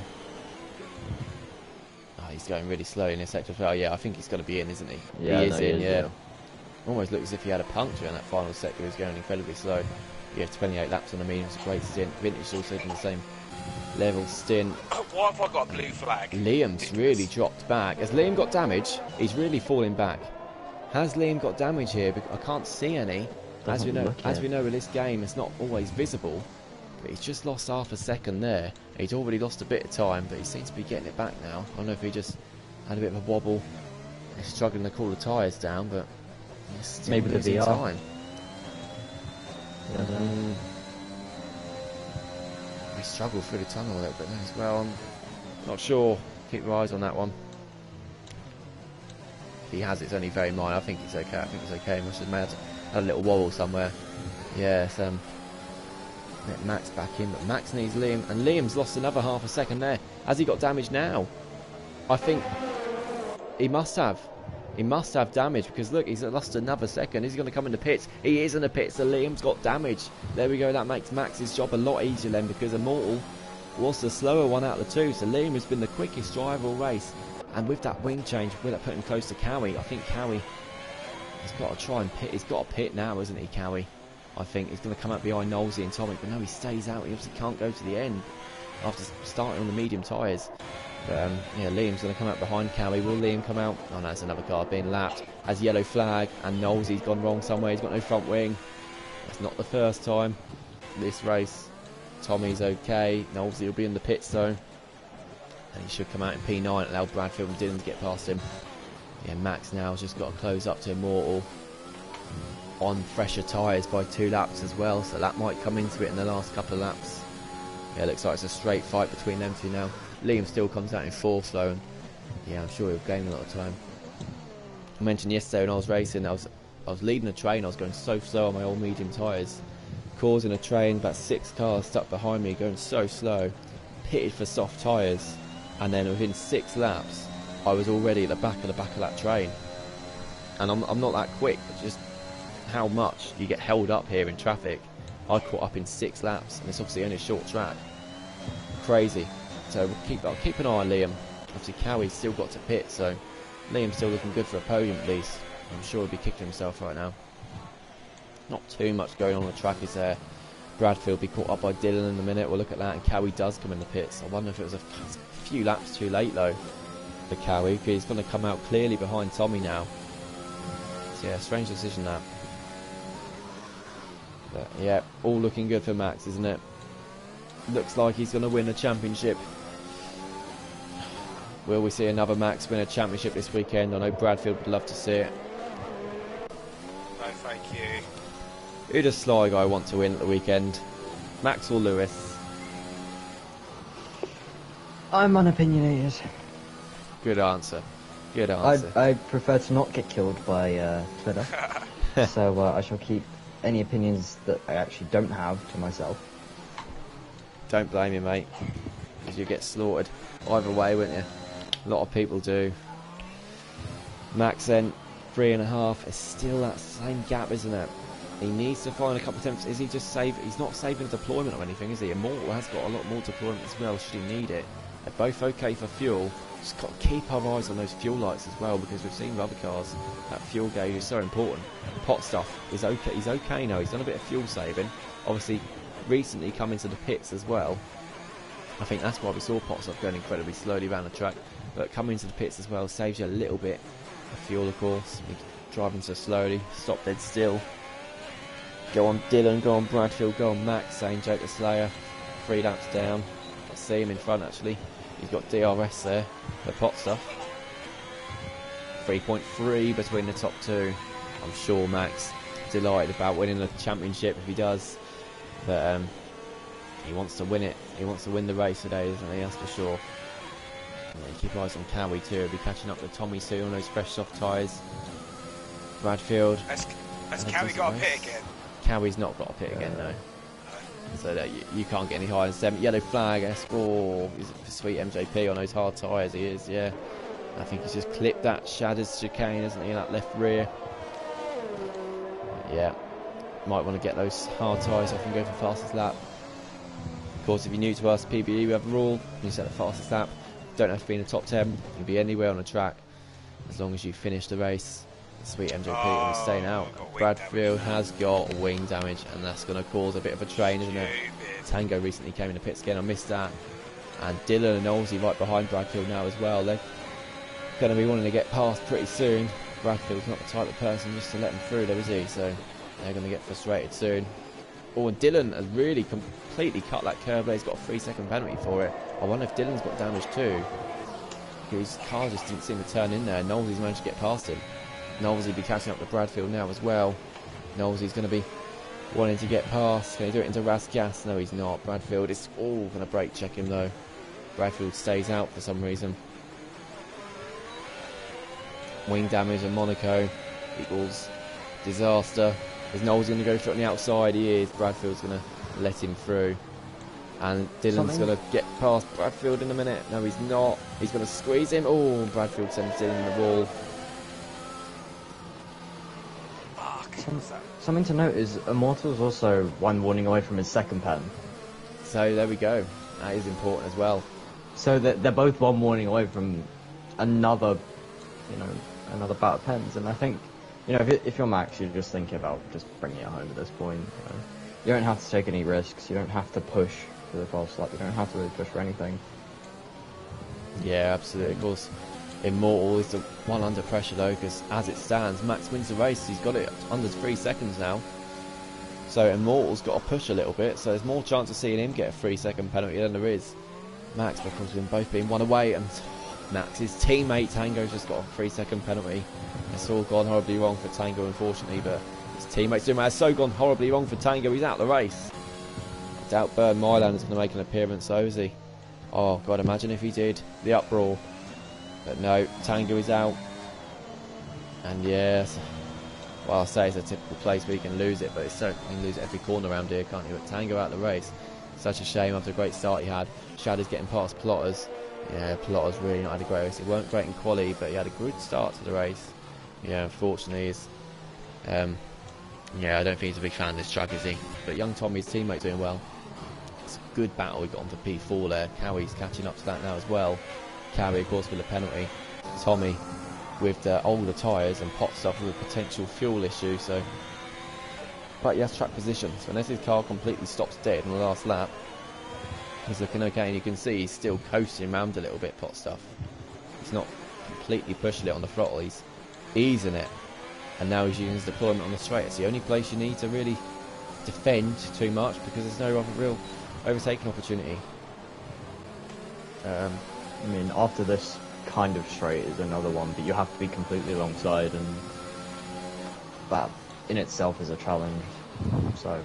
Oh, he's going really slow in this sector. Oh, yeah, I think he's going to be in, isn't he? Yeah, he is in. Yeah. Almost looks as if he had a puncture in that final sector. He was going incredibly slow. Yeah, 28 laps on the medium. It's a great stint. Vintage also in the same level stint. Why have I got a blue flag? Liam's really dropped back. Has Liam got damage? He's really falling back. Has Liam got damage here? I can't see any. As we know with this game, it's not always visible. But he's just lost half a second there. He's already lost a bit of time, but he seems to be getting it back now. I don't know if he just had a bit of a wobble. He's struggling to cool the tyres down, but he's still maybe the VR. Time. We struggled through the tunnel a little bit as well. I'm not sure. Keep your eyes on that one. He has, it's only very minor. I think he's okay. He must have had a little wobble somewhere. Yeah, let Max back in, but Max needs Liam, and Liam's lost another half a second there. Has he got damage now? I think he must have. He must have damage, because look, he's lost another second. Is he going to come in the pits? He is in the pits, so Liam's got damage. There we go. That makes Max's job a lot easier then, because Immortal was the slower one out of the two. So Liam has been the quickest driver all race. And with that wing change, with that putting him close to Cowie, I think Cowie has got to try and pit. He's got to pit now, isn't he, Cowie? I think he's going to come out behind Knowlesy and Tomic, but no, he stays out. He obviously can't go to the end after starting on the medium tyres. But yeah, Liam's going to come out behind Cowie. Will Liam come out? Oh no, it's another car being lapped. Has yellow flag, and Knowlesy's gone wrong somewhere. He's got no front wing. That's not the first time this race. Tommy's okay. Knowlesy will be in the pits though. And he should come out in P9, allow Bradfield and Dylan to get past him. Yeah, Max now has just got to close up to Immortal on fresher tyres by 2 laps as well, so that might come into it in the last couple of laps. Yeah, looks like it's a straight fight between them two now. Liam still comes out in 4th though, and yeah, I'm sure he'll gain a lot of time. I mentioned yesterday when I was racing, I was leading a train. I was going so slow on my old medium tyres, causing a train, about 6 cars stuck behind me, going so slow, pitted for soft tyres, and then within 6 laps I was already at the back of that train. And I'm not that quick, but just how much you get held up here in traffic. I caught up in 6 laps, and it's obviously only a short track. Crazy. So I'll keep an eye on Liam. Obviously Cowie's still got to pit, so Liam's still looking good for a podium at least. I'm sure he'll be kicking himself right now. Not too much going on the track, is there? Bradfield will be caught up by Dylan in a minute. We'll look at that, and Cowie does come in the pits. I wonder if it was a few laps too late though for Cowie, because he's going to come out clearly behind Tommy now. So yeah, strange decision that. But yeah, all looking good for Max, isn't it? Looks like he's going to win a championship. Will we see another Max win a championship this weekend? I know Bradfield would love to see it. No, thank you. Who does Sly Guy want to win at the weekend? Max or Lewis? I'm unopinionated. Good answer. Good answer. I prefer to not get killed by Twitter, so I shall keep any opinions that I actually don't have to myself. Don't blame you, mate, because you get slaughtered either way, wouldn't you? A lot of people do. Max then 3.5. It's still that same gap, isn't it? He needs to find a couple of attempts. Is he just he's not saving deployment or anything, is he? Immortal has got a lot more deployment as well, should he need it. They're both okay for fuel. Just got to keep our eyes on those fuel lights as well, because we've seen with other cars that fuel gauge is so important. Pot stuff is okay. He's okay now. He's done a bit of fuel saving. Obviously, recently come into the pits as well. I think that's why we saw pot stuff going incredibly slowly around the track. But coming into the pits as well saves you a little bit of fuel, of course. Driving so slowly, stop dead still. Go on Dylan, go on Bradfield, go on Max, same Jake the Slayer. 3 laps down. I see him in front actually. He's got DRS there, the pot stuff. 3.3 between the top 2. I'm sure Max delighted about winning the championship if he does. But he wants to win it. He wants to win the race today, doesn't he? That's for sure. Yeah, keep eyes on Cowie too. He'll be catching up with Tommy soon on those fresh soft tyres. Bradfield. Has Cowie got a pit again? Cowie's not got a pit again, no. So that you can't get any higher than 7. Yellow flag, S4. He's a sweet MJP on those hard tyres, he is, yeah. I think he's just clipped that Shadders chicane, hasn't he, in that left rear. Yeah. Might want to get those hard tyres off and go for fastest lap. Of course, if you're new to us, PBE, we have a rule. You set the fastest lap. Don't have to be in the top 10. You can be anywhere on the track as long as you finish the race. Sweet MJP will be staying out. Bradfield has got wing damage, and that's going to cause a bit of a train, isn't it? Tango recently came in the pits again. I missed that. And Dylan and Olsey right behind Bradfield now as well. They're going to be wanting to get past pretty soon. Bradfield's not the type of person just to let them through, though, is he? So they're going to get frustrated soon. Oh, and Dylan has really completely cut that curb there. He's got a 3-second penalty for it. I wonder if Dylan's got damage too. His car just didn't seem to turn in there. Knowlesy's managed to get past him. Knowlesy will be catching up to Bradfield now as well. Knowlesy's going to be wanting to get past. Can he do it into Rasgas? No, he's not. Bradfield is all going to brake check him though. Bradfield stays out for some reason. Wing damage in Monaco equals disaster. Is Knowles going to go for it on the outside? He is. Bradfield's going to let him through. And Dylan's going to get past Bradfield in a minute. No, he's not. He's going to squeeze him. Oh, Bradfield sends Dylan in the wall. Something to note is Immortal's also 1 warning away from his 2nd pen. So there we go. That is important as well. So they're both 1 warning away from another, another bout of pens. And I think You know, if you're Max, you're just thinking about just bringing it home at this point. You don't have to take any risks. You don't have to push for the false lap. You don't have to really push for anything. Yeah, absolutely. Of course, Immortal is the one under pressure though, because as it stands, Max wins the race. He's got it under 3 seconds now. So Immortal's got to push a little bit. So there's more chance of seeing him get a 3-second penalty than there is Max, because we've both been one away. And Max's teammate Tango's just got a 3-second penalty. It's all gone horribly wrong for Tango, unfortunately, but his teammates doing well. It's so gone horribly wrong for Tango. He's out of the race. I doubt Bernd Myland is going to make an appearance, though, is he? Oh, God, imagine if he did. The uproar. But no, Tango is out. And yes, well, I'll say it's a typical place where you can lose it, but it's so you can lose it every corner around here, can't you? But Tango out of the race. Such a shame after a great start he had. Shadow's getting past Plotters. Yeah, Plotters really not had a great race. He weren't great in quali, but he had a good start to the race. Yeah, unfortunately, yeah, I don't think he's a big fan of this truck, is he? But young Tommy's teammate doing well. It's a good battle we got on for P4 there. Cowie's catching up to that now as well. Cowie, of course, with a penalty. Tommy with the older tyres, and Potstuff with a potential fuel issue. So, but he has track position. So unless his car completely stops dead in the last lap, he's looking okay. And you can see he's still coasting around a little bit. Potstuff. He's not completely pushing it on the throttle. He's easing it, and now he's using his deployment on the straight. It's the only place you need to really defend too much, because there's no other real overtaking opportunity. I mean, after this kind of straight is another one, but you have to be completely alongside, and that in itself is a challenge. So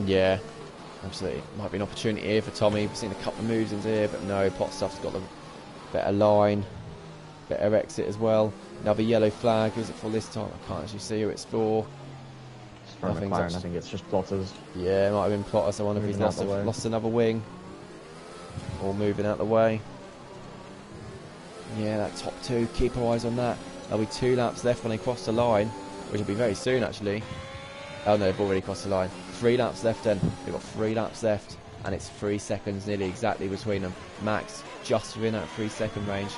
yeah, absolutely, might be an opportunity here for Tommy. We've seen a couple of moves into here, but no, Potstuff's got the better line, better exit as well. Another yellow flag. Who's it for this time? I can't actually see who it's for. it's for McLaren, I think it's just Plotters. Yeah, it might have been Plotters. I wonder if he's lost another wing, or moving out the way. Yeah, that top two, keep our eyes on that. There'll be 2 laps left when they cross the line, which will be very soon actually. Oh no, they've already crossed the line. 3 laps left then. They've got 3 laps left, and it's 3 seconds nearly exactly between them. Max just within that 3-second range.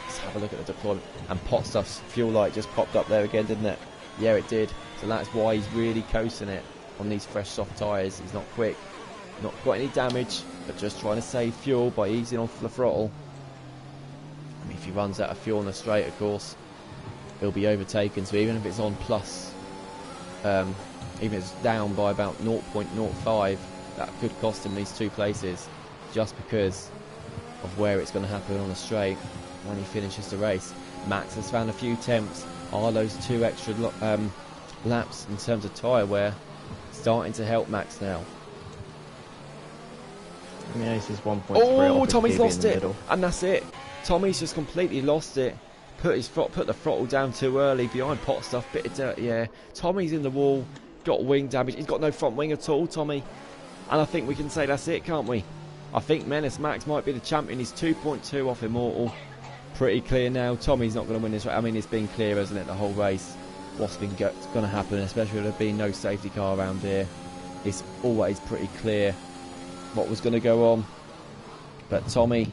Let's have a look at the deployment. And Potstuff's fuel light just popped up there again, didn't it? Yeah, it did. So that's why he's really coasting it on these fresh soft tyres. He's not quick, not got any damage, but just trying to save fuel by easing off the throttle. I mean, if he runs out of fuel on the straight, of course, he'll be overtaken. So even if it's on plus, even if it's down by about 0.05, that could cost him these 2 places, just because of where it's going to happen on the straight when he finishes the race. Max has found a few temps. Are those 2 extra laps in terms of tyre wear starting to help Max now? I mean, this is 1.3. Oh, Tommy's lost it, and that's it. Tommy's just completely lost it. Put the throttle down too early behind Potstuff. Bit of dirt, yeah. Tommy's in the wall. Got wing damage. He's got no front wing at all, Tommy. And I think we can say that's it, can't we? I think Menace Max might be the champion. He's 2.2 off Immortal. Pretty clear now. Tommy's not going to win this race. I mean, it's been clear, hasn't it, the whole race? What's been going to happen, especially with there being no safety car around here. It's always pretty clear what was going to go on. But Tommy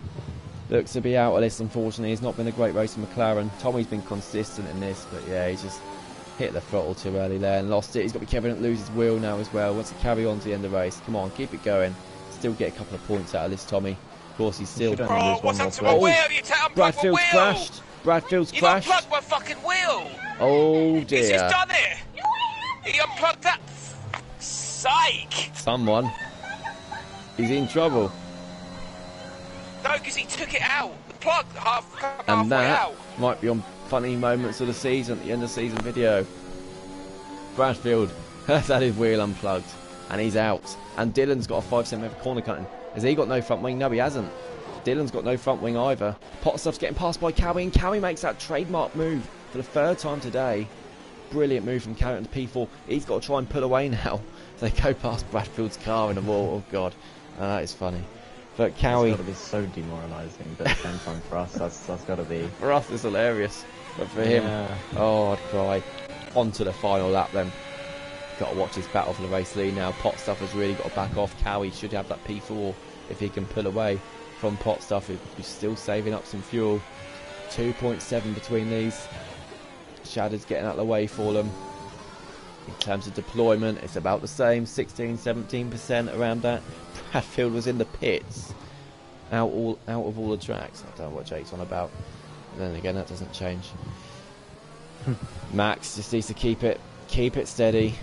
looks to be out of this, unfortunately. It's not been a great race for McLaren. Tommy's been consistent in this, but yeah, he's just hit the throttle too early there and lost it. He's got to be careful not to lose his wheel now as well. Wants to carry on to the end of the race. Come on, keep it going. Still get a couple of points out of this, Tommy. Of course, he's still... Oh, what's up to my wheel? You unplugged my Bradfield's wheel! crashed. Bradfield's You've crashed. unplugged my fucking wheel! Oh He's dear. just done it! He unplugged that... Sake! Someone. He's in trouble. No, because he took it out. The plug halfway And that out. might be on funny moments of the season, at the end of the season video. Bradfield has had his wheel unplugged, and he's out. And Dylan's got a 5 cm corner cutting. Has he got no front wing? No, he hasn't. Dylan's got no front wing either. Potstuff's getting passed by Cowie, and Cowie makes that trademark move for the 3rd time today. Brilliant move from Cowie to P4. He's got to try and pull away now. They go past Bradfield's car in the wall. Oh God, that is funny. But Cowie... It's got to be so demoralising, but at the same time for us, that's got to be... For us, it's hilarious. But for him, oh, I'd cry. On to the final lap then. Got to watch this battle for the race lead now. Potstuff has really got to back off. Cowie should have that P4 if he can pull away from Potstuff, who's still saving up some fuel. 2.7 between these. Shadow's getting out of the way for them. In terms of deployment, it's about the same, 16-17% around that. Bradfield was in the pits, out of all the tracks. I don't know what Jake's on about. But then again, that doesn't change. Max just needs to keep it steady.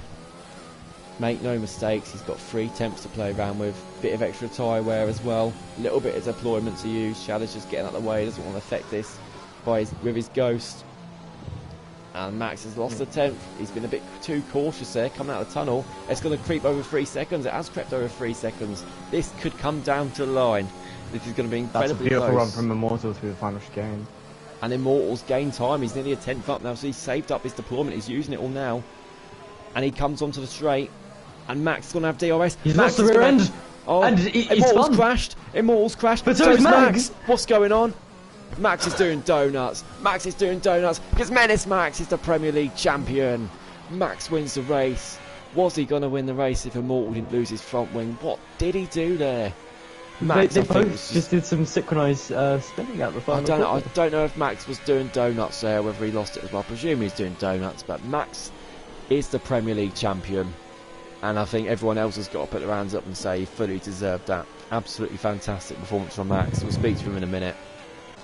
Make no mistakes. He's got 3 temps to play around with. Bit of extra tyre wear as well. A little bit of deployment to use. Shadow's just getting out of the way. Doesn't want to affect this with his ghost. And Max has lost the 10th. He's been a bit too cautious there, coming out of the tunnel. It's going to creep over 3 seconds. It has crept over 3 seconds. This could come down to the line. This is going to be incredibly That's a beautiful close. run from Immortal through the final chicane. And Immortal's gained time. He's nearly a 10th up now, so he's saved up his deployment. He's using it all now. And he comes onto the straight. And Max is going to have DRS. He's Max lost the is rear gonna- end. Oh, And he's Immortal's spun. crashed. Immortal's crashed. But so is is Max. What's going on? Max is doing donuts. Max is doing donuts because Menace Max is the Premier League champion. Max wins the race. Was he going to win the race if Immortal didn't lose his front wing? What did he do there? Max, They I think, both was just did some synchronised spinning out the final. I don't know if Max was doing donuts there, whether he lost it as well. I presume he's doing donuts, but Max is the Premier League champion. And I think everyone else has got to put their hands up and say he fully deserved that. Absolutely fantastic performance from Max. We'll speak to him in a minute.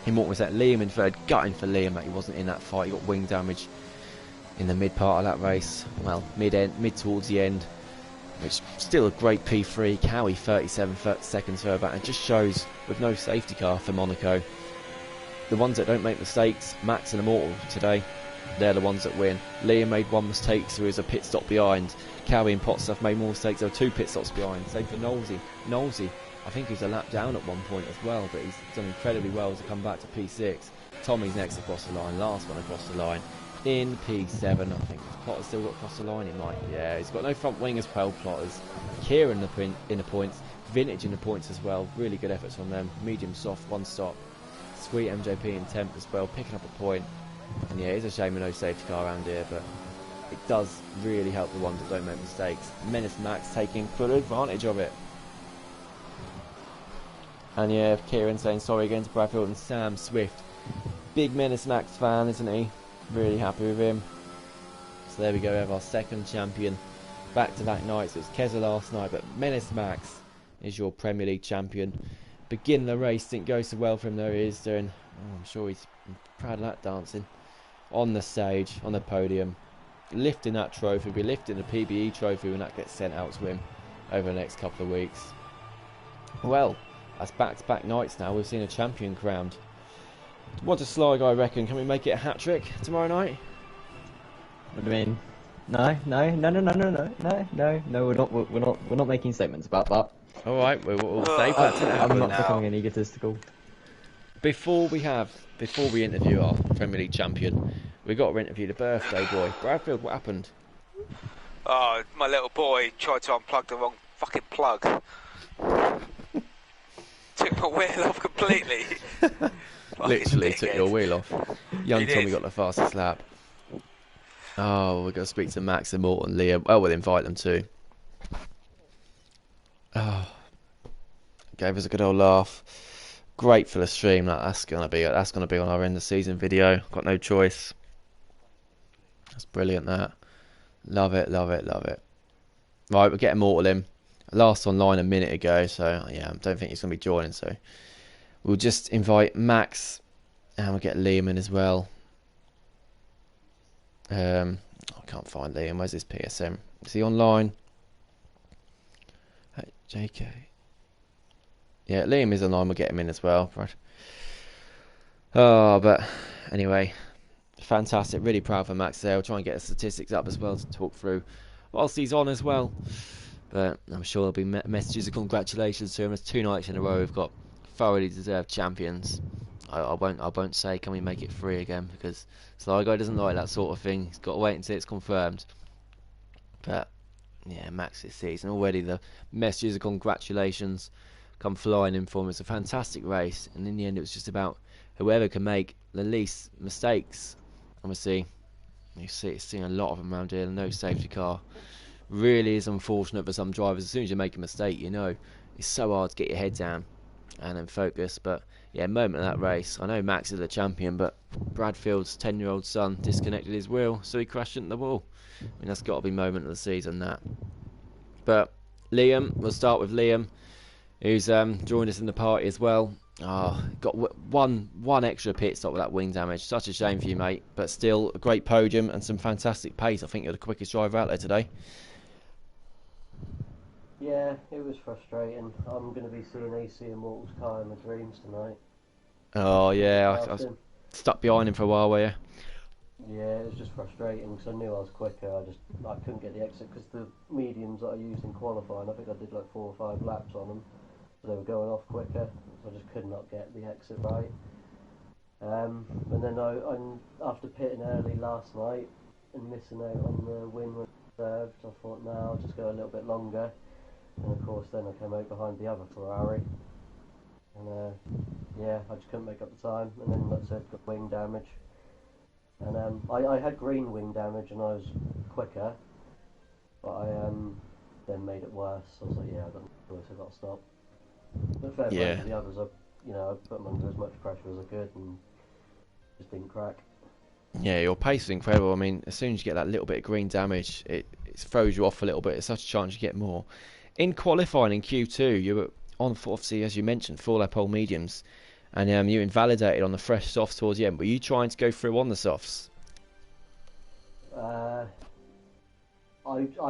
Immortal was at Liam in third, gutting for Liam that he wasn't in that fight. He got wing damage in the mid part of that race. Well, mid towards the end, which still a great P3. Cowie 37 seconds further back. It just shows with no safety car for Monaco, the ones that don't make mistakes, Max and Immortal today, they're the ones that win. Liam made 1 mistake, so he was a pit stop behind. Cowie and Potstuff made more mistakes. There were 2 pit stops behind. Same for Knowlesy. Knowlesy, I think he was a lap down at one point as well, but he's done incredibly well to come back to P6. Tommy's next across the line, last one across the line in P7. I think Plotter's still got across the line. He might, yeah. He's got no front wing as well. Plotters, Kieran in the points, Vintage in the points as well. Really good efforts from them. Medium soft, 1 stop. Sweet MJP in 10th as well, picking up a point. And yeah, it's a shame with no safety car around here, but it does really help the ones that don't make mistakes. Menace Max taking full advantage of it. And yeah, Kieran saying sorry again to Bradfield and Sam Swift. Big Menace Max fan, isn't he? Really happy with him. So there we go, we have our second champion. Back-to-back nights. It was Keza last night, but Menace Max is your Premier League champion. Begin the race didn't go so well for him though. He is doing, I'm sure he's proud of that dancing. On the stage, on the podium. Lifting that trophy. We'll be lifting the PBE trophy when that gets sent out to him over the next couple of weeks. Well, that's back-to-back nights now. We've seen a champion crowned. What does Sly Guy reckon? Can we make it a hat-trick tomorrow night? What do you mean? No. We're not making statements about that. All right, we'll save that to I'm happen not now. becoming an egotistical. Before we interview our Premier League champion, we've got to interview the birthday boy. Bradfield, what happened? Oh, my little boy tried to unplug the wrong fucking plug. Took my wheel off completely. Literally took your wheel off. Young He Tommy did. got the fastest lap. Oh, we've got to speak to Max and Morton, Liam. Oh, we'll invite them too. Oh, gave us a good old laugh. Great for the stream. That's gonna be on our end of season video. Got no choice. That's brilliant. That. Love it. Right, we're getting Mortal in. Last online a minute ago, so yeah, I don't think he's gonna be joining. So we'll just invite Max, and we'll get Liam in as well. I can't find Liam. Where's his PSM? Is he online? Hey, JK. Yeah, Liam is online. We'll get him in as well. Right. Oh, but anyway, fantastic. Really proud for Max there. We'll try and get the statistics up as well to talk through whilst he's on as well. But I'm sure there'll be messages of congratulations to him. As 2 nights in a row we've got thoroughly deserved champions. I won't say can we make it 3 again, because Sly Guy doesn't like that sort of thing. He's got to wait until it's confirmed. But yeah, Max this season already, the messages of congratulations come flying in for him. It's a fantastic race, and in the end it was just about whoever can make the least mistakes. Obviously you see a lot of them around here. No safety car really is unfortunate for some drivers. As soon as you make a mistake, you know it's so hard to get your head down. and then focus. But yeah, moment of that race. I know Max is the champion, but Bradfield's 10-year-old son disconnected his wheel, so he crashed into the wall. I mean, that's got to be moment of the season, that. But Liam, we'll start with Liam, who's joined us in the party as well. Got one extra pit stop with that wing damage. Such a shame for you, mate. But still, a great podium and some fantastic pace. I think you're the quickest driver out there today. Yeah, it was frustrating. I'm going to be seeing AC and Mortal's car in my dreams tonight. Oh, yeah, I was stuck behind him for a while, were you? Yeah, it was just frustrating because I knew I was quicker. I couldn't get the exit because the mediums that I used in qualifying, I think I did like 4 or 5 laps on them, so they were going off quicker. So I just could not get the exit right. And then after pitting early last night and missing out on the win reserved, I thought, no, I'll just go a little bit longer. And of course, then I came out behind the other Ferrari, and yeah, I just couldn't make up the time. And then, like I said, got wing damage. And I had green wing damage and I was quicker, but I then made it worse. I was like, yeah, I got no choice, I got to stop. But fair play to the others, I put them under as much pressure as I could and just didn't crack. Yeah, your pace is incredible. I mean, as soon as you get that little bit of green damage, it throws you off a little bit. It's such a chance you get more. In qualifying in Q2, you were on, obviously, as you mentioned, 4-lap pole mediums. And you invalidated on the fresh softs towards the end. Were you trying to go through on the softs? I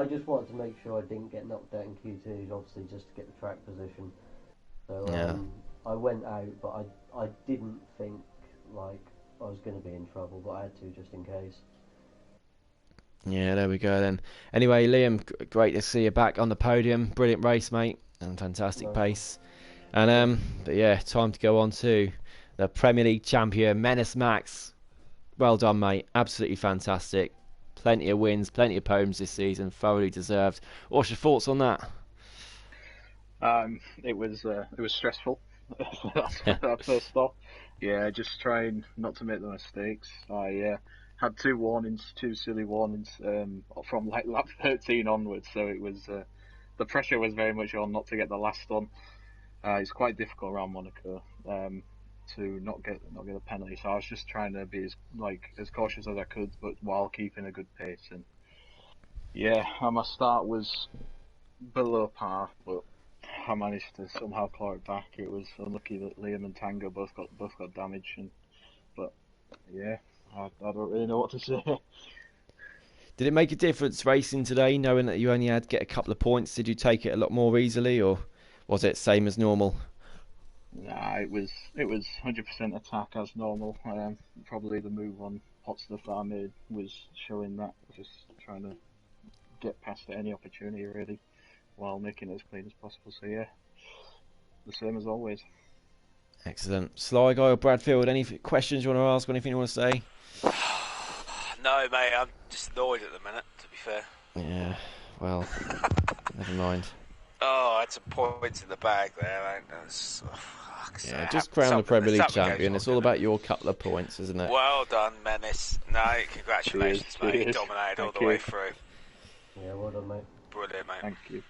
just wanted to make sure I didn't get knocked out in Q2, obviously just to get the track position. So I went out, but I didn't think like I was going to be in trouble, but I had to just in case. Yeah, there we go then. Anyway, Liam, great to see you back on the podium. Brilliant race, mate, and fantastic pace. And but yeah, time to go on to the Premier League champion, Menace Max. Well done, mate. Absolutely fantastic. Plenty of wins, plenty of podiums this season. Thoroughly deserved. What's your thoughts on that? It was stressful. That's first off. Yeah, just trying not to make the mistakes. I had 2 warnings, 2 silly warnings from like lap 13 onwards. So it was the pressure was very much on not to get the last on. It's quite difficult around Monaco to not get a penalty. So I was just trying to be as cautious as I could, but while keeping a good pace. And yeah, my start was below par, but I managed to somehow claw it back. It was unlucky that Liam and Tango both got damage, but yeah, I don't really know what to say. Did it make a difference racing today, knowing that you only had to get a couple of points? Did you take it a lot more easily, or was it same as normal? Nah, it was 100% attack as normal. Probably the move on hot stuff that I made was showing that, just trying to get past any opportunity really, while making it as clean as possible. So yeah, the same as always. Excellent. Sly Guy or Bradfield, any questions you want to ask, anything you want to say? No, mate, I'm just annoyed at the minute, to be fair. Yeah, well, never mind. Oh, I had some points in the bag there, mate. Yeah, just crown the Premier League champion. It's all about your couple of points, isn't it? Well done, Menace. No, congratulations, mate. You dominated all the way through. Yeah, well done, mate. Brilliant, mate. Thank you.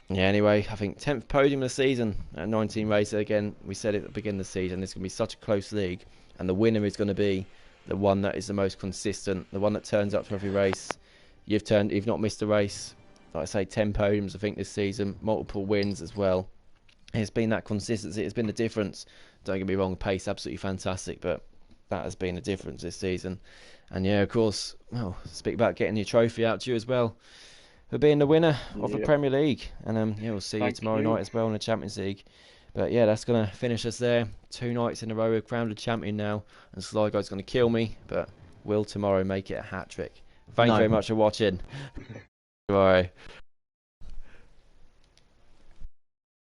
Yeah, anyway, I think 10th podium of the season at 19 races. Again, we said it at the beginning of the season, it's going to be such a close league, and the winner is going to be the one that is the most consistent, the one that turns up for every race. You've not missed a race. Like I say, 10 podiums, I think, this season, multiple wins as well. It's been that consistency, it's been the difference. Don't get me wrong, pace absolutely fantastic, but that has been the difference this season. And yeah, of course, well, speak about getting your trophy out to you as well for being the winner of the Premier League. And yeah, we'll see you tomorrow night as well in the Champions League. But yeah, that's going to finish us there. 2 nights in a row, we're crowned a champion now, and Sly Guy's going to kill me, but will tomorrow make it a hat-trick. Thank you very much for watching. Bye.